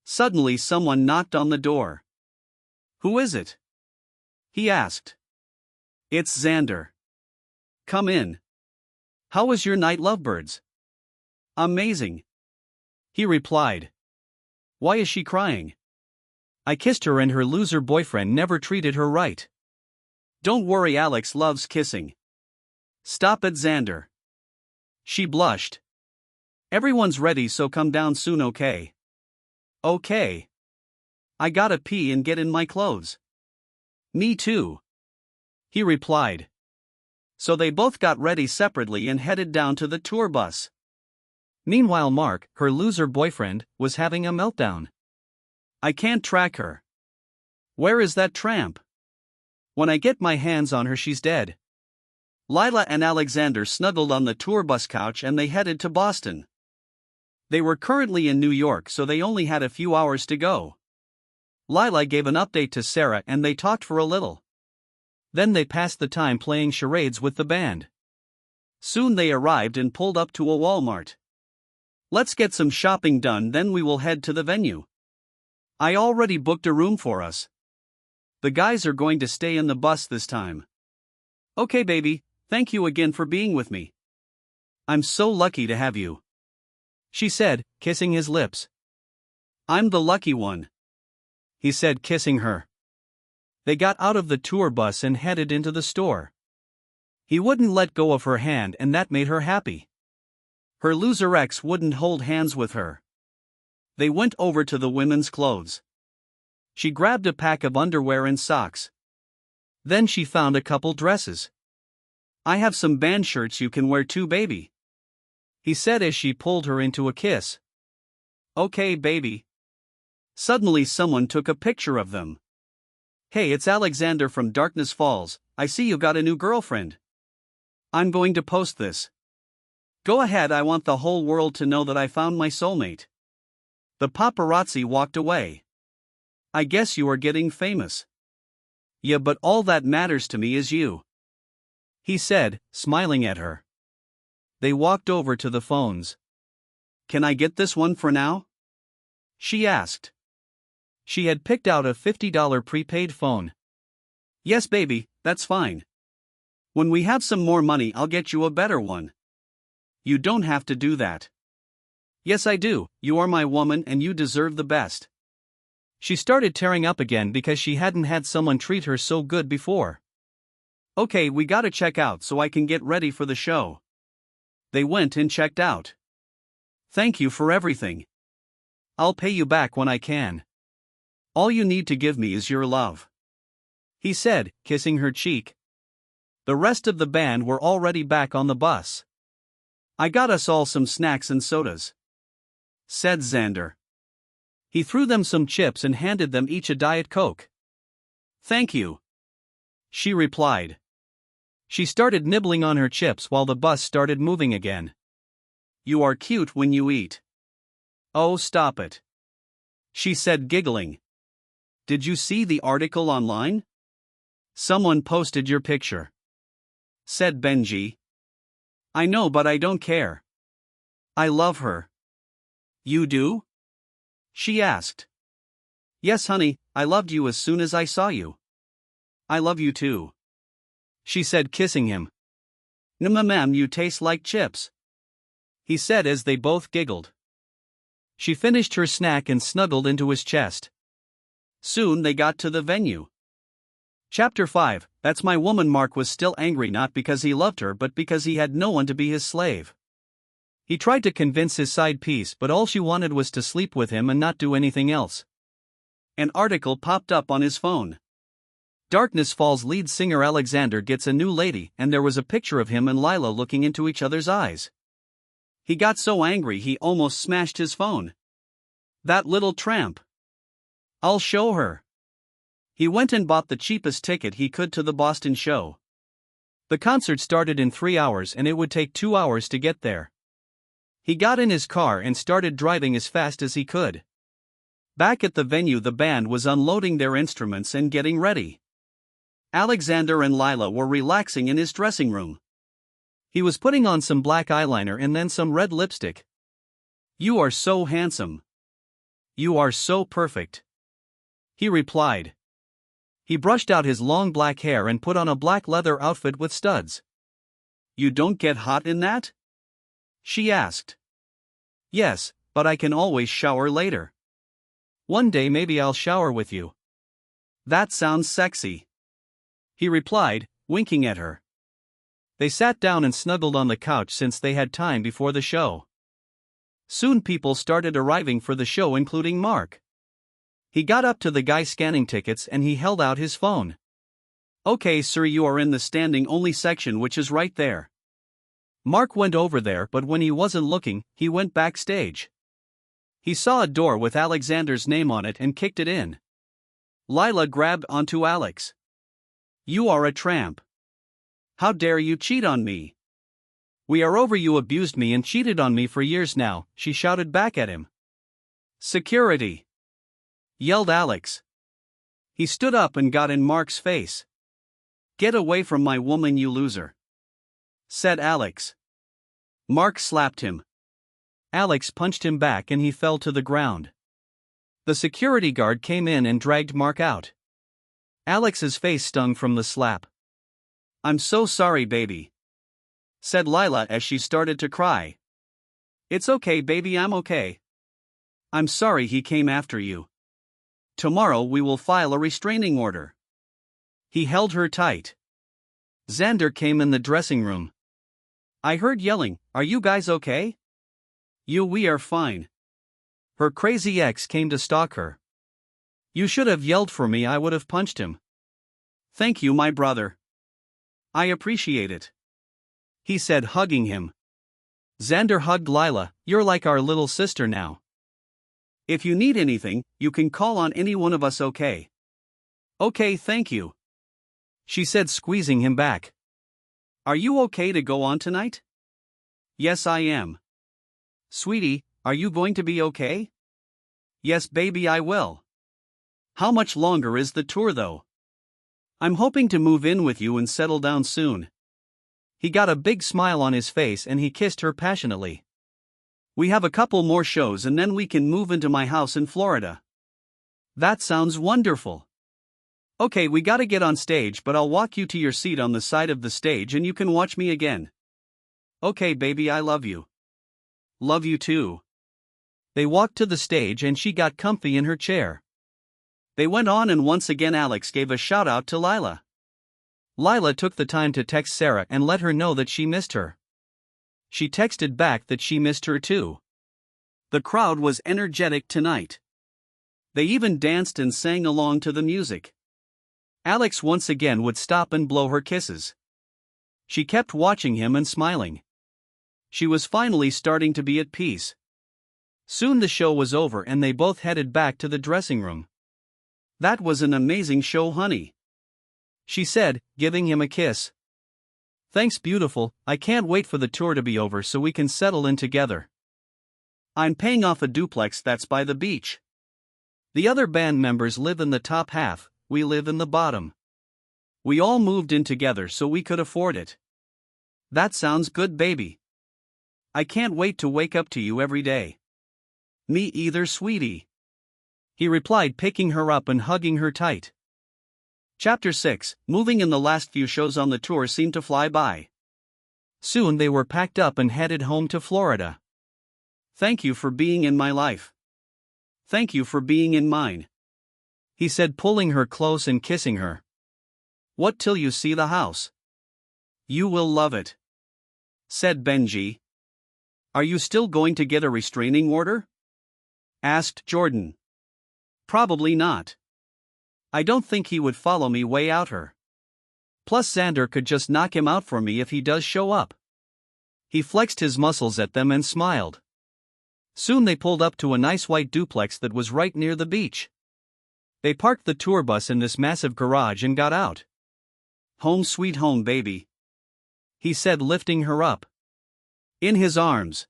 Suddenly someone knocked on the door. Who is it? He asked. It's Xander. Come in. How was your night, lovebirds? Amazing, he replied. Why is she crying? I kissed her and her loser boyfriend never treated her right. Don't worry, Alex loves kissing. Stop it, Xander. She blushed. Everyone's ready, so come down soon, okay? Okay. I gotta pee and get in my clothes. Me too, he replied. So they both got ready separately and headed down to the tour bus. Meanwhile, Mark, her loser boyfriend, was having a meltdown. I can't track her. Where is that tramp? When I get my hands on her, she's dead. Lila and Alexander snuggled on the tour bus couch and they headed to Boston. They were currently in New York, so they only had a few hours to go. Lila gave an update to Sarah and they talked for a little. Then they passed the time playing charades with the band. Soon they arrived and pulled up to a Walmart. Let's get some shopping done, then we will head to the venue. I already booked a room for us. The guys are going to stay in the bus this time. Okay, baby, thank you again for being with me. I'm so lucky to have you, she said, kissing his lips. I'm the lucky one, he said, kissing her. They got out of the tour bus and headed into the store. He wouldn't let go of her hand and that made her happy. Her loser ex wouldn't hold hands with her. They went over to the women's clothes. She grabbed a pack of underwear and socks. Then she found a couple dresses. I have some band shirts you can wear too, baby, he said as she pulled her into a kiss. Okay, baby. Suddenly someone took a picture of them. Hey, it's Alexander from Darkness Falls. I see you got a new girlfriend. I'm going to post this. Go ahead, I want the whole world to know that I found my soulmate. The paparazzi walked away. I guess you are getting famous. Yeah, but all that matters to me is you, he said, smiling at her. They walked over to the phones. Can I get this one for now? She asked. She had picked out a $50 prepaid phone. Yes, baby, that's fine. When we have some more money, I'll get you a better one. You don't have to do that. Yes, I do. You are my woman and you deserve the best. She started tearing up again because she hadn't had someone treat her so good before. Okay, we gotta check out so I can get ready for the show. They went and checked out. Thank you for everything. I'll pay you back when I can. All you need to give me is your love, he said, kissing her cheek. The rest of the band were already back on the bus. I got us all some snacks and sodas, said Xander. He threw them some chips and handed them each a Diet Coke. Thank you, she replied. She started nibbling on her chips while the bus started moving again. You are cute when you eat. Oh, stop it, she said, giggling. Did you see the article online? Someone posted your picture, said Benji. I know, but I don't care. I love her. You do? She asked. Yes, honey, I loved you as soon as I saw you. I love you too, she said, kissing him. Mmm, you taste like chips, he said as they both giggled. She finished her snack and snuggled into his chest. Soon they got to the venue. Chapter 5, That's My Woman. Mark was still angry, not because he loved her but because he had no one to be his slave. He tried to convince his side piece, but all she wanted was to sleep with him and not do anything else. An article popped up on his phone. Darkness Falls lead singer Alexander gets a new lady, and there was a picture of him and Lila looking into each other's eyes. He got so angry he almost smashed his phone. That little tramp. I'll show her. He went and bought the cheapest ticket he could to the Boston show. The concert started in 3 hours and it would take 2 hours to get there. He got in his car and started driving as fast as he could. Back at the venue, the band was unloading their instruments and getting ready. Alexander and Lila were relaxing in his dressing room. He was putting on some black eyeliner and then some red lipstick. You are so handsome. You are so perfect, he replied. He brushed out his long black hair and put on a black leather outfit with studs. You don't get hot in that? She asked. Yes, but I can always shower later. One day maybe I'll shower with you. That sounds sexy, he replied, winking at her. They sat down and snuggled on the couch since they had time before the show. Soon people started arriving for the show, including Mark. He got up to the guy scanning tickets and he held out his phone. Okay, sir, you are in the standing only section, which is right there. Mark went over there, but when he wasn't looking, he went backstage. He saw a door with Alexander's name on it and kicked it in. Lila grabbed onto Alex. You are a tramp. How dare you cheat on me? We are over. You abused me and cheated on me for years now, she shouted back at him. Security! Yelled Alex. He stood up and got in Mark's face. Get away from my woman, you loser, said Alex. Mark slapped him. Alex punched him back and he fell to the ground. The security guard came in and dragged Mark out. Alex's face stung from the slap. I'm so sorry, baby, said Lila as she started to cry. It's okay, baby, I'm okay. I'm sorry he came after you. Tomorrow we will file a restraining order. He held her tight. Xander came in the dressing room. I heard yelling. Are you guys okay? We are fine. Her crazy ex came to stalk her. You should have yelled for me, I would have punched him. Thank you, my brother. I appreciate it, he said, hugging him. Xander hugged Lila. You're like our little sister now. If you need anything, you can call on any one of us, okay? Okay, thank you, she said, squeezing him back. Are you okay to go on tonight? Yes, I am. Sweetie, are you going to be okay? Yes, baby, I will. How much longer is the tour, though? I'm hoping to move in with you and settle down soon. He got a big smile on his face and he kissed her passionately. We have a couple more shows and then we can move into my house in Florida. That sounds wonderful. Okay, we gotta get on stage, but I'll walk you to your seat on the side of the stage and you can watch me again. Okay, baby, I love you. Love you too. They walked to the stage and she got comfy in her chair. They went on and once again Alex gave a shout out to Lila. Lila took the time to text Sarah and let her know that she missed her. She texted back that she missed her too. The crowd was energetic tonight. They even danced and sang along to the music. Alex once again would stop and blow her kisses. She kept watching him and smiling. She was finally starting to be at peace. Soon the show was over and they both headed back to the dressing room. That was an amazing show, honey, she said, giving him a kiss. Thanks, beautiful, I can't wait for the tour to be over so we can settle in together. I'm paying off a duplex that's by the beach. The other band members live in the top half, we live in the bottom. We all moved in together so we could afford it. That sounds good, baby. I can't wait to wake up to you every day. Me either, sweetie, he replied, picking her up and hugging her tight. Chapter 6. Moving in. The last few shows on the tour seemed to fly by. Soon they were packed up and headed home to Florida. Thank you for being in my life. Thank you for being in mine, he said, pulling her close and kissing her. What till you see the house? You will love it, said Benji. Are you still going to get a restraining order? Asked Jordan. Probably not. I don't think he would follow me way out here. Plus Xander could just knock him out for me if he does show up. He flexed his muscles at them and smiled. Soon they pulled up to a nice white duplex that was right near the beach. They parked the tour bus in this massive garage and got out. Home sweet home, baby, he said, lifting her up in his arms.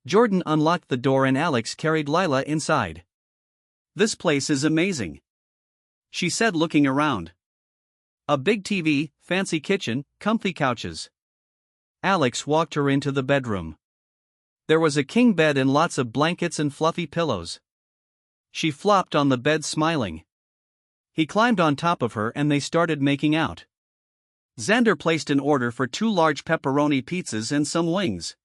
Jordan unlocked the door and Alex carried Lila inside. This place is amazing, she said, looking around. A big TV, fancy kitchen, comfy couches. Alex walked her into the bedroom. There was a king bed and lots of blankets and fluffy pillows. She flopped on the bed smiling. He climbed on top of her and they started making out. Xander placed an order for 2 large pepperoni pizzas and some wings.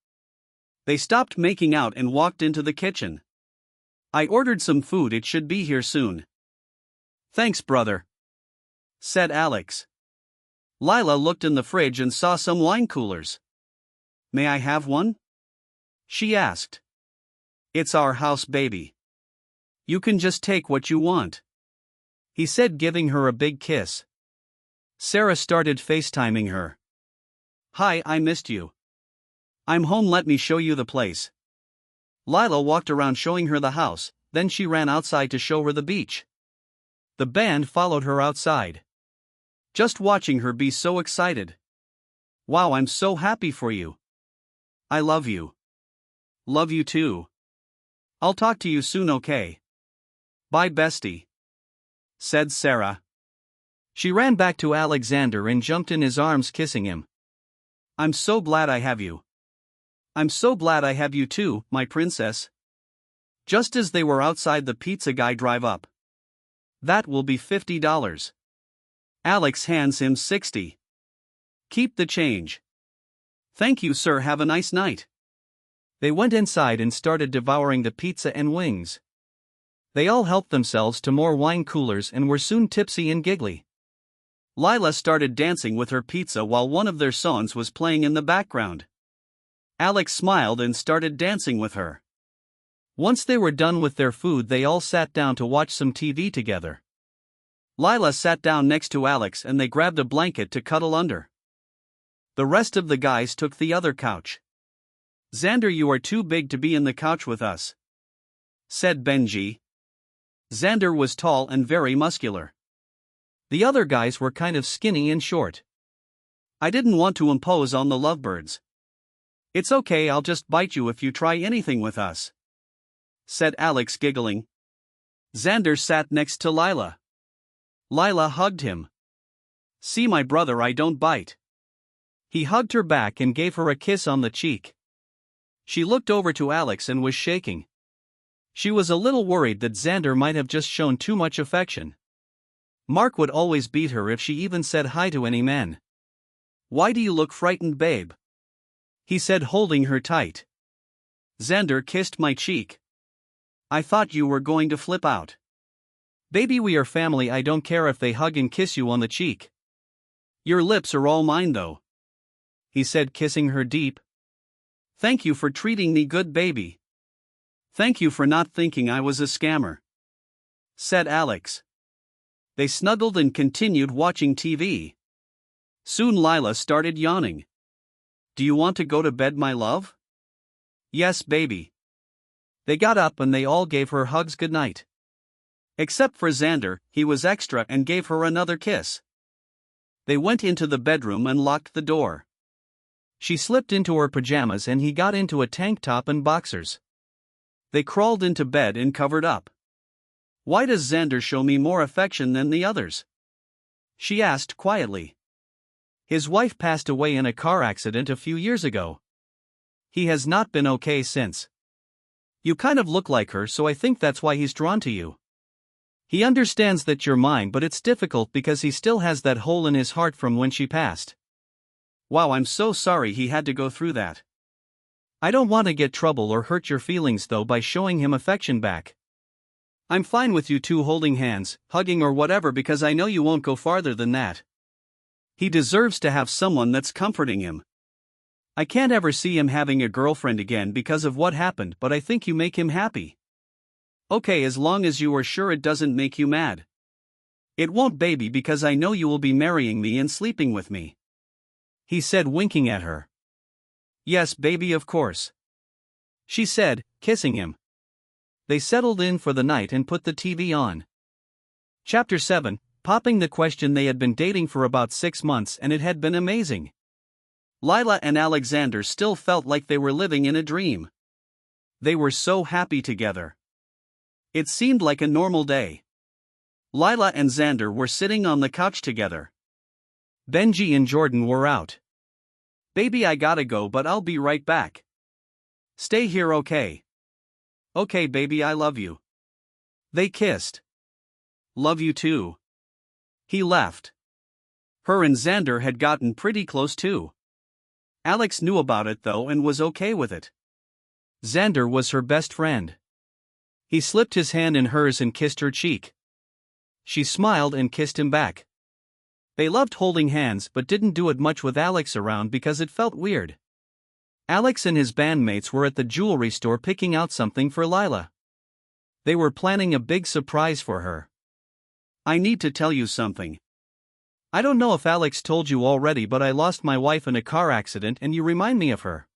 They stopped making out and walked into the kitchen. I ordered some food, it should be here soon. Thanks, brother, said Alex. Lila looked in the fridge and saw some wine coolers. May I have one? She asked. It's our house, baby. You can just take what you want, he said, giving her a big kiss. Sarah started FaceTiming her. Hi, I missed you. I'm home, let me show you the place. Lila walked around showing her the house, then she ran outside to show her the beach. The band followed her outside. Just watching her be so excited. Wow, I'm so happy for you. I love you. Love you too. I'll talk to you soon, okay? Bye, bestie, said Sarah. She ran back to Alexander and jumped in his arms, kissing him. I'm so glad I have you. I'm so glad I have you too, my princess. Just as they were outside, the pizza guy drive up. That will be $50. Alex hands him 60. Keep the change. Thank you, sir, have a nice night. They went inside and started devouring the pizza and wings. They all helped themselves to more wine coolers and were soon tipsy and giggly. Lila started dancing with her pizza while one of their songs was playing in the background. Alex smiled and started dancing with her. Once they were done with their food, they all sat down to watch some TV together. Lila sat down next to Alex and they grabbed a blanket to cuddle under. The rest of the guys took the other couch. Xander, you are too big to be in the couch with us, said Benji. Xander was tall and very muscular. The other guys were kind of skinny and short. I didn't want to impose on the lovebirds. It's okay, I'll just bite you if you try anything with us, said Alex, giggling. Xander sat next to Lila. Lila hugged him. See, my brother, I don't bite. He hugged her back and gave her a kiss on the cheek. She looked over to Alex and was shaking. She was a little worried that Xander might have just shown too much affection. Mark would always beat her if she even said hi to any man. "Why do you look frightened, babe?" he said, holding her tight. Xander kissed my cheek. "I thought you were going to flip out." "Baby, we are family. I don't care if they hug and kiss you on the cheek. Your lips are all mine though," he said, kissing her deep. "Thank you for treating me good, baby. Thank you for not thinking I was a scammer," said Alex. They snuggled and continued watching TV. Soon Lila started yawning. "Do you want to go to bed, my love?" "Yes, baby." They got up and they all gave her hugs goodnight. Except for Xander, he was extra and gave her another kiss. They went into the bedroom and locked the door. She slipped into her pajamas and he got into a tank top and boxers. They crawled into bed and covered up. "Why does Xander show me more affection than the others?" she asked quietly. "His wife passed away in a car accident a few years ago. He has not been okay since. You kind of look like her, so I think that's why he's drawn to you. He understands that you're mine, but it's difficult because he still has that hole in his heart from when she passed. Wow, I'm so sorry he had to go through that. I don't want to get trouble or hurt your feelings though by showing him affection back. I'm fine with you two holding hands, hugging or whatever because I know you won't go farther than that. He deserves to have someone that's comforting him. I can't ever see him having a girlfriend again because of what happened, but I think you make him happy. Okay, as long as you are sure it doesn't make you mad. It won't, baby, because I know you will be marrying me and sleeping with me," he said, winking at her. "Yes, baby, of course," she said, kissing him. They settled in for the night and put the TV on. Chapter 7, popping the question. They had been dating for about 6 months and it had been amazing. Lila and Alexander still felt like they were living in a dream. They were so happy together. It seemed like a normal day. Lila and Xander were sitting on the couch together. Benji and Jordan were out. "Baby, I gotta go, but I'll be right back. Stay here, okay?" "Okay, baby, I love you." They kissed. "Love you too." He left. Her and Xander had gotten pretty close too. Alex knew about it though and was okay with it. Xander was her best friend. He slipped his hand in hers and kissed her cheek. She smiled and kissed him back. They loved holding hands but didn't do it much with Alex around because it felt weird. Alex and his bandmates were at the jewelry store picking out something for Lila. They were planning a big surprise for her. "I need to tell you something. I don't know if Alex told you already, but I lost my wife in a car accident and you remind me of her.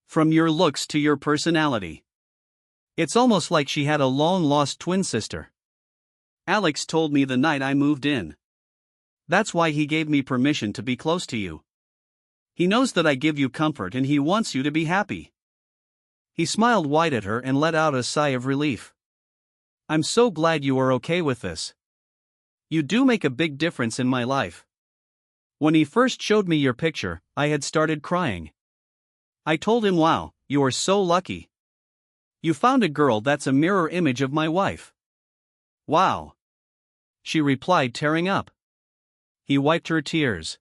From your looks to your personality. It's almost like she had a long-lost twin sister. Alex told me the night I moved in. That's why he gave me permission to be close to you. He knows that I give you comfort and he wants you to be happy." He smiled wide at her and let out a sigh of relief. "I'm so glad you are okay with this. You do make a big difference in my life. When he first showed me your picture, I had started crying. I told him, wow, you are so lucky. You found a girl that's a mirror image of my wife." "Wow," she replied, tearing up. He wiped her tears.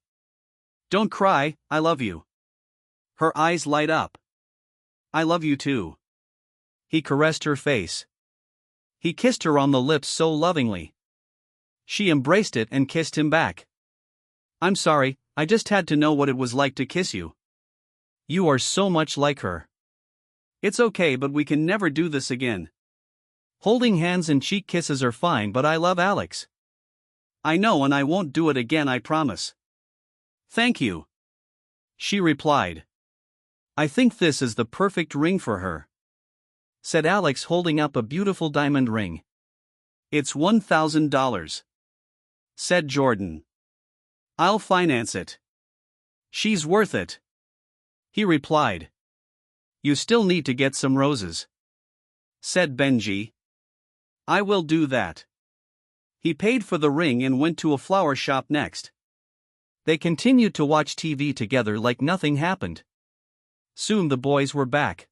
"Don't cry, I love you." Her eyes light up. "I love you too." He caressed her face. He kissed her on the lips so lovingly. She embraced it and kissed him back. "I'm sorry, I just had to know what it was like to kiss you. You are so much like her." "It's okay, but we can never do this again. Holding hands and cheek kisses are fine, but I love Alex." "I know, and I won't do it again, I promise." "Thank you," she replied. "I think this is the perfect ring for her," said Alex, holding up a beautiful diamond ring. "It's $1,000, said Jordan. "I'll finance it. She's worth it," he replied. "You still need to get some roses," said Benji. "I will do that." He paid for the ring and went to a flower shop next. They continued to watch TV together like nothing happened. Soon the boys were back.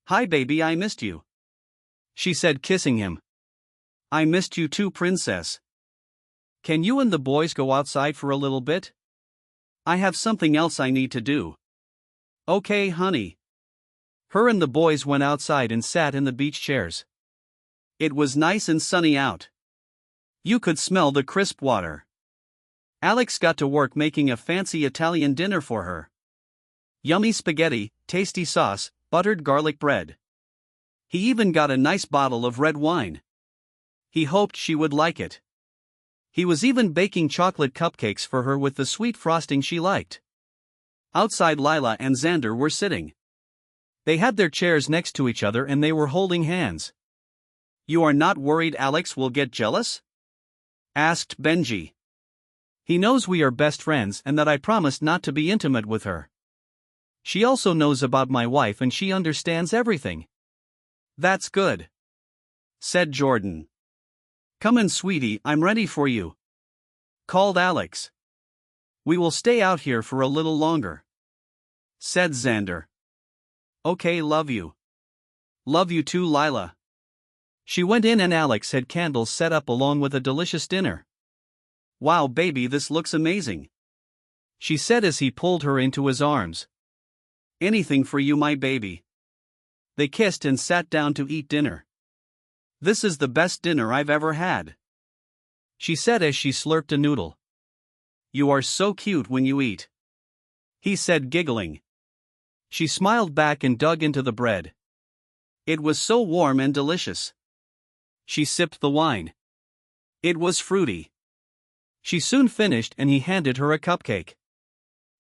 "Hi baby, I missed you," she said, kissing him. "I missed you too, princess." Can you and the boys go outside for a little bit? I have something else I need to do. Okay, honey. Her and the boys went outside and sat in the beach chairs. It was nice and sunny out. You could smell the crisp water. Alex got to work making a fancy Italian dinner for her. Yummy spaghetti, tasty sauce, buttered garlic bread. He even got a nice bottle of red wine. He hoped she would like it. He was even baking chocolate cupcakes for her with the sweet frosting she liked. Outside, Lila and Xander were sitting. They had their chairs next to each other and they were holding hands. You are not worried Alex will get jealous? Asked Benji. He knows we are best friends and that I promised not to be intimate with her. She also knows about my wife and she understands everything. That's good, said Jordan. Come in, sweetie, I'm ready for you, called Alex. We will stay out here for a little longer, said Xander. Okay, love you. Love you too, Lila. She went in and Alex had candles set up along with a delicious dinner. Wow, baby, this looks amazing, she said as he pulled her into his arms. Anything for you, my baby. They kissed and sat down to eat dinner. This is the best dinner I've ever had, she said as she slurped a noodle. You are so cute when you eat, he said, giggling. She smiled back and dug into the bread. It was so warm and delicious. She sipped the wine. It was fruity. She soon finished and he handed her a cupcake.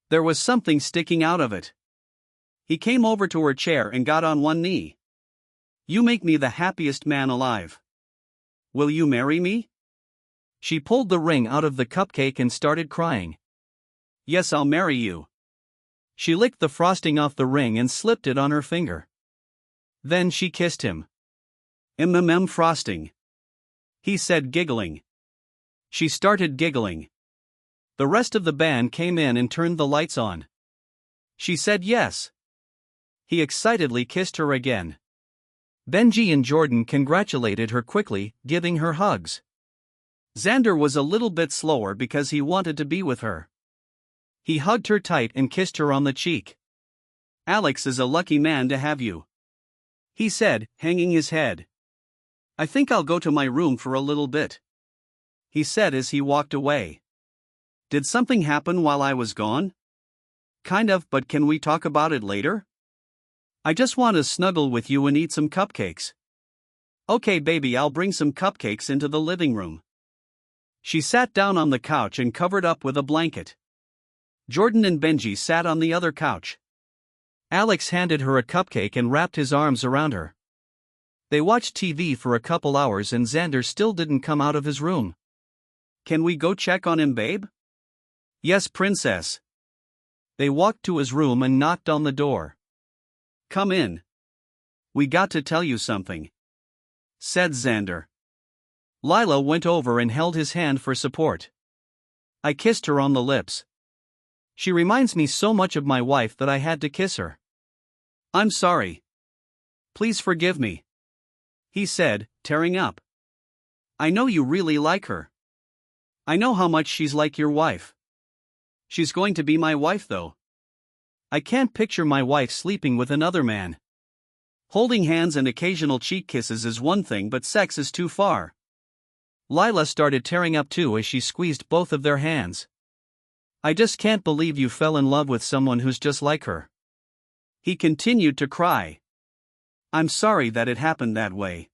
There was something sticking out of it. He came over to her chair and got on one knee. You make me the happiest man alive. Will you marry me? She pulled the ring out of the cupcake and started crying. Yes, I'll marry you. She licked the frosting off the ring and slipped it on her finger. Then she kissed him. Frosting, he said, giggling. She started giggling. The rest of the band came in and turned the lights on. She said yes. He excitedly kissed her again. Benji and Jordan congratulated her quickly, giving her hugs. Xander was a little bit slower because he wanted to be with her. He hugged her tight and kissed her on the cheek. Alex is a lucky man to have you, he said, hanging his head. I think I'll go to my room for a little bit, he said as he walked away. Did something happen while I was gone? Kind of, but can we talk about it later? I just want to snuggle with you and eat some cupcakes. Okay, baby, I'll bring some cupcakes into the living room. She sat down on the couch and covered up with a blanket. Jordan and Benji sat on the other couch. Alex handed her a cupcake and wrapped his arms around her. They watched TV for a couple hours and Xander still didn't come out of his room. Can we go check on him, babe? Yes, princess. They walked to his room and knocked on the door. Come in. We got to tell you something, said Xander. Lila went over and held his hand for support. I kissed her on the lips. She reminds me so much of my wife that I had to kiss her. I'm sorry. Please forgive me, he said, tearing up. I know you really like her. I know how much she's like your wife. She's going to be my wife, though. I can't picture my wife sleeping with another man. Holding hands and occasional cheek kisses is one thing, but sex is too far. Lila started tearing up too as she squeezed both of their hands. I just can't believe you fell in love with someone who's just like her. He continued to cry. I'm sorry that it happened that way.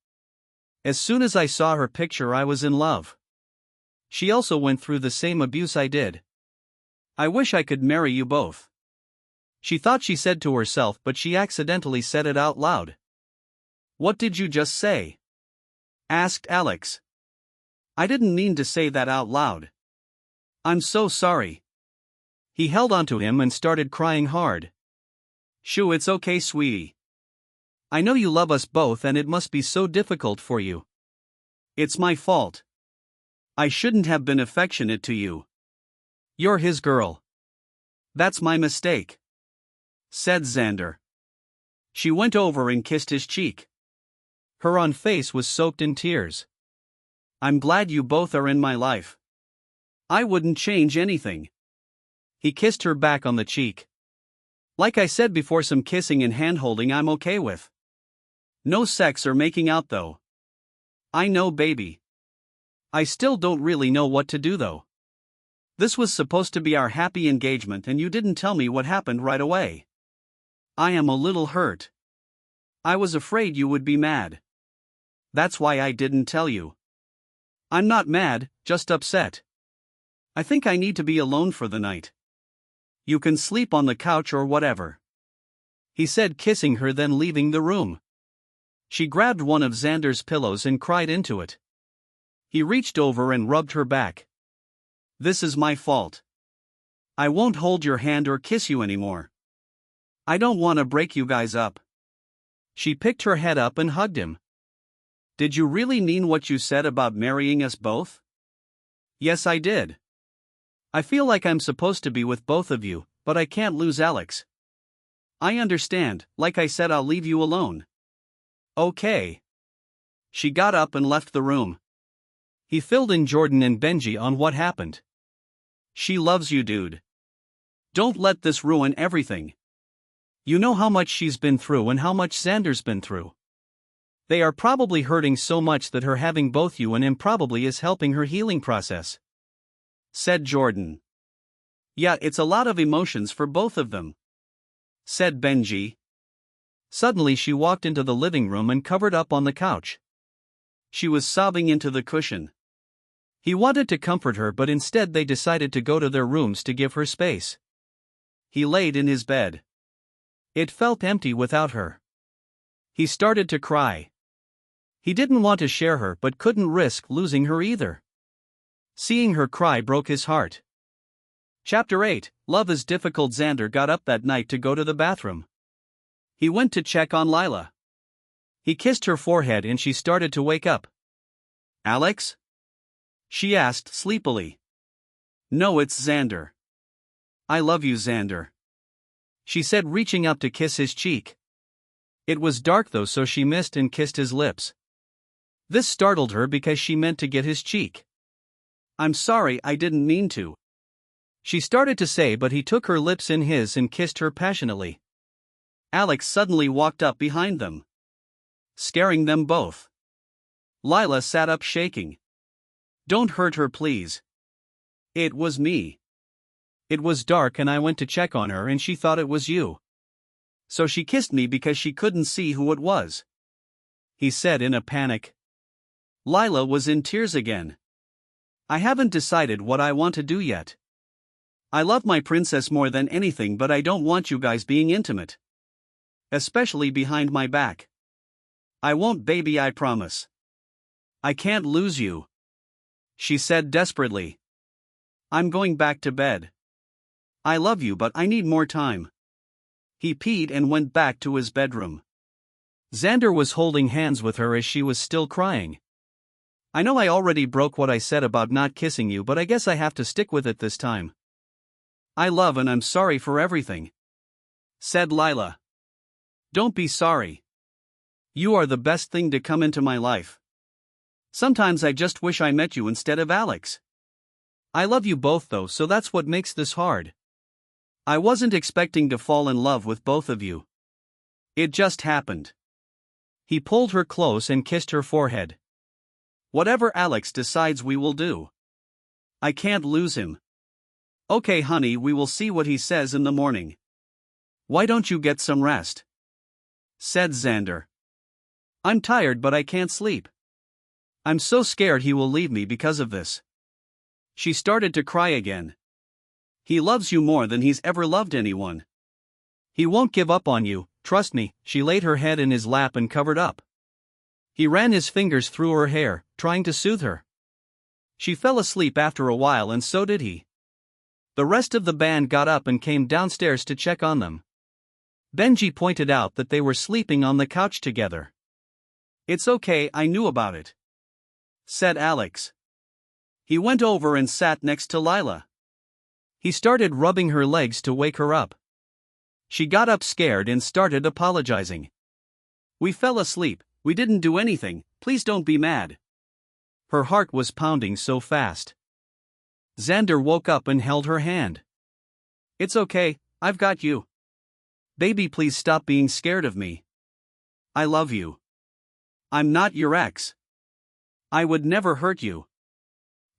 As soon as I saw her picture, I was in love. She also went through the same abuse I did. I wish I could marry you both. She thought she said to herself, but she accidentally said it out loud. What did you just say? Asked Alex. I didn't mean to say that out loud. I'm so sorry. He held onto him and started crying hard. Shoo, it's okay, sweetie. I know you love us both and it must be so difficult for you. It's my fault. I shouldn't have been affectionate to you. You're his girl. That's my mistake, said Xander. She went over and kissed his cheek. Her own face was soaked in tears. I'm glad you both are in my life. I wouldn't change anything. He kissed her back on the cheek. Like I said before, some kissing and hand-holding I'm okay with. No sex or making out though. I know, baby. I still don't really know what to do though. This was supposed to be our happy engagement and you didn't tell me what happened right away. I am a little hurt. I was afraid you would be mad. That's why I didn't tell you. I'm not mad, just upset. I think I need to be alone for the night. You can sleep on the couch or whatever. He said, kissing her, then leaving the room. She grabbed one of Xander's pillows and cried into it. He reached over and rubbed her back. This is my fault. I won't hold your hand or kiss you anymore. I don't want to break you guys up. She picked her head up and hugged him. Did you really mean what you said about marrying us both? Yes, I did. I feel like I'm supposed to be with both of you, but I can't lose Alex. I understand, like I said, I'll leave you alone. Okay. She got up and left the room. He filled in Jordan and Benji on what happened. She loves you, dude. Don't let this ruin everything. You know how much she's been through and how much Xander's been through. They are probably hurting so much that her having both you and him probably is helping her healing process. Said Jordan. Yeah, it's a lot of emotions for both of them. Said Benji. Suddenly she walked into the living room and covered up on the couch. She was sobbing into the cushion. He wanted to comfort her, but instead they decided to go to their rooms to give her space. He laid in his bed. It felt empty without her. He started to cry. He didn't want to share her but couldn't risk losing her either. Seeing her cry broke his heart. Chapter 8, Love is Difficult. Xander got up that night to go to the bathroom. He went to check on Lila. He kissed her forehead and she started to wake up. Alex? She asked sleepily. No, it's Xander. I love you, Xander. She said, reaching up to kiss his cheek. It was dark though, so she missed and kissed his lips. This startled her because she meant to get his cheek. I'm sorry, I didn't mean to. She started to say, but he took her lips in his and kissed her passionately. Alex suddenly walked up behind them, scaring them both. Lila sat up shaking. Don't hurt her, please. It was me. It was dark and I went to check on her and she thought it was you. So she kissed me because she couldn't see who it was. He said in a panic. Lila was in tears again. I haven't decided what I want to do yet. I love my princess more than anything, but I don't want you guys being intimate. Especially behind my back. I won't, baby, I promise. I can't lose you. She said desperately. I'm going back to bed. I love you, but I need more time. He peed and went back to his bedroom. Xander was holding hands with her as she was still crying. I know I already broke what I said about not kissing you, but I guess I have to stick with it this time. I love and I'm sorry for everything. Said Lila. Don't be sorry. You are the best thing to come into my life. Sometimes I just wish I met you instead of Alex. I love you both though, so that's what makes this hard. I wasn't expecting to fall in love with both of you. It just happened. He pulled her close and kissed her forehead. Whatever Alex decides, we will do. I can't lose him. Okay, honey, we will see what he says in the morning. Why don't you get some rest? Said Xander. I'm tired, but I can't sleep. I'm so scared he will leave me because of this. She started to cry again. He loves you more than he's ever loved anyone. He won't give up on you, trust me. She laid her head in his lap and covered up. He ran his fingers through her hair, trying to soothe her. She fell asleep after a while, and so did he. The rest of the band got up and came downstairs to check on them. Benji pointed out that they were sleeping on the couch together. It's okay, I knew about it. Said Alex. He went over and sat next to Lila. He started rubbing her legs to wake her up. She got up scared and started apologizing. We fell asleep, we didn't do anything, please don't be mad. Her heart was pounding so fast. Xander woke up and held her hand. It's okay, I've got you. Baby, please stop being scared of me. I love you. I'm not your ex. I would never hurt you.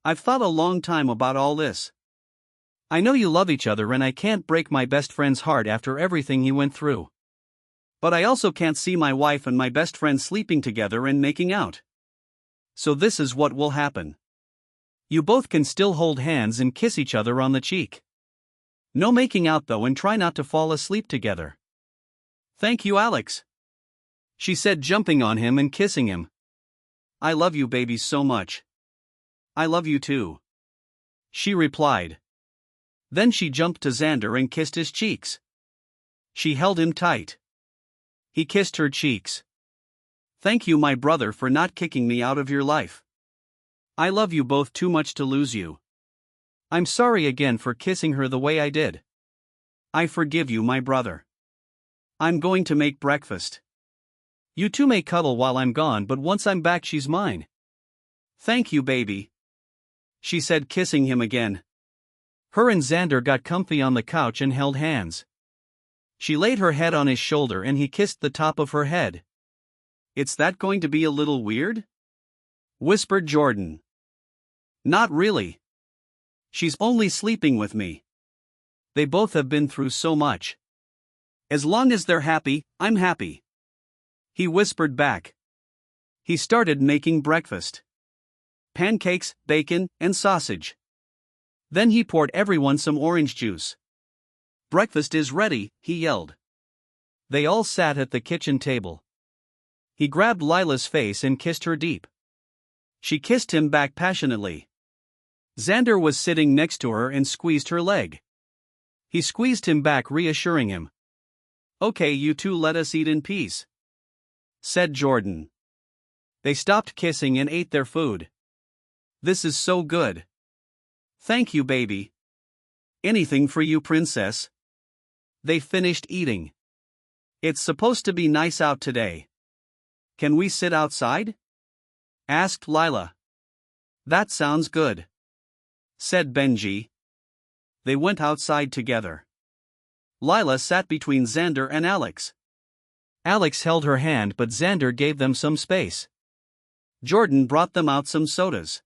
I've thought a long time about all this. I know you love each other and I can't break my best friend's heart after everything he went through. But I also can't see my wife and my best friend sleeping together and making out. So this is what will happen. You both can still hold hands and kiss each other on the cheek. No making out though, and try not to fall asleep together. Thank you, Alex, she said, jumping on him and kissing him. I love you, baby, so much. I love you too, she replied. Then she jumped to Xander and kissed his cheeks. She held him tight. He kissed her cheeks. Thank you, my brother, for not kicking me out of your life. I love you both too much to lose you. I'm sorry again for kissing her the way I did. I forgive you, my brother. I'm going to make breakfast. You two may cuddle while I'm gone, but once I'm back, she's mine. Thank you, baby, she said, kissing him again. Her and Xander got comfy on the couch and held hands. She laid her head on his shoulder and he kissed the top of her head. It's that going to be a little weird? Whispered Jordan. Not really. She's only sleeping with me. They both have been through so much. As long as they're happy, I'm happy, he whispered back. He started making breakfast. Pancakes, bacon, and sausage. Then he poured everyone some orange juice. Breakfast is ready, he yelled. They all sat at the kitchen table. He grabbed Lila's face and kissed her deep. She kissed him back passionately. Xander was sitting next to her and squeezed her leg. He squeezed him back, reassuring him. Okay, you two, let us eat in peace, said Jordan. They stopped kissing and ate their food. This is so good. Thank you, baby. Anything for you, princess. They finished eating. It's supposed to be nice out today. Can we sit outside? Asked Lila. That sounds good, said Benji. They went outside together. Lila sat between Xander and Alex. Alex held her hand, but Xander gave them some space. Jordan brought them out some sodas.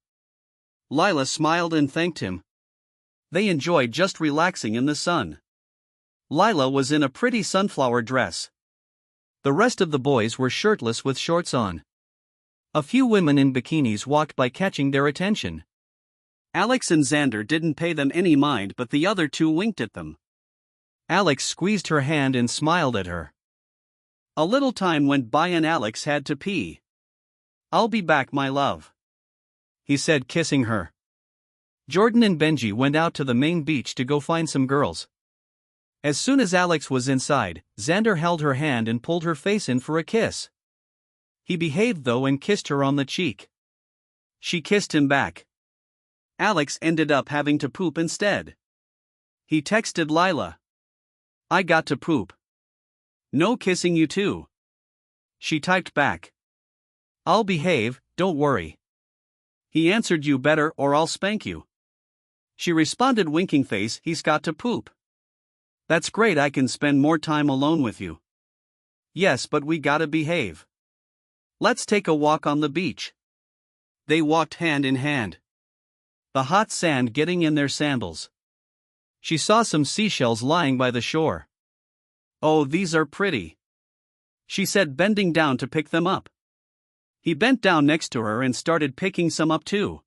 Lila smiled and thanked him. They enjoyed just relaxing in the sun. Lila was in a pretty sunflower dress. The rest of the boys were shirtless with shorts on. A few women in bikinis walked by, catching their attention. Alex and Xander didn't pay them any mind, but the other two winked at them. Alex squeezed her hand and smiled at her. A little time went by and Alex had to pee. I'll be back, my love, he said, kissing her. Jordan and Benji went out to the main beach to go find some girls. As soon as Alex was inside, Xander held her hand and pulled her face in for a kiss. He behaved though and kissed her on the cheek. She kissed him back. Alex ended up having to poop instead. He texted Lila. I got to poop. No kissing, you too. She typed back. I'll behave, don't worry. He answered, you better or I'll spank you. She responded, winking face, he's got to poop. That's great, I can spend more time alone with you. Yes, but we gotta behave. Let's take a walk on the beach. They walked hand in hand. The hot sand getting in their sandals. She saw some seashells lying by the shore. Oh, these are pretty, she said, bending down to pick them up. He bent down next to her and started picking some up too.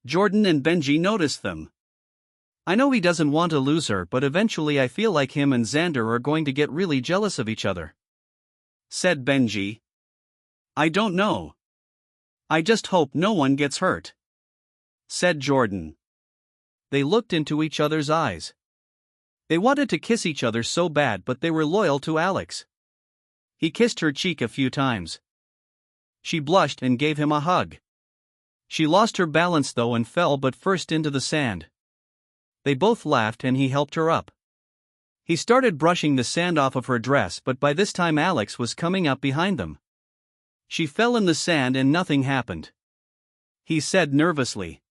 Jordan and Benji noticed them. I know he doesn't want to lose her, but eventually I feel like him and Xander are going to get really jealous of each other, said Benji. I don't know. I just hope no one gets hurt, said Jordan. They looked into each other's eyes. They wanted to kiss each other so bad, but they were loyal to Alex. He kissed her cheek a few times. She blushed and gave him a hug. She lost her balance though and fell butt first into the sand. They both laughed and he helped her up. He started brushing the sand off of her dress, but by this time Alex was coming up behind them. She fell in the sand and nothing happened, he said nervously.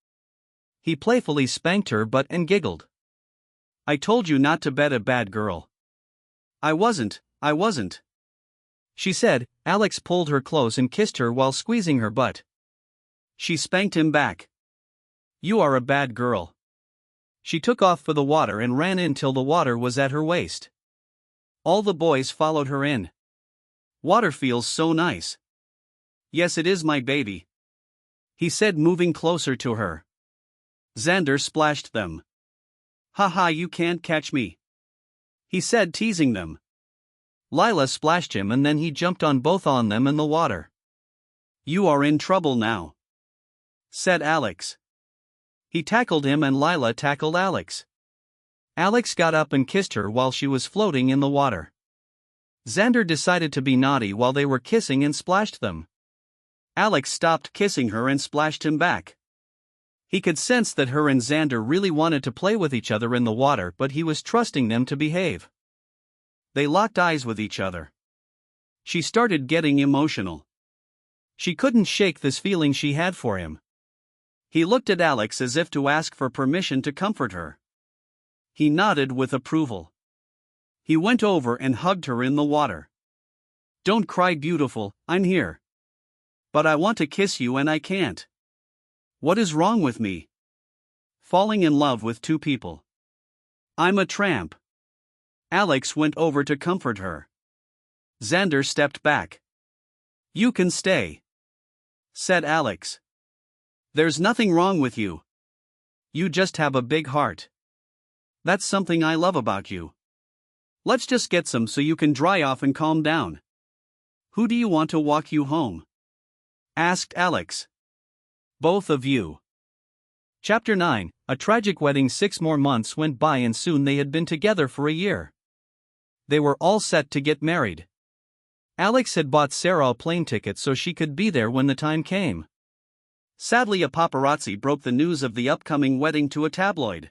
He playfully spanked her butt and giggled. I told you not to bet a bad girl. I wasn't. She said. Alex pulled her close and kissed her while squeezing her butt. She spanked him back. You are a bad girl. She took off for the water and ran in till the water was at her waist. All the boys followed her in. Water feels so nice. Yes, it is, my baby, he said, moving closer to her. Xander splashed them. Haha, you can't catch me, he said, teasing them. Lila splashed him and then he jumped on both on them in the water. You are in trouble now, said Alex. He tackled him and Lila tackled Alex. Alex got up and kissed her while she was floating in the water. Xander decided to be naughty while they were kissing and splashed them. Alex stopped kissing her and splashed him back. He could sense that her and Xander really wanted to play with each other in the water, but he was trusting them to behave. They locked eyes with each other. She started getting emotional. She couldn't shake this feeling she had for him. He looked at Alex as if to ask for permission to comfort her. He nodded with approval. He went over and hugged her in the water. Don't cry, beautiful, I'm here. But I want to kiss you and I can't. What is wrong with me? Falling in love with two people. I'm a tramp. Alex went over to comfort her. Xander stepped back. You can stay, said Alex. There's nothing wrong with you. You just have a big heart. That's something I love about you. Let's just get some so you can dry off and calm down. Who do you want to walk you home? Asked Alex. Both of you. Chapter 9, A Tragic Wedding. 6 more months went by and soon they had been together for a year. They were all set to get married. Alex had bought Sarah a plane ticket so she could be there when the time came. Sadly, a paparazzi broke the news of the upcoming wedding to a tabloid.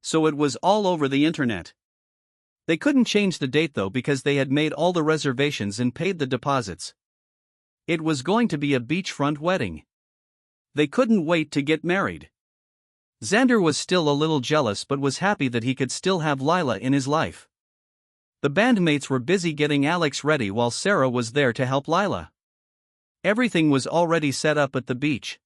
So it was all over the internet. They couldn't change the date though because they had made all the reservations and paid the deposits. It was going to be a beachfront wedding. They couldn't wait to get married. Xander was still a little jealous but was happy that he could still have Lila in his life. The bandmates were busy getting Alex ready while Sarah was there to help Lila. Everything was already set up at the beach.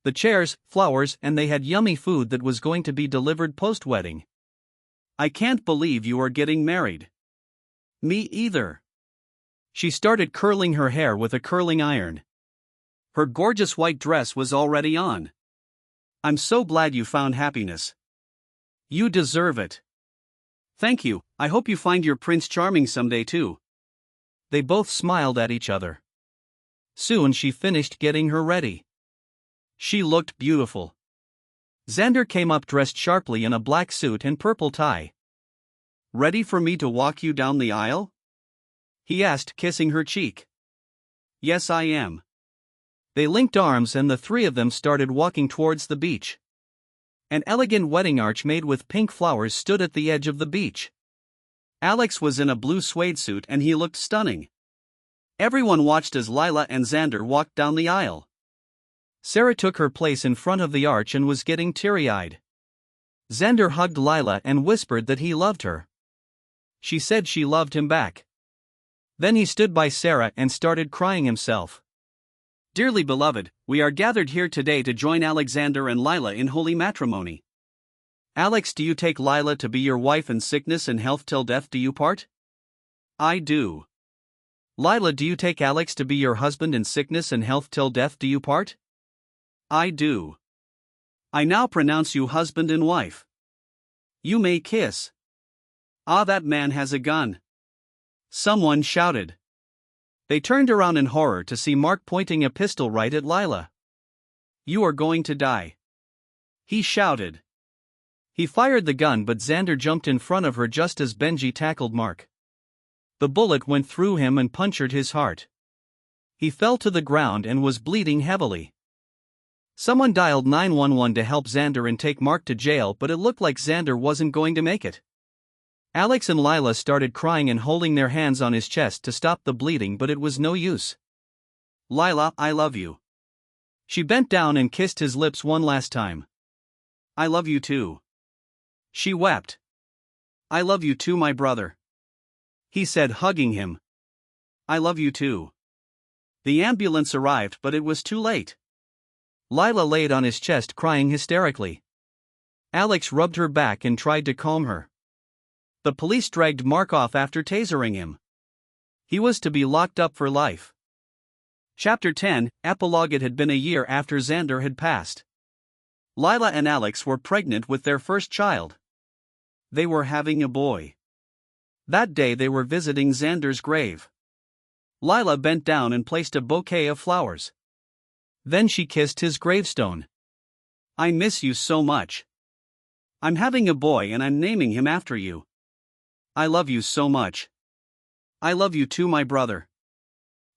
The chairs, flowers, and they had yummy food that was going to be delivered post-wedding. I can't believe you are getting married. Me either. She started curling her hair with a curling iron. Her gorgeous white dress was already on. I'm so glad you found happiness. You deserve it. Thank you, I hope you find your Prince Charming someday too. They both smiled at each other. Soon she finished getting her ready. She looked beautiful. Xander came up dressed sharply in a black suit and purple tie. Ready for me to walk you down the aisle? He asked, kissing her cheek. Yes, I am. They linked arms and the three of them started walking towards the beach. An elegant wedding arch made with pink flowers stood at the edge of the beach. Alex was in a blue suede suit and he looked stunning. Everyone watched as Lila and Xander walked down the aisle. Sarah took her place in front of the arch and was getting teary-eyed. Xander hugged Lila and whispered that he loved her. She said she loved him back. Then he stood by Sarah and started crying himself. Dearly beloved, we are gathered here today to join Alexander and Lila in holy matrimony. Alex, do you take Lila to be your wife in sickness and health till death do you part? I do. Lila, do you take Alex to be your husband in sickness and health till death do you part? I do. I now pronounce you husband and wife. You may kiss. Ah, that man has a gun. Someone shouted. They turned around in horror to see Mark pointing a pistol right at Lila. You are going to die, he shouted. He fired the gun but Xander jumped in front of her just as Benji tackled Mark. The bullet went through him and punctured his heart. He fell to the ground and was bleeding heavily. Someone dialed 911 to help Xander and take Mark to jail, but it looked like Xander wasn't going to make it. Alex and Lila started crying and holding their hands on his chest to stop the bleeding, but it was no use. Lila, I love you. She bent down and kissed his lips one last time. I love you too. She wept. I love you too, my brother. He said, hugging him. I love you too. The ambulance arrived, but it was too late. Lila laid on his chest crying hysterically. Alex rubbed her back and tried to calm her. The police dragged Mark off after tasering him. He was to be locked up for life. Chapter 10, Epilogue. It had been a year after Xander had passed. Lila and Alex were pregnant with their first child. They were having a boy. That day they were visiting Xander's grave. Lila bent down and placed a bouquet of flowers. Then she kissed his gravestone. I miss you so much. I'm having a boy and I'm naming him after you. I love you so much. I love you too, my brother.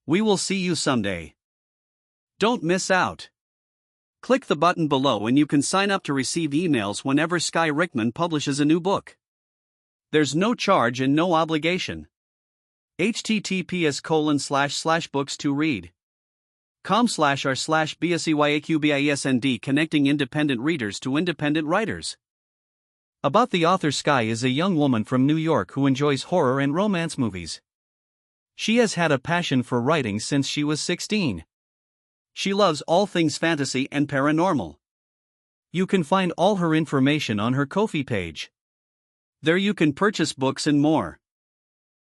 We will see you someday. Don't miss out. Click the button below and you can sign up to receive emails whenever Skye Rickman publishes a new book. There's no charge and no obligation. https://books2read.com/r/bseyaqbisnd, connecting independent readers to independent writers. About the author. Skye is a young woman from New York who enjoys horror and romance movies. She has had a passion for writing since she was 16. She loves all things fantasy and paranormal. You can find all her information on her Ko-fi page. There you can purchase books and more.